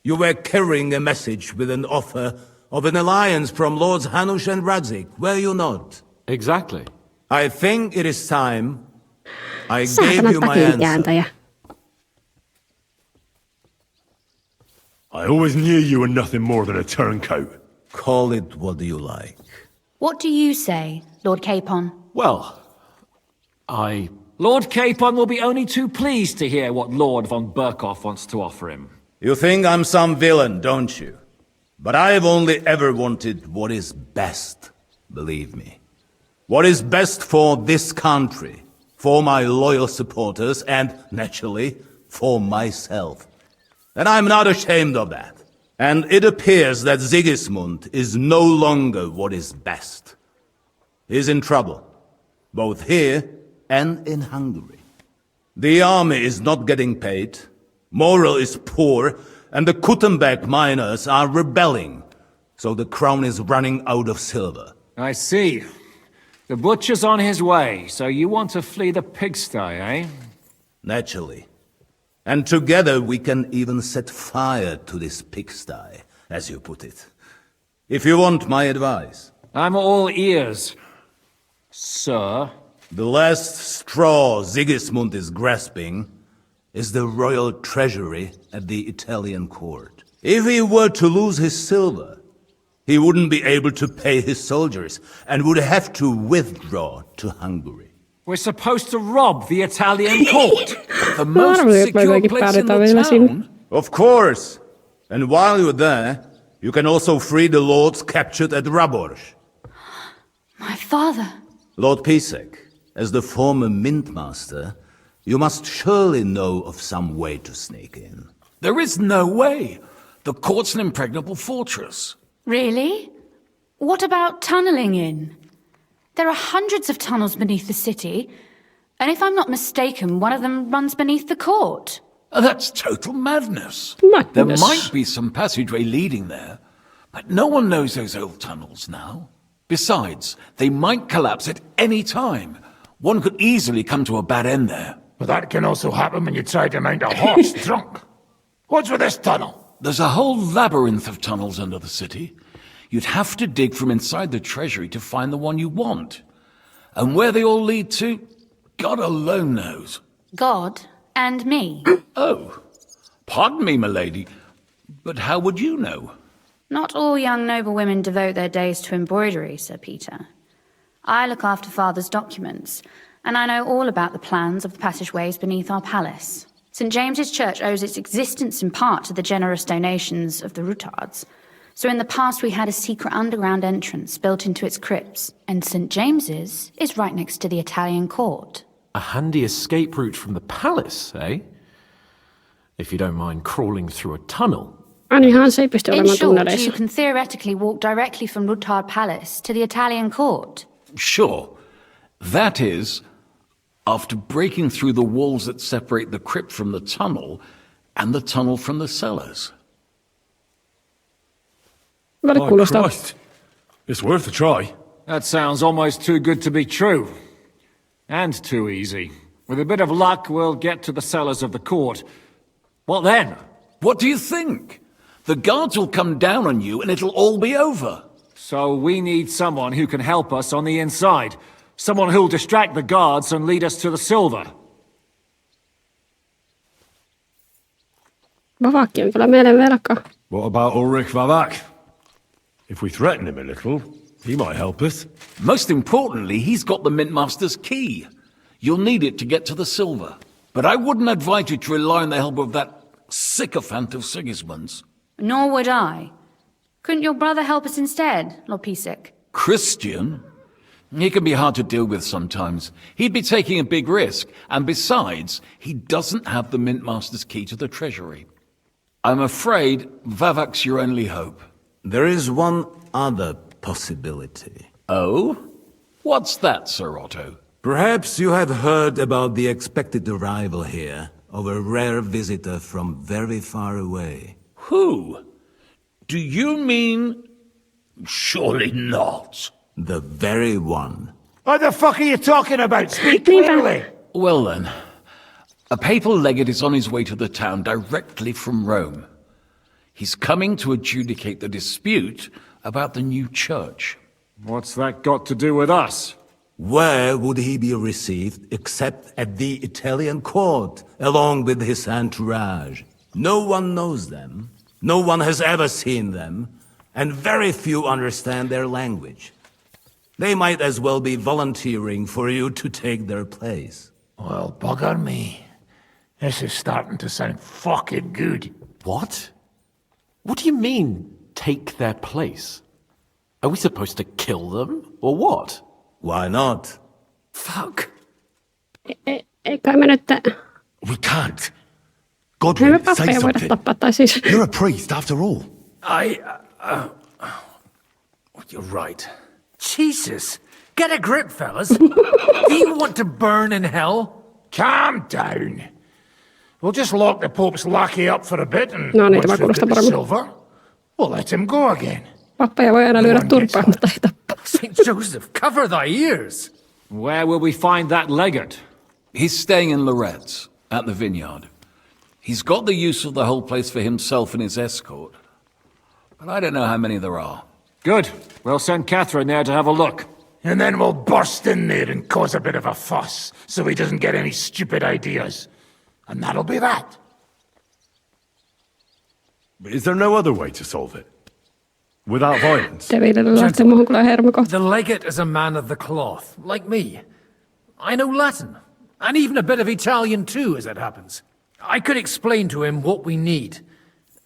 you were carrying a message with an offer of an alliance from Lords Hanush and Radzik, were you not? Exactly. I think it is time I gave you my answer. I always knew you were nothing more than a turncoat. Call it what you like. What do you say, Lord Capon? Well, Lord Capon will be only too pleased to hear what Lord von Berkoff wants to offer him. You think I'm some villain, don't you? But I've only ever wanted what is best, believe me. What is best for this country, for my loyal supporters, and, naturally, for myself. And I'm not ashamed of that. And it appears that Sigismund is no longer what is best. He's in trouble, both here and in Hungary. The army is not getting paid, morale is poor, and the Kuttenberg miners are rebelling, so the crown is running out of silver. I see. The butcher's on his way, so you want to flee the pigsty, eh? Naturally. And together we can even set fire to this pigsty, as you put it. If you want my advice. I'm all ears, sir. The last straw Sigismund is grasping is the royal treasury at the Italian court. If he were to lose his silver, he wouldn't be able to pay his soldiers and would have to withdraw to Hungary. We're supposed to rob the Italian court. The most secure place in the town? Of course. And while you're there, you can also free the lords captured at Raborz. My father. Lord Pisek, as the former Mintmaster, you must surely know of some way to sneak in. There is no way. The court's an impregnable fortress. Really? What about tunneling in? There are hundreds of tunnels beneath the city, and if I'm not mistaken, one of them runs beneath the court. That's total madness. There might be some passageway leading there, but no one knows those old tunnels now. Besides, they might collapse at any time. One could easily come to a bad end there. But that can also happen when you try to mount a horse drunk. What's with this tunnel? There's a whole labyrinth of tunnels under the city. You'd have to dig from inside the treasury to find the one you want. And where they all lead to, God alone knows. God and me. Oh, pardon me, milady, but how would you know? Not all young noblewomen devote their days to embroidery, Sir Peter. I look after Father's documents, and I know all about the plans of the passageways beneath our palace. St. James's Church owes its existence in part to the generous donations of the Routards. So in the past we had a secret underground entrance built into its crypts, and St. James's is right next to the Italian court. A handy escape route from the palace, eh? If you don't mind crawling through a tunnel. Anihan se ei pysty In olemaan short, you tunneleissa. can theoretically walk directly from Routard Palace to the Italian court. Sure. That is, after breaking through the walls that separate the crypt from the tunnel, and the tunnel from the cellars. My Christ. It's worth a try. That sounds almost too good to be true. And too easy. With a bit of luck, we'll get to the cellars of the court. What then? What do you think? The guards will come down on you and it'll all be over. So we need someone who can help us on the inside. Someone who'll distract the guards and lead us to the silver. Vavakki on kyllä meille velka. What about Ulrich Vavak? If we threaten him a little, he might help us. Most importantly, he's got the Mintmaster's key. You'll need it to get to the silver. But I wouldn't advise you to rely on the help of that sycophant of Sigismund's. Nor would I. Couldn't your brother help us instead, Lord Pisek? Christian? He can be hard to deal with sometimes. He'd be taking a big risk, and besides, he doesn't have the Mintmaster's key to the treasury. I'm afraid Vavak's your only hope. There is one other possibility. Oh? What's that, Sir Otto? Perhaps you have heard about the expected arrival here of a rare visitor from very far away. Who? Do you mean... Surely not. The very one. What the fuck are you talking about? Speak clearly! Well then, a papal legate is on his way to the town directly from Rome. He's coming to adjudicate the dispute about the new church. What's that got to do with us? Where would he be received except at the Italian court, along with his entourage? No one knows them, no one has ever seen them, and very few understand their language. They might as well be volunteering for you to take their place. Well, bugger me. This is starting to sound fucking good. What? What do you mean, take their place? Are we supposed to kill them, or what? Why not? Fuck. Eikä me nyt... We can't. Ei me Godwin, say pappeja voida something. tappaa, tai siis... You're a priest, after all. You're right. Jesus! Get a grip, fellas! Do you want to burn in hell? Calm down. We'll just lock the Pope's lackey up for a bit and No niin, once tämä we've got kuulostaa the paremmin. silver, we'll let him go again. Pappeja voi aina lyödä turpaan, mutta ei tappaa. St. Joseph, cover thy ears! Where will we find that legate? He's staying in Loretz, at the vineyard. He's got the use of the whole place for himself and his escort. But I don't know how many there are. Good. We'll send Catherine there to have a look. And then we'll burst in there and cause a bit of a fuss, so he doesn't get any stupid ideas. And that'll be that. But is there no other way to solve it? Without violence? The legate is a man of the cloth, like me. I know Latin, and even a bit of Italian too, as it happens. I could explain to him what we need.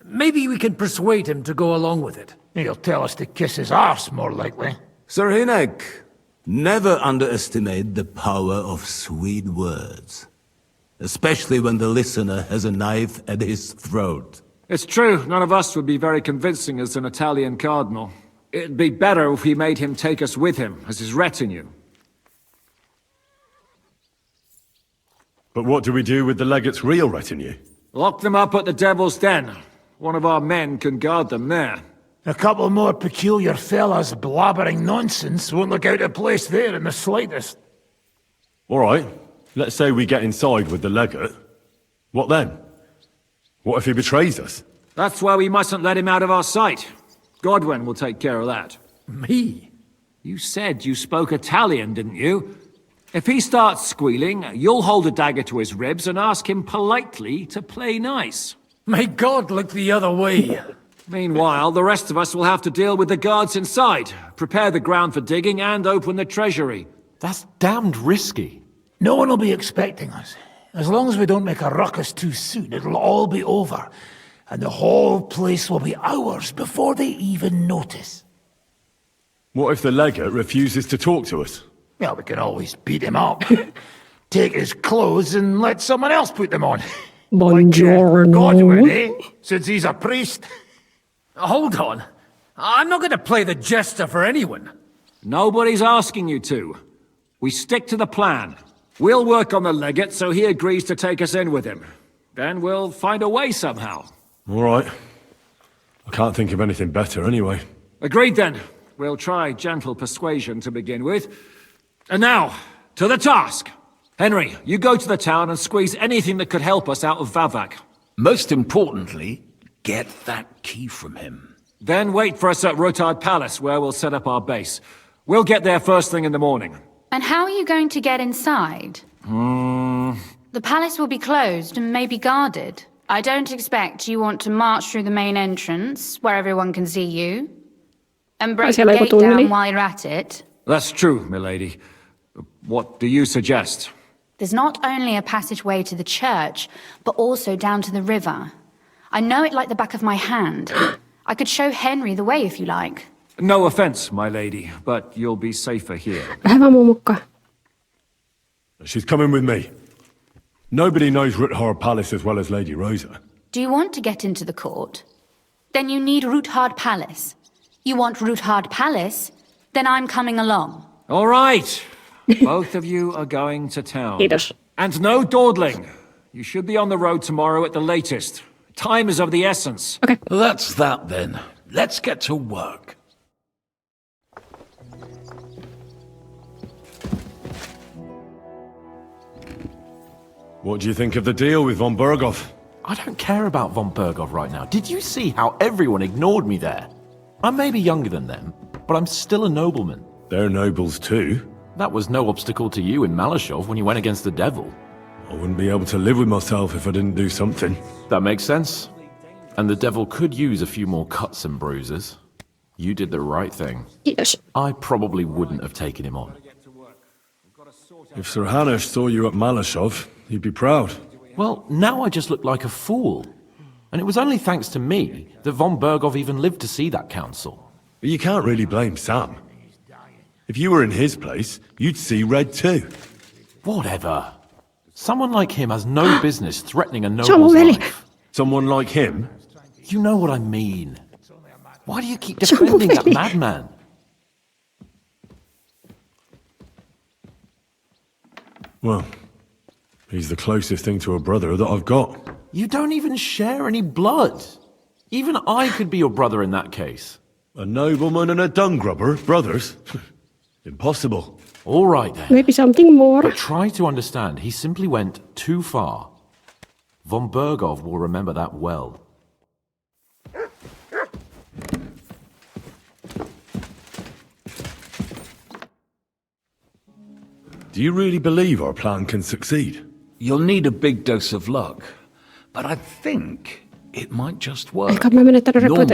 Maybe we can persuade him to go along with it. He'll tell us to kiss his arse, more likely. Sir Hinek, Never underestimate the power of sweet words, especially when the listener has a knife at his throat. It's true, none of us would be very convincing as an Italian cardinal. It'd be better if we made him take us with him as his retinue. But what do we do with the legate's real retinue? Lock them up at the Devil's Den. One of our men can guard them there. A couple more peculiar fellas blabbering nonsense won't look out of place there in the slightest. All right, let's say we get inside with the legate. What then? What if he betrays us? That's why we mustn't let him out of our sight. Godwin will take care of that. Me? You said you spoke Italian, didn't you? If he starts squealing, you'll hold a dagger to his ribs and ask him politely to play nice. May God look the other way. Meanwhile, the rest of us will have to deal with the guards inside, prepare the ground for digging, and open the treasury. That's damned risky. No one will be expecting us. As long as we don't make a ruckus too soon, it'll all be over. And the whole place will be ours before they even notice. What if the legate refuses to talk to us? Well, we can always beat him up. Take his clothes and let someone else put them on. Buongiorno. Godwin, eh? Since he's a priest. Hold on. I'm not going to play the jester for anyone. Nobody's asking you to. We stick to the plan. We'll work on the legate so he agrees to take us in with him. Then we'll find a way somehow. All right. I can't think of anything better anyway. Agreed then. We'll try gentle persuasion to begin with. And now, to the task. Henry, you go to the town and squeeze anything that could help us out of Vavak. Most importantly, get that key from him. Then wait for us at Rotard Palace, where we'll set up our base. We'll get there first thing in the morning. And how are you going to get inside? The palace will be closed and maybe guarded. I don't expect you want to march through the main entrance, where everyone can see you, and break the gate down while you're at it. That's true, milady. What do you suggest? There's not only a passageway to the church, but also down to the river. I know it like the back of my hand. I could show Henry the way if you like. No offense, my lady, but you'll be safer here. She's coming with me. Nobody knows Ruthard Palace as well as Lady Rosa. Do you want to get into the court? Then you need Ruthard Palace. You want Ruthard Palace? Then I'm coming along. All right. Both of you are going to town. And no dawdling. You should be on the road tomorrow at the latest. Time is of the essence. Okay. That's that then. Let's get to work. What do you think of the deal with von Berghoff? I don't care about von Berghoff right now. Did you see how everyone ignored me there? I may be younger than them, but I'm still a nobleman. They're nobles too. That was no obstacle to you in Malashov when you went against the devil. I wouldn't be able to live with myself if I didn't do something. That makes sense. And the devil could use a few more cuts and bruises. You did the right thing. Yes. I probably wouldn't have taken him on. If Sir Hanush saw you at Malashov, he'd be proud. Well, now I just look like a fool. And it was only thanks to me that von Berghoff even lived to see that council. But you can't really blame Sam. If you were in his place, you'd see red too. Whatever. Someone like him has no business threatening a noble's life. Someone like him? You know what I mean. Why do you keep defending that madman? Well, he's the closest thing to a brother that I've got. You don't even share any blood. Even I could be your brother in that case. A nobleman and a dung grubber, brothers? Impossible. All right then. Maybe something more. But try to understand, he simply went too far. Von Berghoff will remember that well. Do you really believe our plan can succeed? You'll need a big dose of luck, but I think it might just work. Normally, careful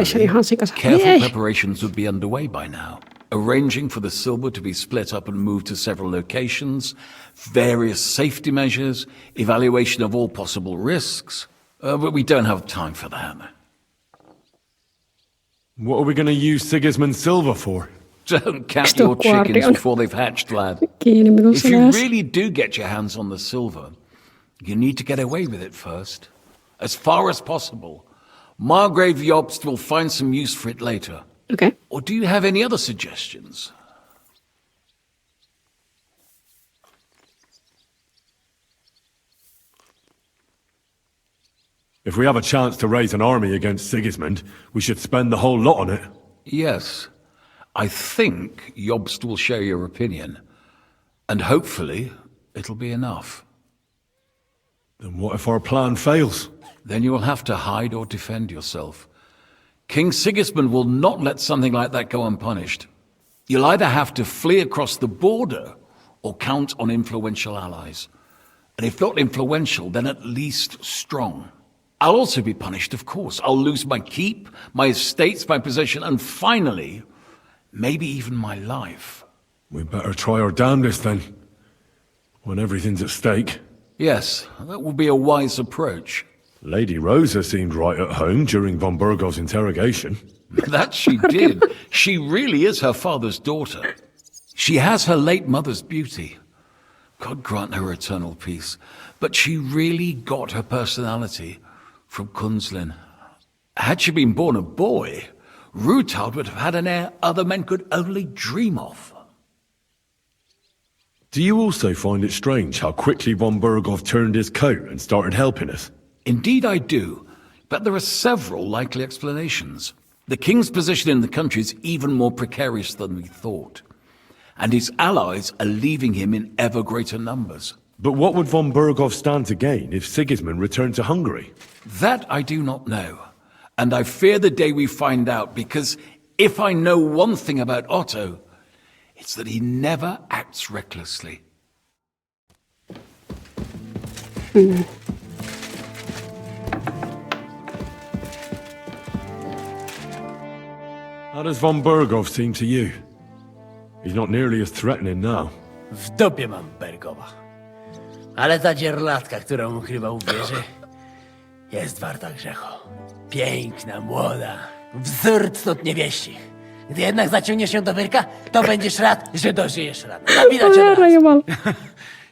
preparations would be underway by now. Arranging for the silver to be split up and moved to several locations, various safety measures, evaluation of all possible risks. But we don't have time for that. What are we going to use Sigismund's silver for? Don't count your chickens before they've hatched, lad. If you really do get your hands on the silver, you need to get away with it first. As far as possible. Margrave Jobst will find some use for it later. Okay. Or do you have any other suggestions? If we have a chance to raise an army against Sigismund, we should spend the whole lot on it. Yes. I think Jobst will share your opinion. And hopefully, it'll be enough. Then what if our plan fails? Then you will have to hide or defend yourself. King Sigismund will not let something like that go unpunished. You'll either have to flee across the border or count on influential allies. And if not influential, then at least strong. I'll also be punished, of course. I'll lose my keep, my estates, my possession, and finally, maybe even my life. We better try our damnedest then, when everything's at stake. Yes, that will be a wise approach. Lady Rosa seemed right at home during von Burgov's interrogation. That she did. She really is her father's daughter. She has her late mother's beauty. God grant her eternal peace. But she really got her personality from Kunzlin. Had she been born a boy, Rutald would have had an heir other men could only dream of. Do you also find it strange how quickly von Burgov turned his coat and started helping us? Indeed I do, but there are several likely explanations. The king's position in the country is even more precarious than we thought, and his allies are leaving him in ever greater numbers. But what would von Burgov stand to gain if Sigismund returned to Hungary? That I do not know, and I fear the day we find out, because if I know one thing about Otto, it's that he never acts recklessly. How does von Burgov seem to you? He's not nearly as threatening now. W dupie mam Bergowa. Ale ta dzierlatka, którą ukrywał w wieży, jest warta grzechu. Piękna, młoda, wzór cnót niewieścich. Gdy jednak zaciągniesz ją do wyrka, to będziesz rad, że dożyjesz rano. No widać od razu.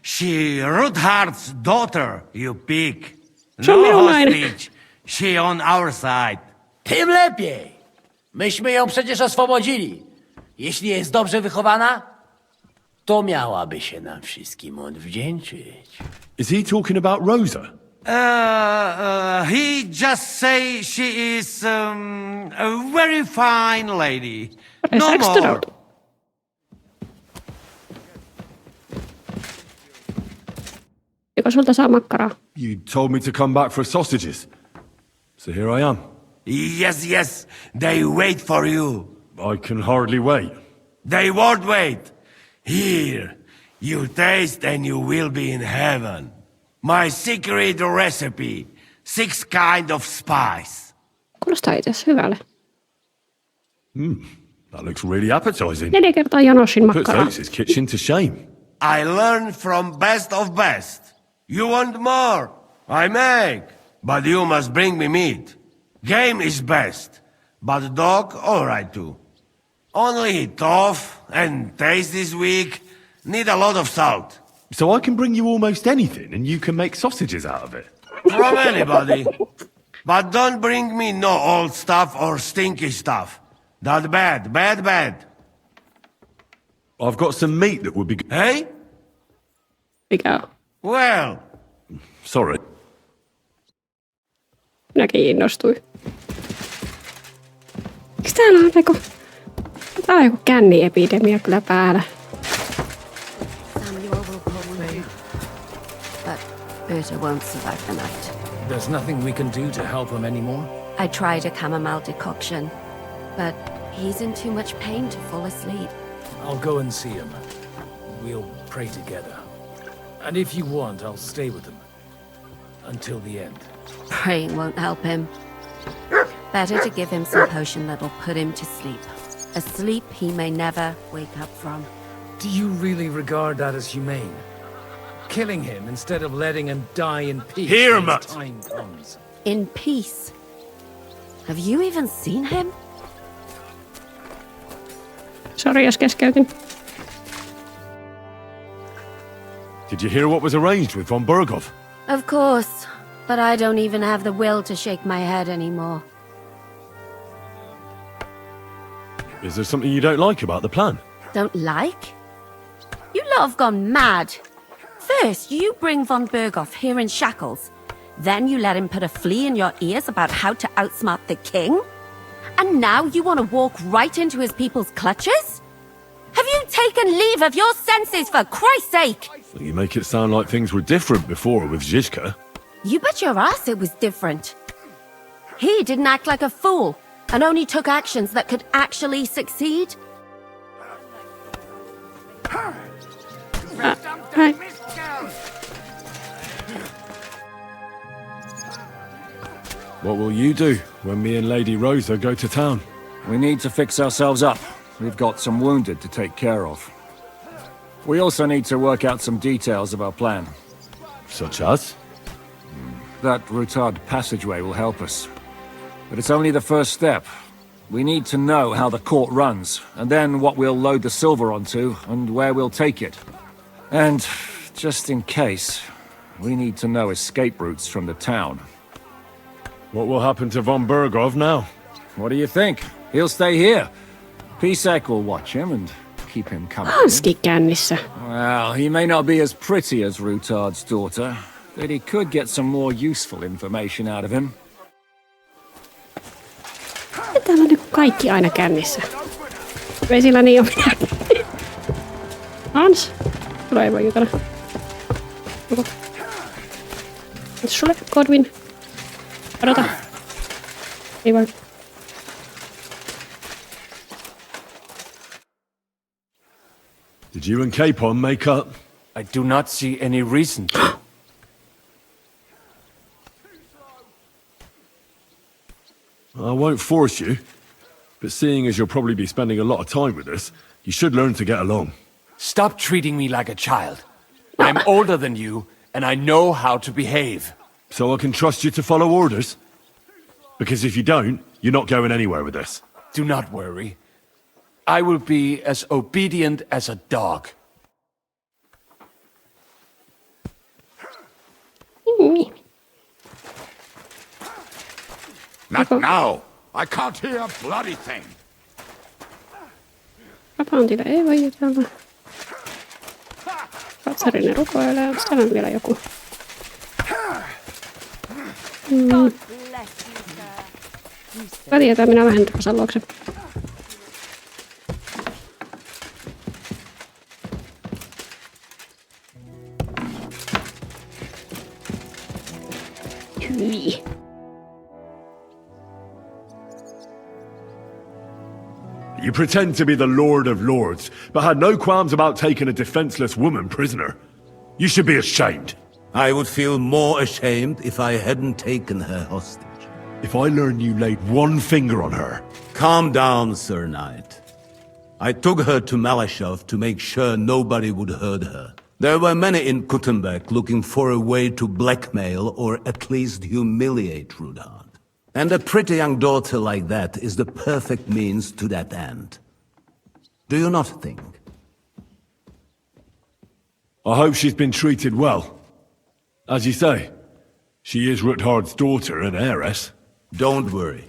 She Ruthard's daughter, you pig. No hostage. She on our side. Tym lepiej. Myśmy ją przecież oswobodzili. Jeśli jest dobrze wychowana, to miałaby się nam wszystkim odwdzięczyć. Is he talking about Rosa? He just say she is a very fine lady. No more. Joko sulta saa makkaraa? You told me to come back for sausages. So here I am. Yes, yes. They wait for you. I can hardly wait. They won't wait. Here, you taste and you will be in heaven. My secret recipe. 6 kind of spice. Kuulostaa itse asiassa hyvälle. That looks really appetizing. 4 kertaa Janossin Puts makkaraa. Oates' kitchen to shame. I learned from best of best. You want more? I make. But you must bring me meat. Game is best. But dog, alright too. Only tough and taste this weak. Need a lot of salt. So I can bring you almost anything and you can make sausages out of it? From anybody. But don't bring me no old stuff or stinky stuff. That bad, bad, bad. I've got some meat that would be good. Hey? Mikä on? Well. Sorry. Minäkin innostuin. Eikö täällä on joku... Täällä on joku känniepidemia kyllä päällä. But Berta won't survive the night. There's nothing we can do to help him anymore? I tried a chamomile decoction, but he's in too much pain to fall asleep. I'll go and see him. We'll pray together. And if you want, I'll stay with him. Until the end. Praying won't help him. Better to give him some potion that'll put him to sleep. A sleep he may never wake up from. Do you really regard that as humane? Killing him instead of letting him die in peace Hear when him! his time comes. In peace? Have you even seen him? Sori, jos keskeytin. Did you hear what was arranged with von Berghoff? Of course, but I don't even have the will to shake my head anymore. Is there something you don't like about the plan? Don't like? You lot have gone mad. First, you bring von Berghoff here in shackles. Then you let him put a flea in your ears about how to outsmart the king? And now you want to walk right into his people's clutches? Have you taken leave of your senses, for Christ's sake? Well, you make it sound like things were different before with Zizka. You bet your ass it was different. He didn't act like a fool, and only took actions that could actually succeed. Right. What will you do when me and Lady Rosa go to town? We need to fix ourselves up. We've got some wounded to take care of. We also need to work out some details of our plan. Such as? That Routard passageway will help us. But it's only the first step. We need to know how the court runs, and then what we'll load the silver onto, and where we'll take it. And, just in case, we need to know escape routes from the town. What will happen to von Berghoff now? What do you think? He'll stay here. Pisek will watch him and keep him coming. Hanski kännissä. Well, he may not be as pretty as Routard's daughter, but he could get some more useful information out of him. Täällä on kaikki aina kännissä. Ei sillä niin ole mitään. Hans? Sulla ei voi jutella. Onko? Mitäs sulle, Godwin? Odota. Ei voi. Did you and Capon make up? I do not see any reason to. I won't force you, but seeing as you'll probably be spending a lot of time with us, you should learn to get along. Stop treating me like a child. I'm older than you, and I know how to behave. So I can trust you to follow orders? Because if you don't, you're not going anywhere with this. Do not worry. I will be as obedient as a dog. Not now! I can't hear a bloody thing! Rapantilla ei voi jutella. Katsarinen rukoilee. Onko täällä vielä joku? Mä tiedän, minä lähden Rosan luokse. Hyi. You pretend to be the Lord of Lords, but had no qualms about taking a defenseless woman prisoner. You should be ashamed. I would feel more ashamed if I hadn't taken her hostage. If I learn you laid one finger on her... Calm down, Sir Knight. I took her to Malashov to make sure nobody would hurt her. There were many in Kuttenberg looking for a way to blackmail or at least humiliate Rudard. And a pretty young daughter like that is the perfect means to that end. Do you not think? I hope she's been treated well. As you say, she is Ruthard's daughter and heiress. Don't worry.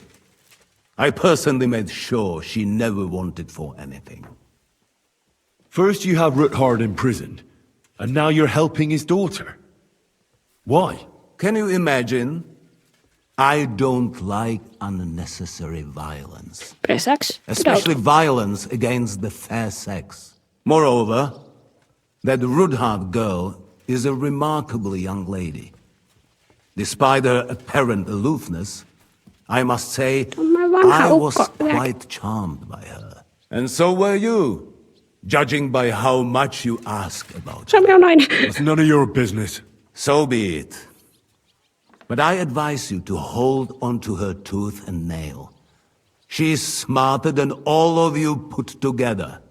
I personally made sure she never wanted for anything. First you have Ruthard imprisoned, and now you're helping his daughter. Why? Can you imagine? I don't like unnecessary violence. Fair sex? Especially violence against the fair sex. Moreover, that Ruthard girl is a remarkably young lady. Despite her apparent aloofness, I must say, I was quite charmed by her. And so were you, judging by how much you ask about her. It's none of your business. So be it. But I advise you to hold onto her tooth and nail. She's smarter than all of you put together.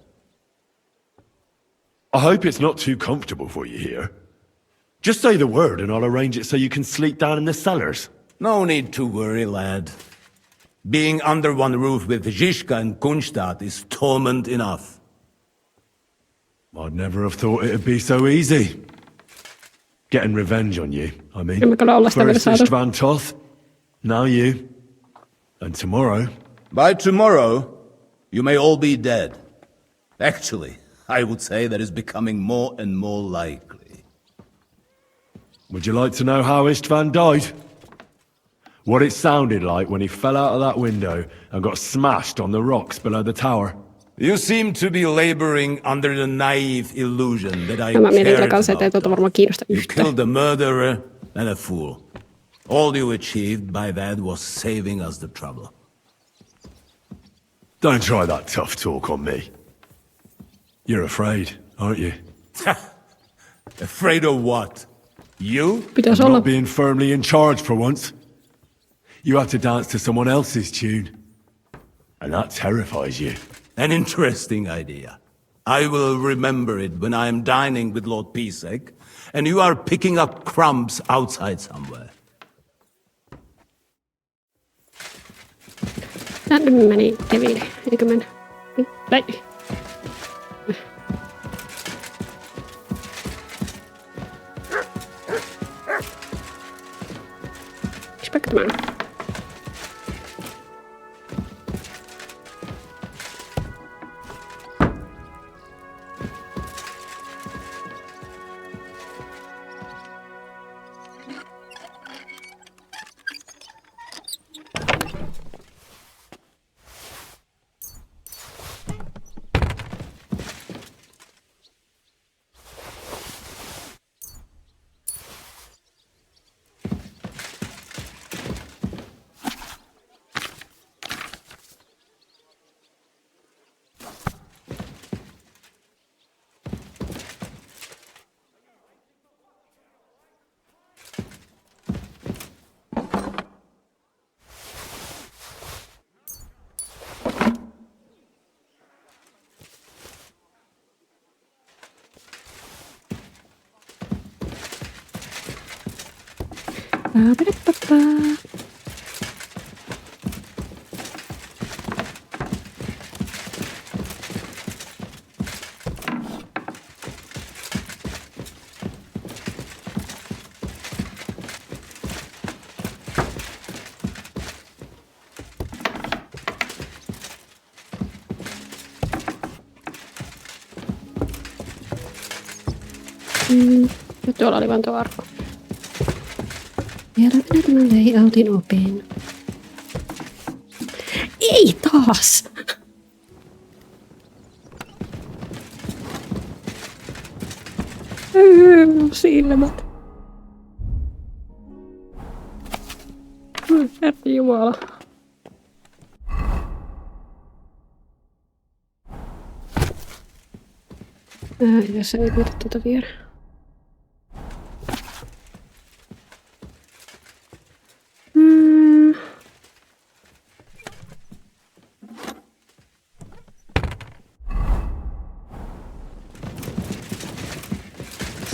I hope it's not too comfortable for you here. Just say the word and I'll arrange it so you can sleep down in the cellars. No need to worry, lad. Being under one roof with Zizka and Kunstad is torment enough. I'd never have thought it'd be so easy. Getting revenge on you, I mean. First Istvan Toth, now you. And tomorrow... By tomorrow, you may all be dead. Actually, I would say that is becoming more and more likely. Would you like to know how Istvan died? What it sounded like when he fell out of that window and got smashed on the rocks below the tower? You seem to be laboring under the naive illusion that I cared about them. You killed a murderer and a fool. All you achieved by that was saving us the trouble. Don't try that tough talk on me. You're afraid, aren't you? Afraid of what? You? I'm not being firmly in charge for once. You have to dance to someone else's tune. And that terrifies you. An interesting idea. I will remember it when I am dining with Lord Pisek, and you are picking up crumbs outside somewhere. Tänne meni Deville, eikö mennä? Näin. Spectman. Tuolla oli vaan tuo arvo. Vielä minä tämän layoutin opin. Ei taas! Silmät. Herra Jumala. Jos ei puhuta tuota vielä.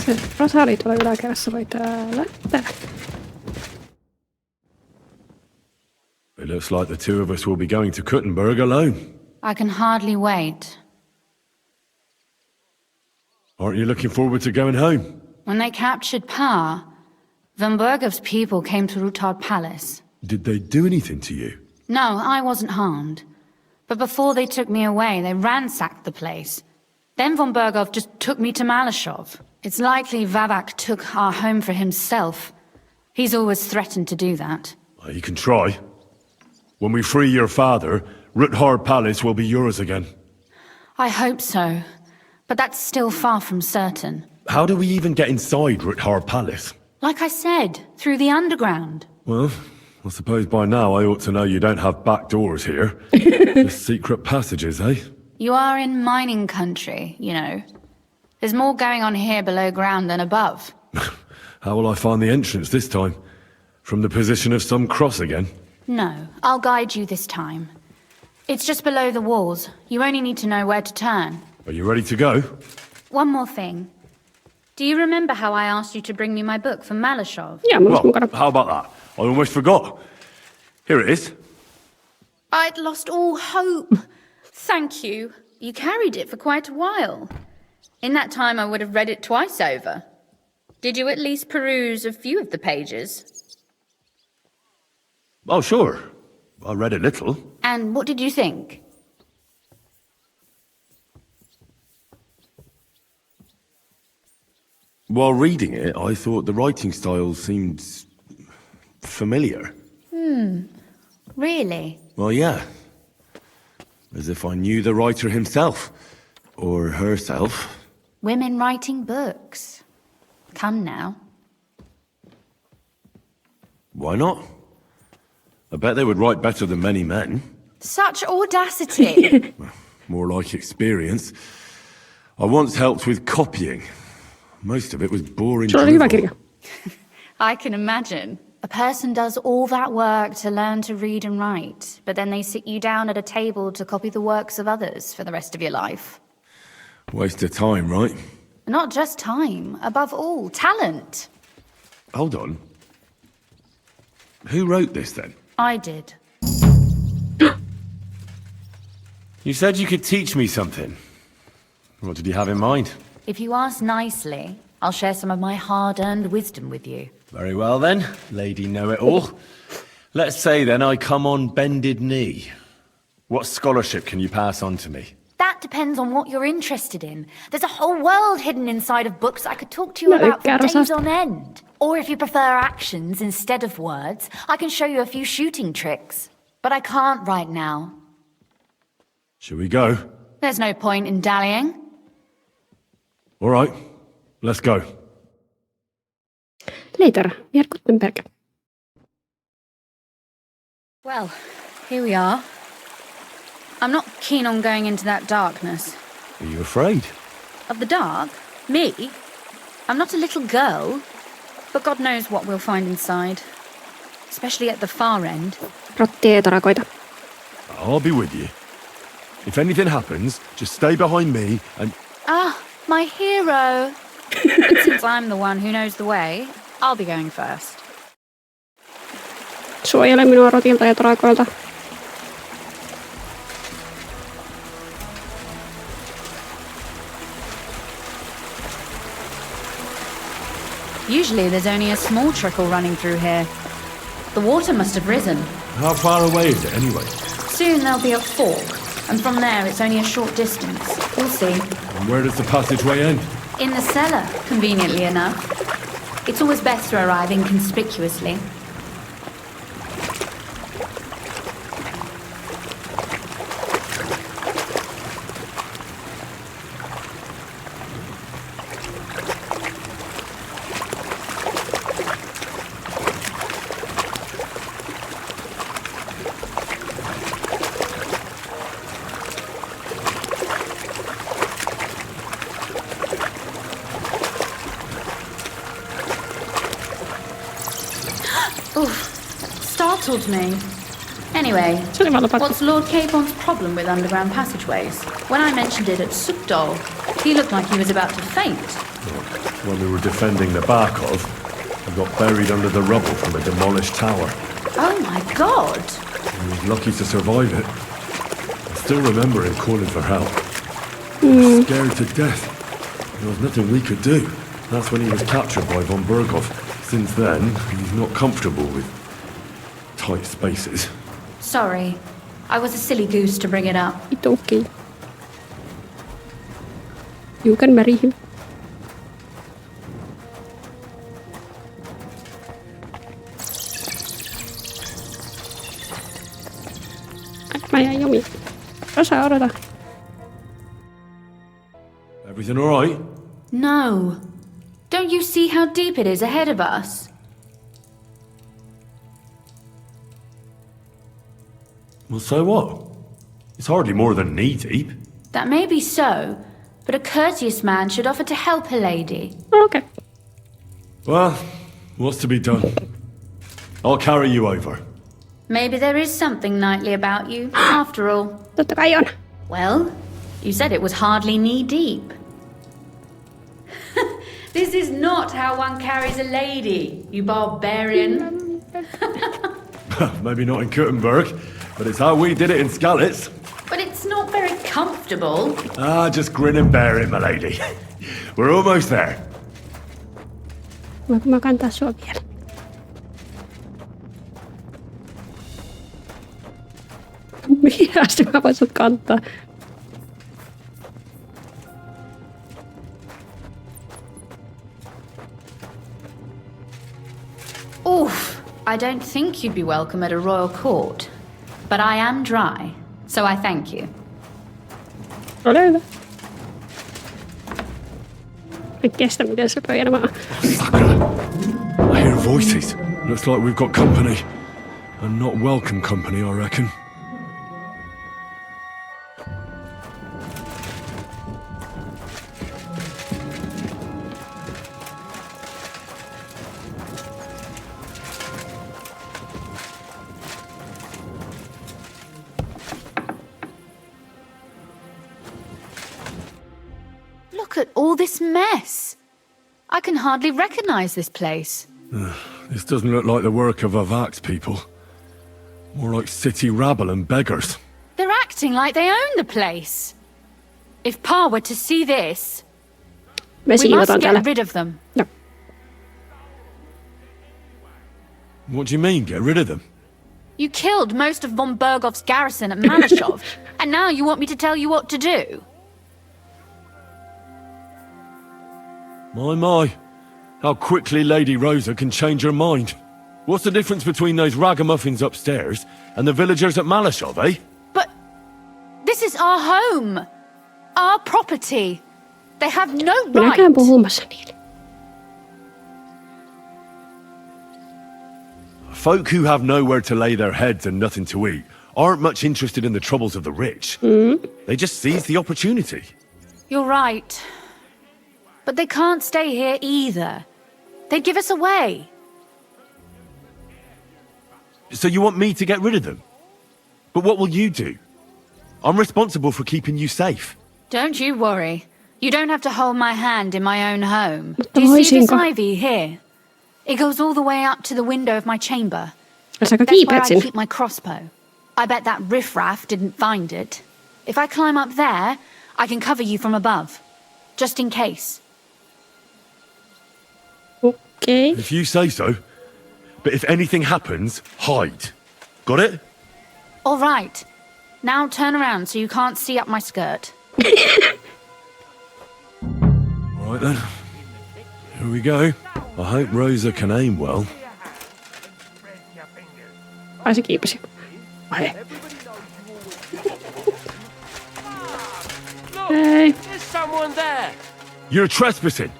Se rosari tuolla yläkerrassa vai täällä? Täällä. It looks like the two of us will be going to Kuttenberg alone. I can hardly wait. Aren't you looking forward to going home? When they captured Pa, Von Bergov's people came to Rutard Palace. Did they do anything to you? No, I wasn't harmed. But before they took me away, they ransacked the place. Then Von Bergov just took me to Malashov. It's likely Vavak took our home for himself. He's always threatened to do that. Well, you can try. When we free your father, Ruthard Palace will be yours again. I hope so. But that's still far from certain. How do we even get inside Ruthard Palace? Like I said, through the underground. Well, I suppose by now I ought to know you don't have back doors here. Just secret passages, eh? You are in mining country, you know. There's more going on here below ground than above. How will I find the entrance this time? From the position of some cross again? No, I'll guide you this time. It's just below the walls. You only need to know where to turn. Are you ready to go? One more thing. Do you remember how I asked you to bring me my book from Malashov? Yeah, well, how about that? I almost forgot. Here it is. I'd lost all hope. Thank you. You carried it for quite a while. In that time, I would have read it twice over. Did you at least peruse a few of the pages? Oh, sure. I read a little. And what did you think? While reading it, I thought the writing style seemed familiar. Really? Well, yeah. As if I knew the writer himself. Or herself. Women writing books. Come now. Why not? I bet they would write better than many men. Such audacity. More like experience. I once helped with copying. Most of it was boring drivel. I can imagine. A person does all that work to learn to read and write, but then they sit you down at a table to copy the works of others for the rest of your life. Waste of time, right? Not just time, above all, talent. Hold on. Who wrote this then? I did. You said you could teach me something. What did you have in mind? If you ask nicely, I'll share some of my hard-earned wisdom with you. Very well then, Lady Know-It-All. Let's say then I come on bended knee. What scholarship can you pass on to me? That depends on what you're interested in. There's a whole world hidden inside of books I could talk to you about for days on end. Or if you prefer actions instead of words, I can show you a few shooting tricks. But I can't right now. Shall we go? There's no point in dallying. All right, let's go. Later, vi är Gutenberg. Well, here we are. I'm not keen on going into that darkness. Are you afraid? Of the dark? Me? I'm not a little girl. But God knows what we'll find inside. Especially at the far end. Rottieetarakoita. I'll be with you. If anything happens, just stay behind me and... Ah, my hero. But since I'm the one who knows the way, I'll be going first. Suojele minua rotilta ja tarakoilta. Usually there's only a small trickle running through here. The water must have risen. How far away is it anyway? Soon there'll be a fork, and from there it's only a short distance. We'll see. And where does the passageway end? In the cellar, conveniently enough. It's always best to arrive inconspicuously. Startled me. Anyway, what's Lord Capon's problem with underground passageways? When I mentioned it at Sukdal, he looked like he was about to faint. When we were defending the Barkov, we got buried under the rubble from a demolished tower. Oh my god! He was lucky to survive it. I still remember him calling for help. He was scared to death. There was nothing we could do. That's when he was captured by von Berghoff. Since then, he's not comfortable with tight spaces. Sorry. I was a silly goose to bring it up. It's okay. You can marry him. Mä jäin jumiin. Osa odota. Everything all right? No. Don't you see how deep it is ahead of us? Well, so what? It's hardly more than knee deep. That may be so, but a courteous man should offer to help a lady. Okay. Well, what's to be done? I'll carry you over. Maybe there is something knightly about you, after all. Totta kai on. Well, you said it was hardly knee deep. This is not how one carries a lady, you barbarian. Maybe not in Kuttenberg. but it's how we did it in Skalitz. But it's not very comfortable. Just grin and bear it, my lady. We're almost there. Voinko mä kantaa sua vielä? Mihin asti mä voin sut kantaa? Oof, I don't think you'd be welcome at a royal court. But I am dry, so I thank you. Ole hyvä. En kestä, miten se pöi enemmän. I hear voices. Looks like we've got company. And not welcome company, I reckon. Look at all this mess. I can hardly recognize this place. This doesn't look like the work of Avak's people. More like city rabble and beggars. They're acting like they own the place. If Pa were to see this, we must get rid of them. No. What do you mean, get rid of them? You killed most of von Bergov's garrison at Malashov, and now you want me to tell you what to do? My. How quickly Lady Rosa can change her mind. What's the difference between those ragamuffins upstairs and the villagers at Malashov, eh? But this is our home. Our property. They have no right. Minä käyn puhumassa niille. Folk who have nowhere to lay their heads and nothing to eat aren't much interested in the troubles of the rich. They just seize the opportunity. You're right. But they can't stay here either. They'd give us away. So you want me to get rid of them? But what will you do? I'm responsible for keeping you safe. Don't you worry. You don't have to hold my hand in my own home. Do you see this ivy here? It goes all the way up to the window of my chamber. That's where I keep my crossbow. I bet that riffraff didn't find it. If I climb up there, I can cover you from above. Just in case. Okay. If you say so. But if anything happens, hide. Got it? All right. Now turn around so you can't see up my skirt. All right then. Here we go. I hope Rosa can aim well. Ai se kiipesi. Ai. Hey. There's someone there. You're trespassing.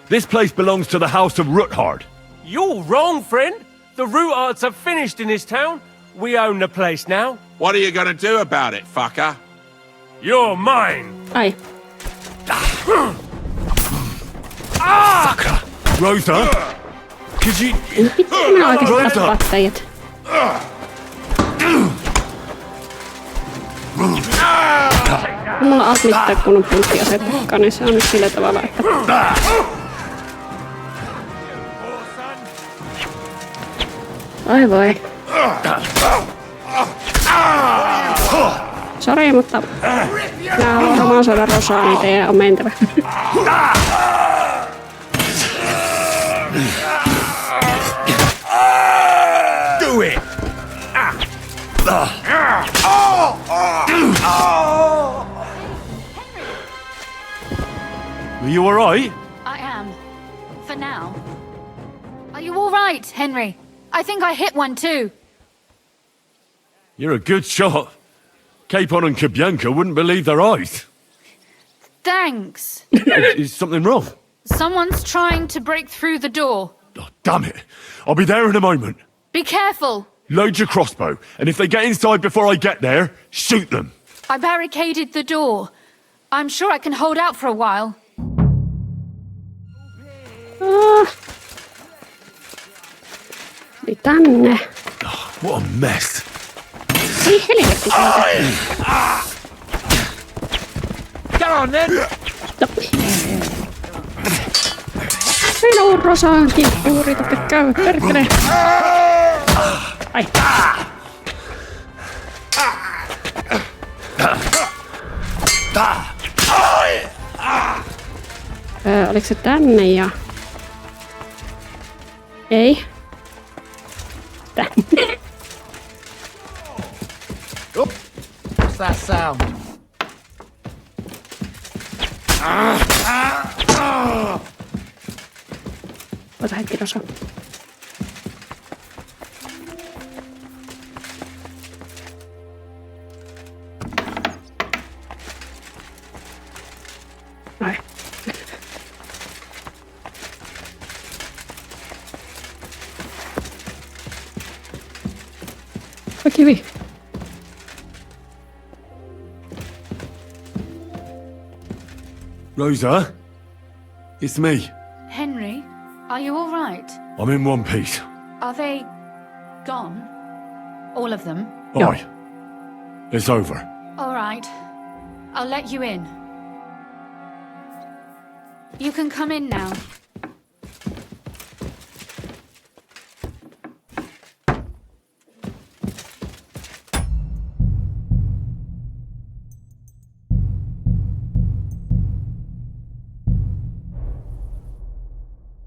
This place belongs to the House of Ruthard. You're wrong, friend. The Ruthards are finished in this town. We own the place now. What are you gonna do about it, fucker? You're mine. Ai. Fucker. Rosa? Could you... Pitää minä oikeastaan tappaa teidät. Mulla on mitään kunnon punttiasettakaan, niin se on nyt sillä tavalla, että... Ai voi. Sori, mutta... Nää haluaa oman sodan rosaa, niin teidän on mentävä. Do it! Are you alright? I am. For now. Are you all right, Henry? I think I hit one too. You're a good shot. Capon and Kabianka wouldn't believe their eyes. Thanks. Is something wrong? Someone's trying to break through the door. Oh, damn it. I'll be there in a moment. Be careful. Load your crossbow, and if they get inside before I get there, shoot them. I barricaded the door. I'm sure I can hold out for a while. Eli tänne. Oh, what a mess. Ei helvetti. Get on then. Minun rosaan kimppuun yritätte käydä, perkele. Ai. Oliko se tänne ja... Ei. Tänne. Oh, what's that sound? Ota hetki Rosa. Ai. Kivi. Rosa? It's me. Henry, are you all right? I'm in one piece. Are they gone? All of them? Aye. It's over. All right. I'll let you in. You can come in now.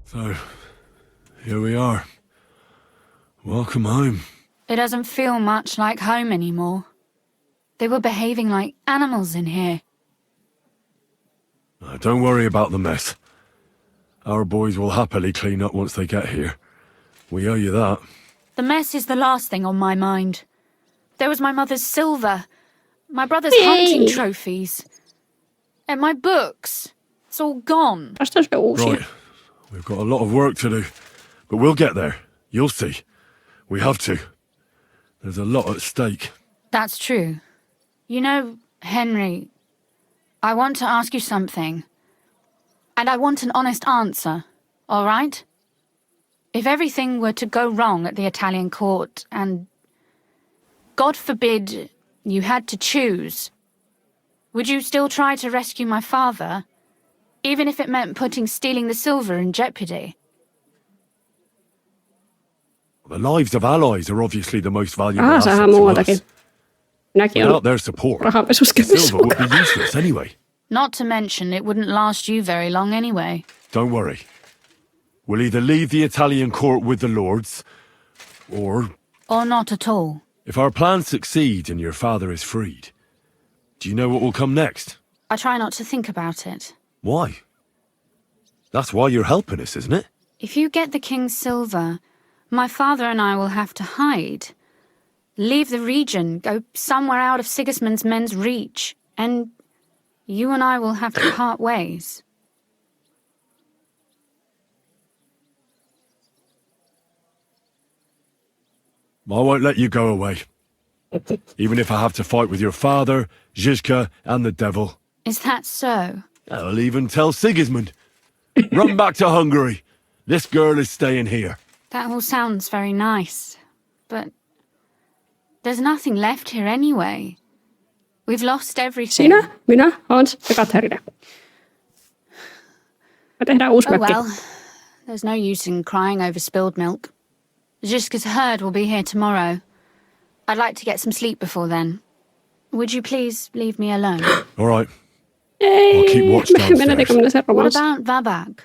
So, here we are. Welcome home. It doesn't feel much like home anymore. They were behaving like animals in here. Don't worry about the mess. Our boys will happily clean up once they get here. We owe you that. The mess is the last thing on my mind. There was my mother's silver, my brother's hunting trophies, and my books. It's all gone. Right. We've got a lot of work to do, but we'll get there. You'll see. We have to. There's a lot at stake. That's true. You know, Henry, I want to ask you something. And I want an honest answer, all right? If everything were to go wrong at the Italian court and, God forbid, you had to choose, would you still try to rescue my father, even if it meant putting stealing the silver in jeopardy? The lives of allies are obviously the most valuable assets sehän to muutakin. us. Minäkin Without on their support, the rahanpesuskepys. silver would be useless anyway. Not to mention, it wouldn't last you very long anyway. Don't worry. We'll either leave the Italian court with the lords, or not at all. if our plans succeed and your father is freed, do you know what will come next? I try not to think about it. Why? That's why you're helping us, isn't it? If you get the king's silver, my father and I will have to hide. Leave the region, go somewhere out of Sigismund's men's reach, and you and I will have to part ways. I won't let you go away. Even if I have to fight with your father, Zizka, and the devil. Is that so? I'll even tell Sigismund. Run back to Hungary. This girl is staying here. That all sounds very nice, but there's nothing left here anyway. We've lost everything. Sinä, minä, Hans ja Katarina. Me tehdään uusi mökki. Well, there's no use in crying over spilled milk. Zizka's herd will be here tomorrow. I'd like to get some sleep before then. Would you please leave me alone? All right. I'll keep watch downstairs. What about Vabag?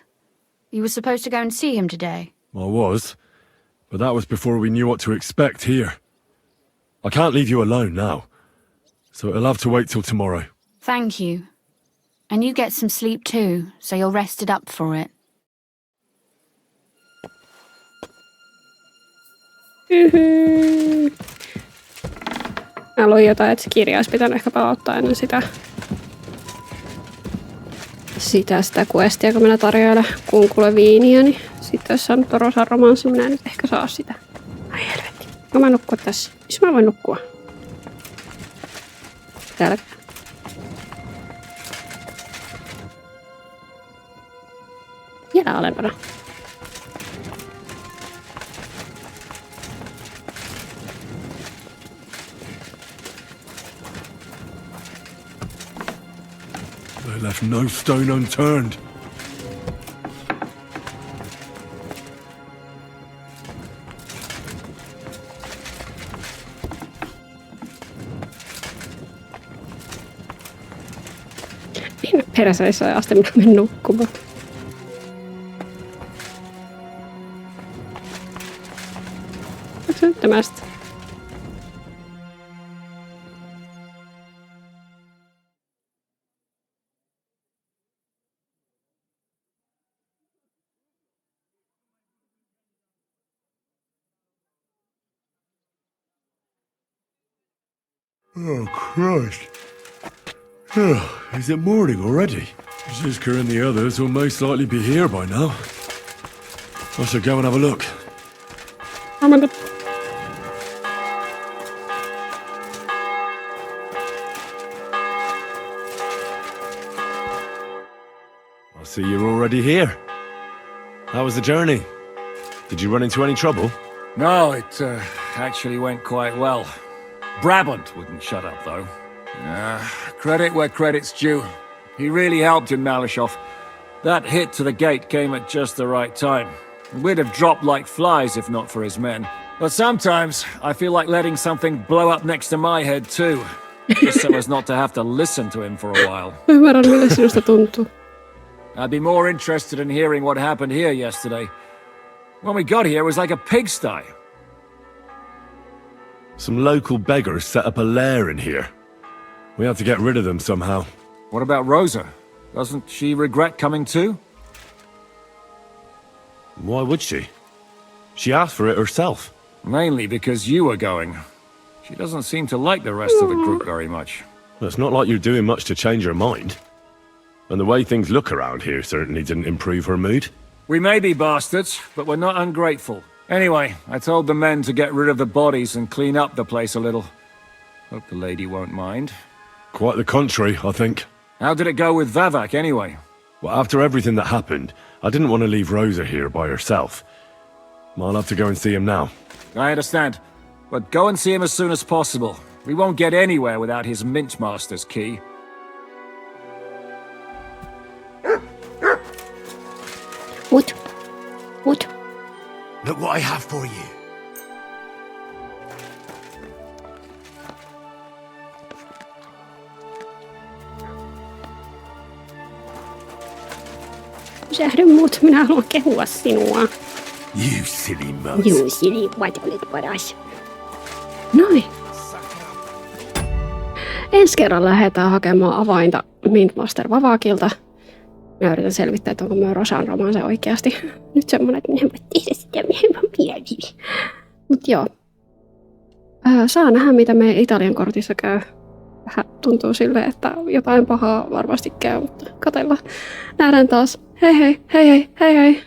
You were supposed to go and see him today. I was, but that was before we knew what to expect here. I can't leave you alone now, so it'll have to wait till tomorrow. Thank you. And you get some sleep too, so you're rested up for it. Mä luin jotain, että se kirja olisi pitänyt ehkä palauttaa ennen sitä questia, kun minä tarjoilen kunkulle viiniä, niin sitten jos saanut Rosan romanssi, minä nyt ehkä saa sitä. Ai helvetti. No mä nukkua tässä. Missä mä voin nukkua? Täällä. Vielä alempana. They left no stone unturned. Perässä asti minä menen nukkumaan. elämästä. Oh, Christ. Oh, is it morning already? Zizka and the others will most likely be here by now. I should go and have a look. I see you're already here. How was the journey? Did you run into any trouble? No, it actually went quite well. Brabant wouldn't shut up, though. Credit where credit's due. He really helped in Malishov. That hit to the gate came at just the right time. We'd have dropped like flies if not for his men. But sometimes I feel like letting something blow up next to my head too. Just so as not to have to listen to him for a while. Ymmärrän, millä sinusta tuntuu. I'd be more interested in hearing what happened here yesterday. When we got here, it was like a pigsty. Some local beggars set up a lair in here. We have to get rid of them somehow. What about Rosa? Doesn't she regret coming too? Why would she? She asked for it herself. Mainly because you were going. She doesn't seem to like the rest of the group very much. Well, it's not like you're doing much to change her mind. And the way things look around here certainly didn't improve her mood. We may be bastards, but we're not ungrateful. Anyway, I told the men to get rid of the bodies and clean up the place a little. Hope the lady won't mind. Quite the contrary, I think. How did it go with Vavak, anyway? Well, after everything that happened, I didn't want to leave Rosa here by herself. I'll have to go and see him now. I understand. But go and see him as soon as possible. We won't get anywhere without his Mintmaster's key. What? Look what I have for you. Pysähdy muut, minä haluan kehua sinua. You silly mouse. You silly, what olet paras. Noin. Ensi kerralla lähdetään hakemaan avainta Mintmaster Vavakilta. Mä yritän selvittää, että onko mä Rosan romanse oikeasti. Nyt semmonen, että minä mä tehdä sitä, mihin mä mietin. Mut joo. Saa nähdä, mitä meidän Italian kortissa käy. Vähän tuntuu silleen, että jotain pahaa varmasti käy, mutta katsellaan. Nähdään taas. Hei hei, hei hei, hei hei.